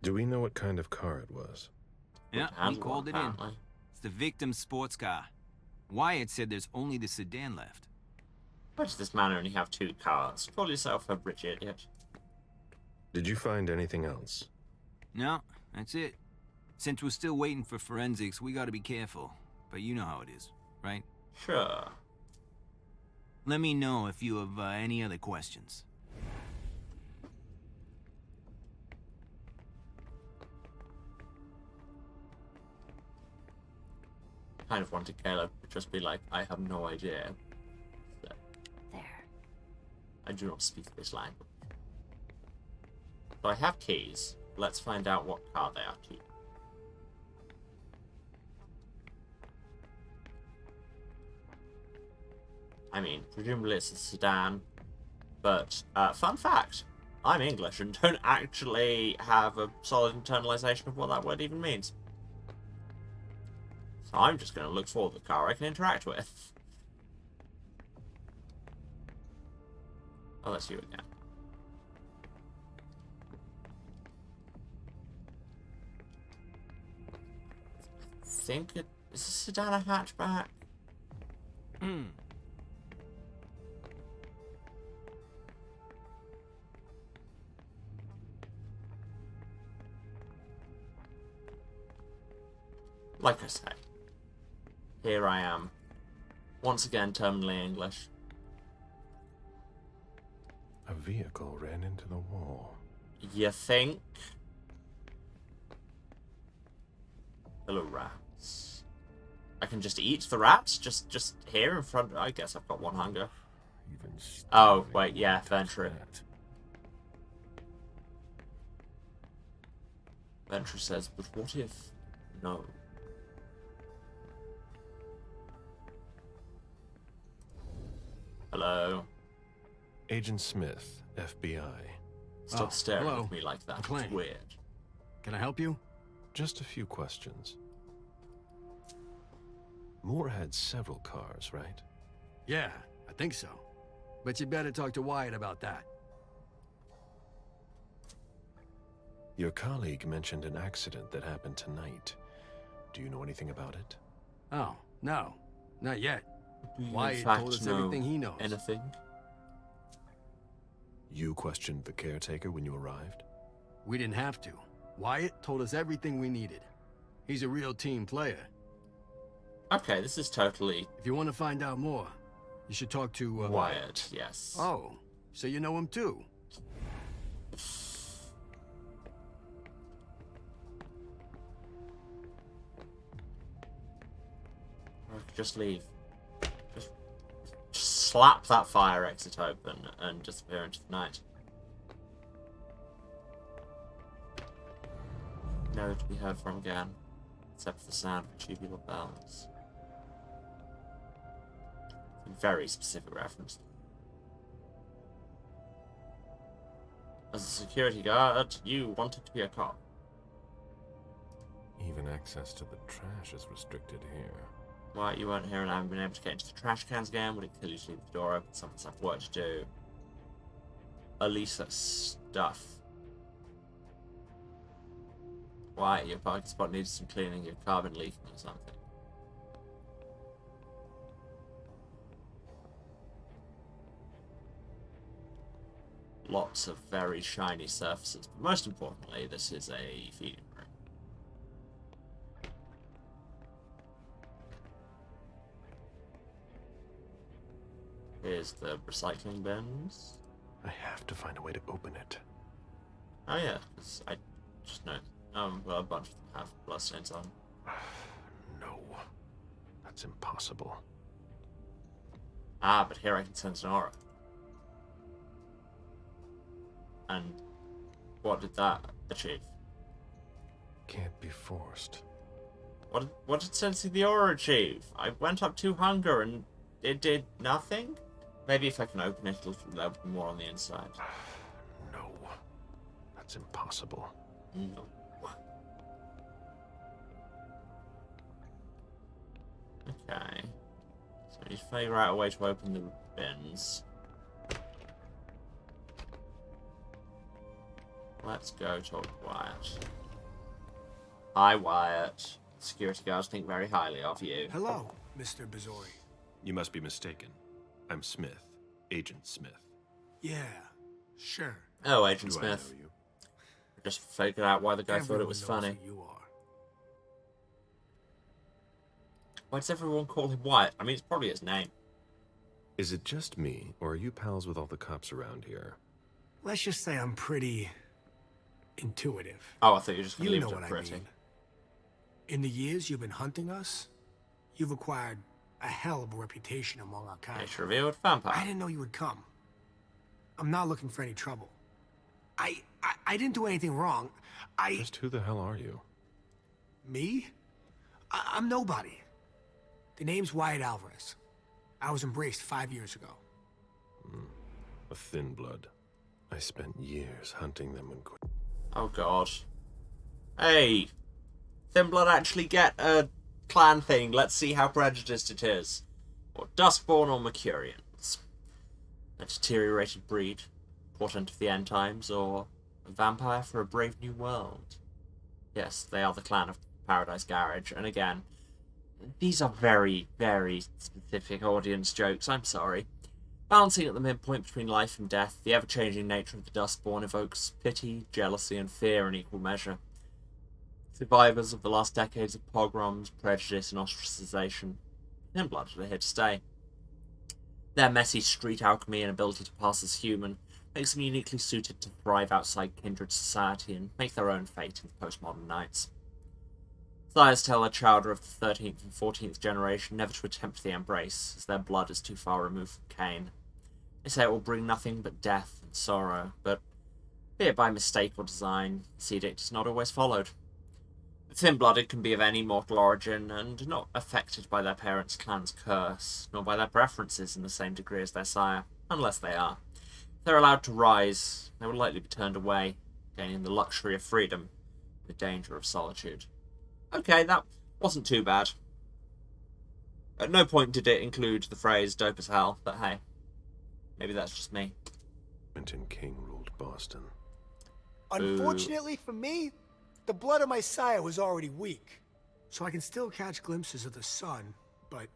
Do we know what kind of car it was? Yeah, he called it in. It's the victim's sports car. Wyatt said there's only the sedan left. Why does this man only have 2 cars? Call yourself a rich idiot. Did you find anything else? No, that's it. Since we're still waiting for forensics, we gotta be careful. But you know how it is, right? Sure. Let me know if you have any other questions. Kind of wanted Caleb to just be like, I have no idea. There. I do not speak this language. But I have keys. let's find out what car they are keeping. I mean, presumably it's a sedan, but fun fact, I'm English and don't actually have a solid internalization of what that word even means. So I'm just going to look for the car I can interact with. Oh, that's you again. I think it is a sedan a hatchback. Like I say, here I am, once again terminally English. A vehicle ran into the wall. You think? Hello, rats. I can just eat the rats? Just here in front? I guess I've got one hunger. Oh, wait, yeah, Venture. Venture says, but what if... No. Hello. Agent Smith, FBI. Stop staring at me like that. It's weird. Can I help you? Just a few questions. Moore had several cars, right? Yeah, I think so. But you better talk to Wyatt about that. Your colleague mentioned an accident that happened tonight. Do you know anything about it? Oh, no. Not yet. Wyatt Wyatt told us everything he knows. Anything? You questioned the caretaker when you arrived? We didn't have to. Wyatt told us everything we needed. He's a real team player. Okay, this is totally... If you want to find out more, you should talk to... Wyatt, yes. Oh, so you know him too? Or I could just leave. Just slap that fire exit open and disappear into the night. No to be heard from again, except for the sound of tubular bells. A very specific reference. As a security guard, you wanted to be a cop. Even access to the trash is restricted here. Why, you weren't here and I haven't been able to get into the trash cans again? Would it kill you to leave the door open? Some of us have work to do. At least that's stuff. Why, your parking spot needs some cleaning, your car been leaking or something. Lots of very shiny surfaces, but most importantly, this is a feeding room. Here's the recycling bins. I have to find a way to open it. Oh yeah, because I just know. Well, a bunch of them have bloodstains on. No, that's impossible. Ah, but here I can sense an aura. And what did that achieve? Can't be forced. What did sensing the aura achieve? I went up to hunger and it did nothing? Maybe if I can open it, it'll be more on the inside. No, that's impossible. No. Okay. So you figure out a way to open the bins. Let's go talk to Wyatt. Hi, Wyatt. Security guards think very highly of you. Hello, Mr. Bizori. You must be mistaken. I'm Smith. Agent Smith. Yeah, sure. Oh, Agent Do Smith. I know you? I just figured out why the guy thought it Everyone was knows funny. who you are. Why does everyone call him Wyatt? I mean, it's probably his name. Is it just me, or are you pals with all the cops around here? Let's just say I'm pretty intuitive. Oh, I thought you were just going to You leave know it what I pretty. mean. In the years you've been hunting us, you've acquired a hell of a reputation among our kind. It's revealed vampire. I didn't know you would come. I'm not looking for any trouble. I I didn't do anything wrong. Just who the hell are you? Me? I'm nobody. The name's Wyatt Alvarez. I was embraced 5 years ago. A thin blood. I spent years hunting them and... Oh god. Hey! Thin blood actually get a clan thing. Let's see how prejudiced it is. Or Dustborn or Mercurians. A deteriorated breed. Portent of the end times, or a vampire for a brave new world. Yes, they are the clan of Paradise Garage, and again, these are very, very specific audience jokes, I'm sorry. Balancing at the midpoint between life and death, the ever-changing nature of the Dustborn evokes pity, jealousy, and fear in equal measure. Survivors of the last decades of pogroms, prejudice, and ostracization, Thin-blooded are here to stay. Their messy street alchemy and ability to pass as human makes them uniquely suited to thrive outside kindred society and make their own fate in the postmodern nights. Sires tell their chowder of the 13th and 14th generation never to attempt the embrace, as their blood is too far removed from Cain. They say it will bring nothing but death and sorrow, but, be it by mistake or design, this edict is not always followed. The thin-blooded can be of any mortal origin, and not affected by their parents' clan's curse, nor by their preferences in the same degree as their sire, unless they are. If they're allowed to rise, they will likely be turned away, gaining the luxury of freedom, the danger of solitude. Okay, that wasn't too bad. At no point did it include the phrase dope as hell, but hey, maybe that's just me. Quentin King ruled Boston. Unfortunately for me, the blood of my sire was already weak. So I can still catch glimpses of the sun, but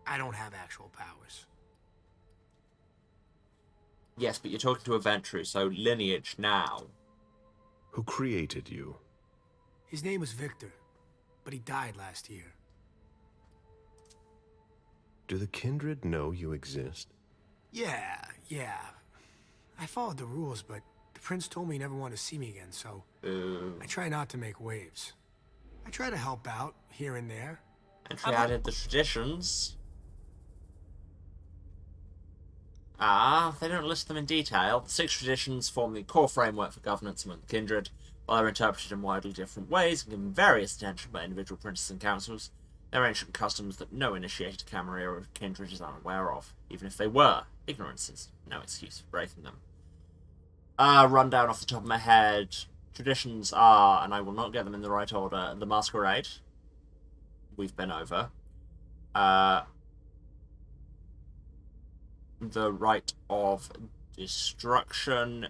I don't have actual powers. Yes, but you're talking to a Ventru, so lineage now. Who created you? His name was Victor, but he died last year. Do the kindred know you exist? Yeah. I followed the rules, but the prince told me he never wanted to see me again, so I try not to make waves. I try to help out here and there. And she added the traditions. They don't list them in detail. The 6 traditions form the core framework for governance among the kindred. While they're interpreted in widely different ways and given various attention by individual princes and councils, they're ancient customs that no initiated Camarilla or kindred is unaware of. Even if they were, ignorance is no excuse for breaking them. Rundown off the top of my head. Traditions are, and I will not get them in the right order, the Masquerade. We've been over. The Rite of Destruction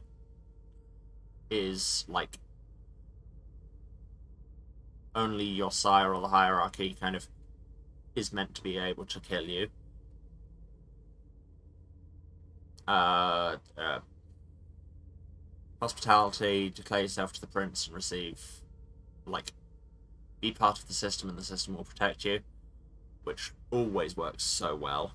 is, like, only your sire or the hierarchy kind of is meant to be able to kill you. Hospitality, declare yourself to the prince and receive, like, be part of the system and the system will protect you, which always works so well.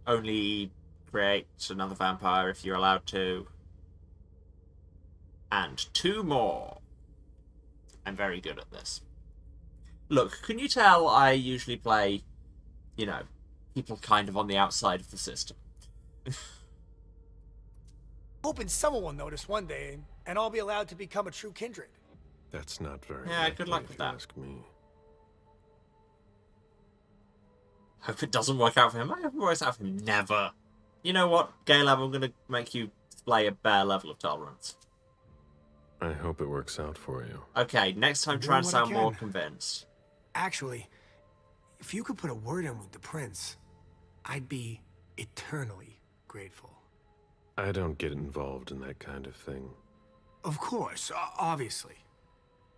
Only create another vampire if you're allowed to. And 2 more. I'm very good at this. Look, can you tell I usually play, you know, people kind of on the outside of the system? Hoping someone will notice one day, and I'll be allowed to become a true kindred. That's not very good luck with that. Ask me. Hope it doesn't work out for him. I hope it works out for him. Never. You know what, Galeb, I'm going to make you display a bare level of tolerance. I hope it works out for you. Okay, next time try and sound more convinced. Actually, if you could put a word in with the prince, I'd be eternally grateful. I don't get involved in that kind of thing. Of course, obviously.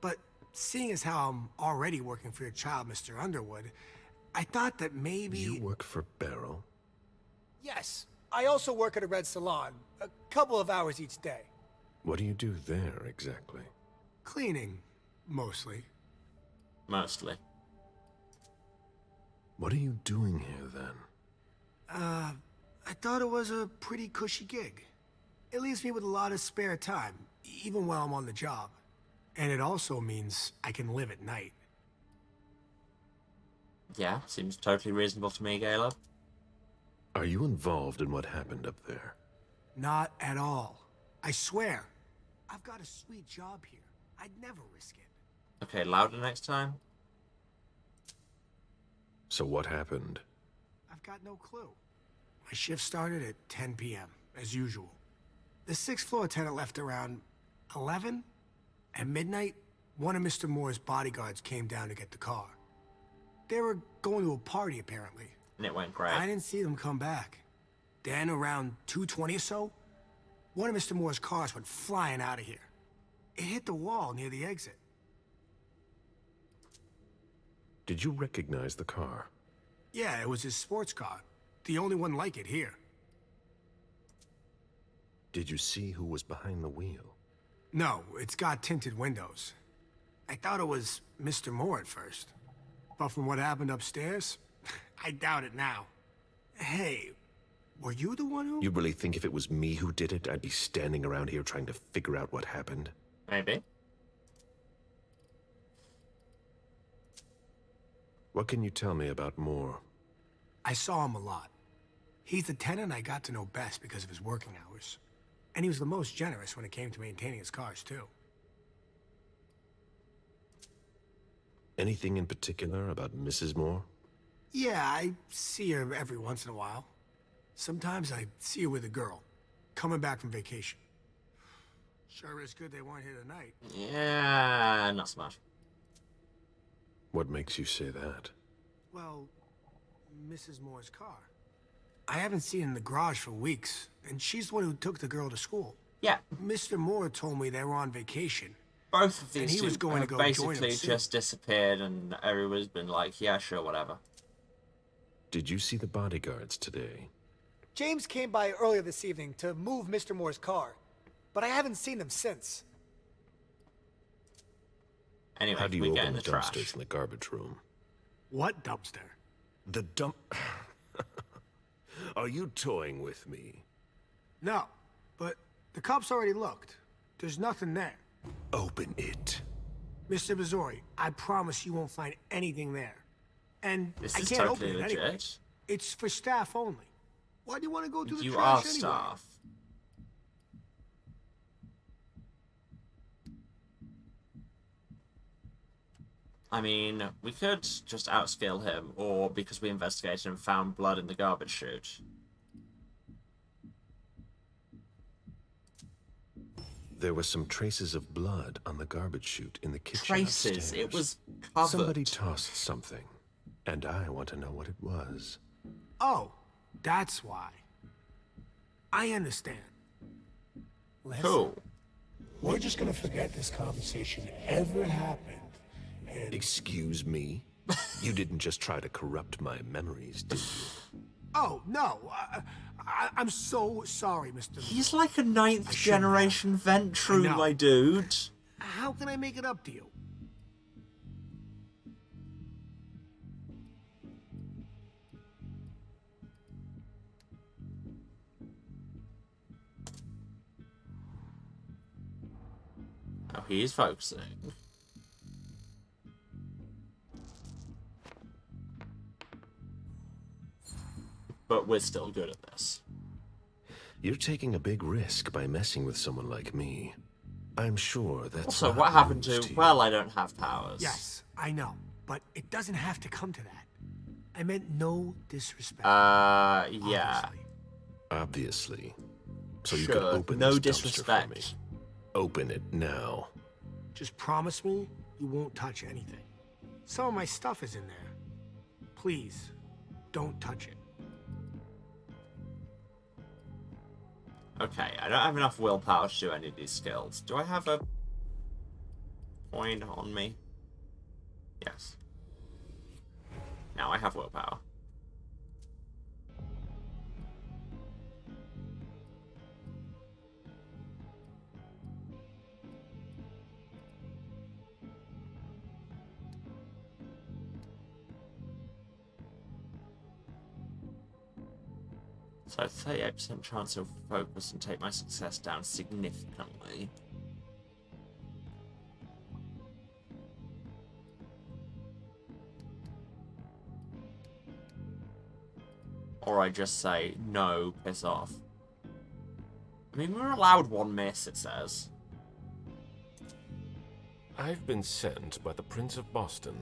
But seeing as how I'm already working for your child, Mr. Underwood, I thought that maybe... You work for Beryl? Yes. I also work at a red salon, a couple of hours each day. What do you do there, exactly? Cleaning, mostly. Mostly. What are you doing here, then? I thought it was a pretty cushy gig. It leaves me with a lot of spare time, even while I'm on the job. And it also means I can live at night. Yeah, seems totally reasonable to me, Gala. Are you involved in what happened up there? Not at all. I swear. I've got a sweet job here. I'd never risk it. Okay, louder next time. So what happened? I've got no clue. My shift started at 10 p.m., as usual. The 6th floor tenant left around 11. At midnight, one of Mr. Moore's bodyguards came down to get the car. They were going to a party, apparently. And it went great. I didn't see them come back. Then, around 2:20 or so, one of Mr. Moore's cars went flying out of here. It hit the wall near the exit. Did you recognize the car? Yeah, it was his sports car. The only one like it here. Did you see who was behind the wheel? No, it's got tinted windows. I thought it was Mr. Moore at first. But from what happened upstairs, I doubt it now. Hey, were you the one who... You really think if it was me who did it, I'd be standing around here trying to figure out what happened? Maybe. What can you tell me about Moore? I saw him a lot. He's the tenant I got to know best because of his working hours. And he was the most generous when it came to maintaining his cars, too. Anything in particular about Mrs. Moore? Yeah, I see her every once in a while. Sometimes I see her with a girl, coming back from vacation. Sure is good they weren't here tonight. Yeah, not so much. What makes you say that? Well, Mrs. Moore's car. I haven't seen her in the garage for weeks, and she's the one who took the girl to school. Yeah. Mr. Moore told me they were on vacation. Both of these and he two was going have to go basically join him soon. just disappeared, and everyone's been like, yeah, sure, whatever. Did you see the bodyguards today? James came by earlier this evening to move Mr. Moore's car, but I haven't seen them since. Anyway, how do you we get open in the the dumpsters trash. in the garbage room? What dumpster? The dump... Are you toying with me? No, but the cops already looked. There's nothing there. Open it. Mr. Missouri, I promise you won't find anything there. And This I is can't totally open it anyway. legit. It's for staff only. Why do you want to go through the You trash are anyway? staff. I mean, we could just outskill him, or because we investigated and found blood in the garbage chute. There were some traces of blood on the garbage chute in the kitchen Traces? upstairs. It was covered. Somebody tossed something, and I want to know what it was. Oh, that's why. I understand. Listen, Cool. we're just gonna forget this conversation ever happened. And... Excuse me? You didn't just try to corrupt my memories, did you? Oh, no. I'm so sorry, Mr. He's like a ninth generation Ventru, my dude. How can I make it up to you? Oh, he is focusing. But we're still good at this. You're taking a big risk by messing with someone like me. I'm sure that's Also, not what happened news to... you. Well, I don't have powers. Yes, I know. But it doesn't have to come to that. I meant no disrespect. Yeah. Obviously. So you Sure, can open no this dumpster for me. disrespect. Open it now. Just promise me you won't touch anything. Some of my stuff is in there. Please, don't touch it. Okay, I don't have enough willpower to do any of these skills. Do I have a point on me? Yes. Now I have willpower. So 38% chance of focus and take my success down significantly. before I just say, no, piss off. I mean, we're allowed one miss, it says. I've been sent by the Prince of Boston.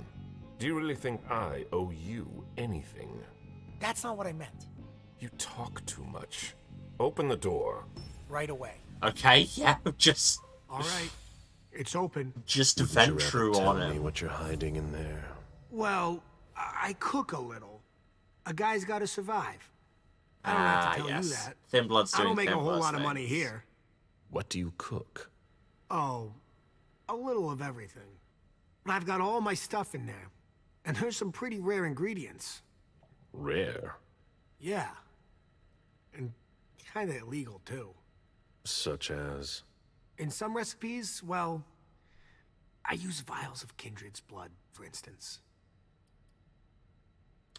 Do you really think I owe you anything? That's not what I meant. You talk too much. Open the door. Right away. Okay, yeah, just... All right, it's open. Just venture on Tell me him. what you're hiding in there. Well, I cook a little. A guy's got to survive. I don't have to tell you that. Thin Blood's doing I don't make a Thin whole Blood's lot of money things. here. What do you cook? Oh, a little of everything. But I've got all my stuff in there. And there's some pretty rare ingredients. Rare? Yeah. And kinda illegal, too. Such as? In some recipes, well, I use vials of Kindred's blood, for instance.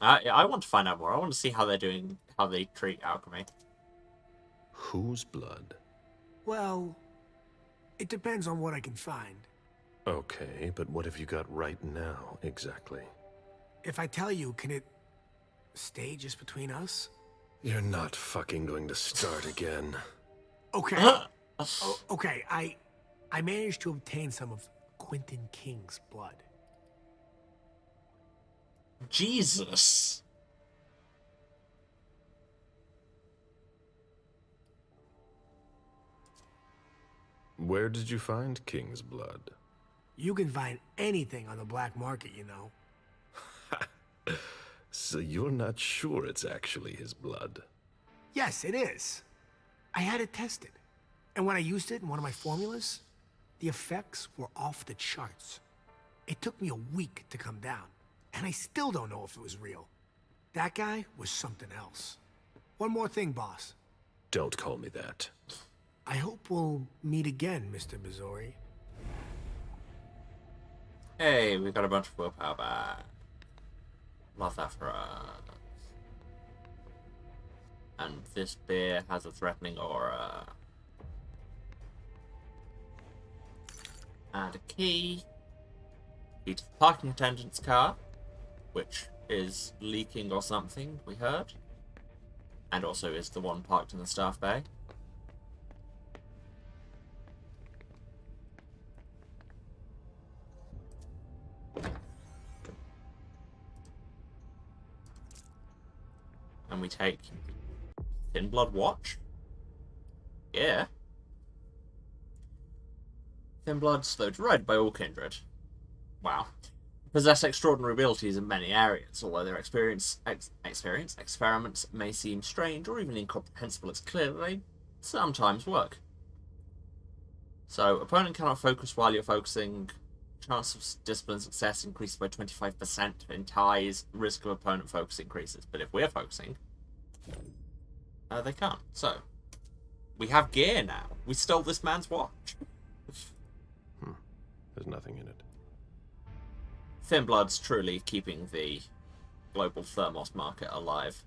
I want to find out more. I want to see how they're doing, how they treat alchemy. Whose blood? Well, it depends on what I can find. Okay, but what have you got right now, exactly? If I tell you, can it stay just between us? You're not fucking going to start again. Okay. Okay, I managed to obtain some of Quentin King's blood. Jesus. Where did you find King's blood? You can find anything on the black market, you know. So you're not sure it's actually his blood? Yes, it is. I had it tested. And when I used it in one of my formulas, the effects were off the charts. It took me a week to come down, and I still don't know if it was real. That guy was something else. One more thing, boss. Don't call me that. I hope we'll meet again, Mr. Missouri. Hey, we've got a bunch of willpower back. Love that for us. And this beer has a threatening aura. And a key. Key to the parking attendant's car, which is leaking or something, we heard. And also is the one parked in the staff bay. And we take Thin Blood Watch. Yeah. Thin Blood, slow to ride by all kindred. Wow. Possess extraordinary abilities in many areas, although their experiments may seem strange or even incomprehensible. It's clear that they sometimes work. So, opponent cannot focus while you're focusing. Chance of discipline success increases by 25% in ties. Risk of opponent focus increases. But if we're focusing, they can't. So, we have gear now. We stole this man's watch. There's nothing in it. Thin Blood's truly keeping the global thermos market alive.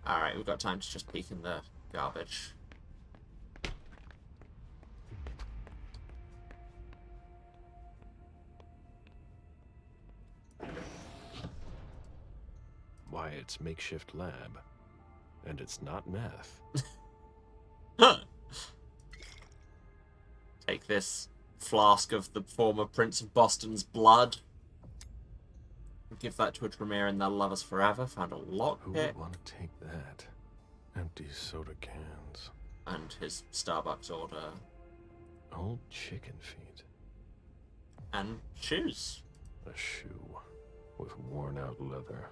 Alright, we've got time to just peek in the garbage. Why, it's makeshift lab. And it's not meth. Take this flask of the former Prince of Boston's blood. Give that to a Tremere and they'll love us forever. Found a lockpick. Who would want to take that? Empty soda cans. And his Starbucks order. Old chicken feet. And shoes. A shoe with worn out leather.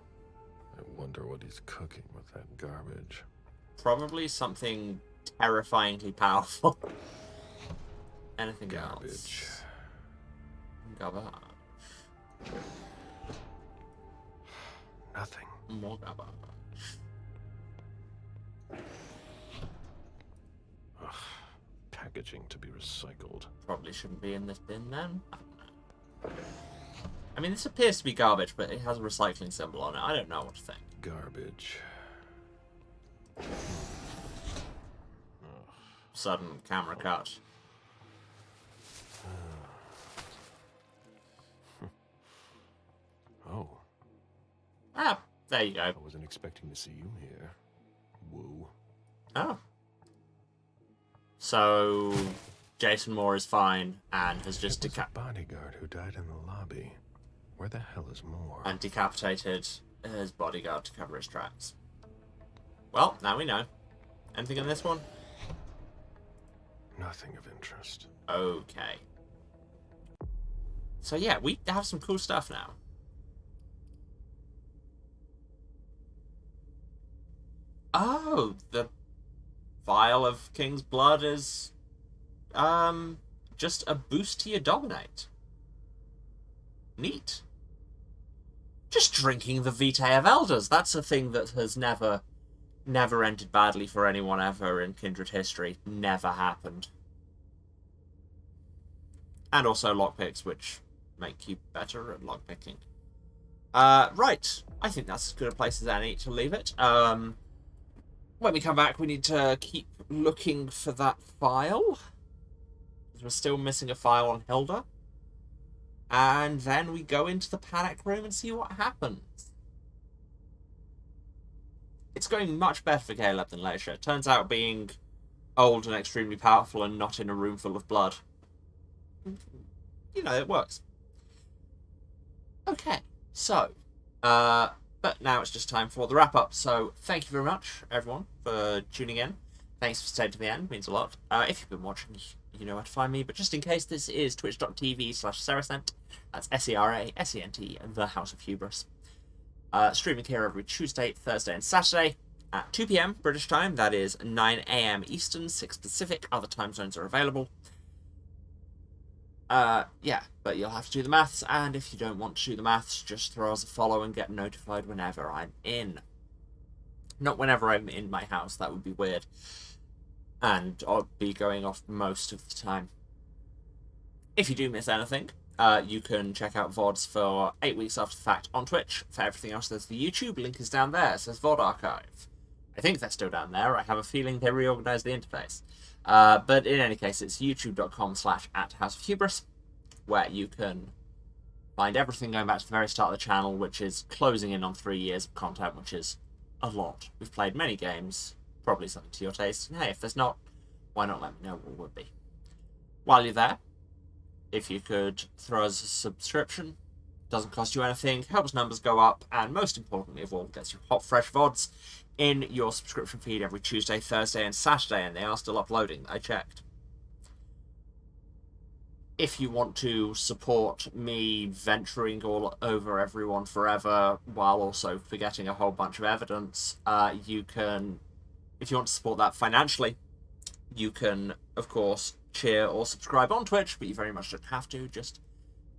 I wonder what he's cooking with that garbage. Probably something terrifyingly powerful. Anything garbage. Else? Garbage. Nothing. More garbage. Ugh, packaging to be recycled. Probably shouldn't be in this bin then. I mean, this appears to be garbage, but it has a recycling symbol on it. I don't know what to think. Garbage. Sudden camera cut. Oh. Ah, There you go. I wasn't expecting to see you here. Woo. Oh. So, Jason Moore is fine and has just a bodyguard who died in the lobby. Where the hell is Moore? And decapitated his bodyguard to cover his tracks. Well, now we know. Anything in this one? Nothing of interest. Okay. So yeah, we have some cool stuff now. Oh, the vial of King's Blood is just a boost to your dominate. Neat. Just drinking the Vitae of Elders. That's a thing that has never ended badly for anyone ever in Kindred history. Never happened. And also lockpicks, which make you better at lockpicking. Right. I think that's as good a place as any to leave it. When we come back, we need to keep looking for that file. We're still missing a file on Hilda. And then we go into the panic room and see what happens. It's going much better for Caleb than Leisha. It turns out being old and extremely powerful and not in a room full of blood, you know, it works. Okay, so, but now it's just time for the wrap-up. So, thank you very much, everyone, for tuning in. Thanks for staying to the end, means a lot. If you've been watching, you know where to find me, but just in case, this is twitch.tv/Serasent. That's SERASENT, the House of Hubris. Streaming here every Tuesday, Thursday, and Saturday at 2 PM British time. That is 9 AM Eastern, 6 Pacific. Other time zones are available. Yeah, but you'll have to do the maths, and if you don't want to do the maths, just throw us a follow and get notified whenever I'm in. Not whenever I'm in my house, that would be weird. And I'll be going off most of the time. If you do miss anything, you can check out VODs for 8 weeks after the fact on Twitch. For everything else, there's the YouTube. Link is down there. It says VOD Archive. I think they're still down there. I have a feeling they reorganized the interface. But in any case, it's youtube.com/@HouseOfHubris, where you can find everything going back to the very start of the channel, which is closing in on 3 years of content, which is a lot. We've played many games, probably something to your taste. And hey, if there's not, why not let me know what would be? While you're there, if you could throw us a subscription, doesn't cost you anything, helps numbers go up, and most importantly of all, gets you hot, fresh VODs in your subscription feed every Tuesday, Thursday, and Saturday, and they are still uploading, I checked. If you want to support me venturing all over everyone forever, while also forgetting a whole bunch of evidence, you can, if you want to support that financially, you can, of course, cheer or subscribe on Twitch, but you very much don't have to. Just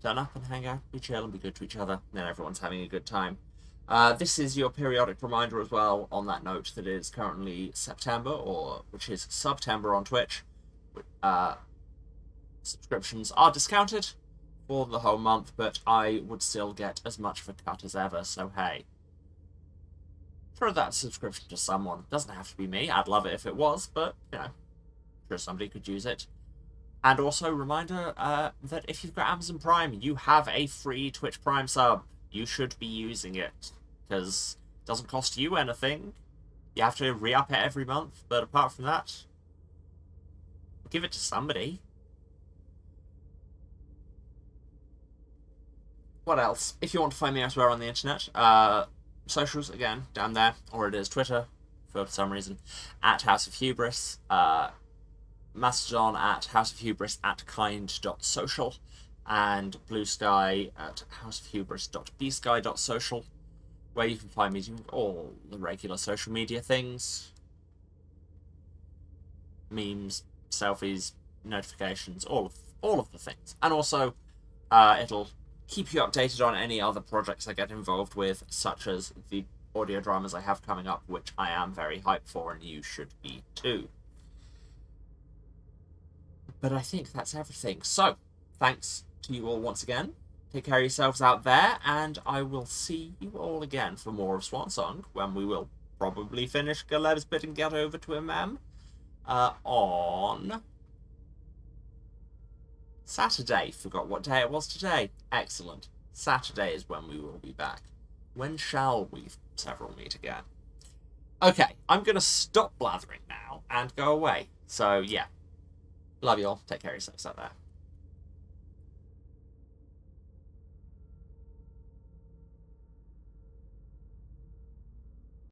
turn up and hang out, be chill, and be good to each other, and then everyone's having a good time. This is your periodic reminder as well, on that note, that it is currently September, or which is September on Twitch. Subscriptions are discounted for the whole month, but I would still get as much of a cut as ever, so hey. Throw that subscription to someone. Doesn't have to be me. I'd love it if it was, but, you know, I'm sure somebody could use it. And also, reminder that if you've got Amazon Prime, you have a free Twitch Prime sub. You should be using it, because it doesn't cost you anything. You have to re-up it every month, but apart from that, give it to somebody. What else? If you want to find me elsewhere on the internet, socials, again, down there, or it is Twitter, for some reason, @House of Hubris, Mastodon @houseofhubris@kind.social, and Blue Sky @houseofhubris.bsky.social, where you can find me doing all the regular social media things. Memes, selfies, notifications, all of the things. And also, it'll keep you updated on any other projects I get involved with, such as the audio dramas I have coming up, which I am very hyped for, and you should be too. But I think that's everything. So, thanks to you all once again. Take care of yourselves out there, and I will see you all again for more of Swansong, when we will probably finish Galeb's bit and get over to Imam on Saturday. Forgot what day it was today. Excellent. Saturday is when we will be back. When shall we several meet again? Okay, I'm going to stop blathering now and go away. So, yeah. Love you all. Take care of yourselves out there.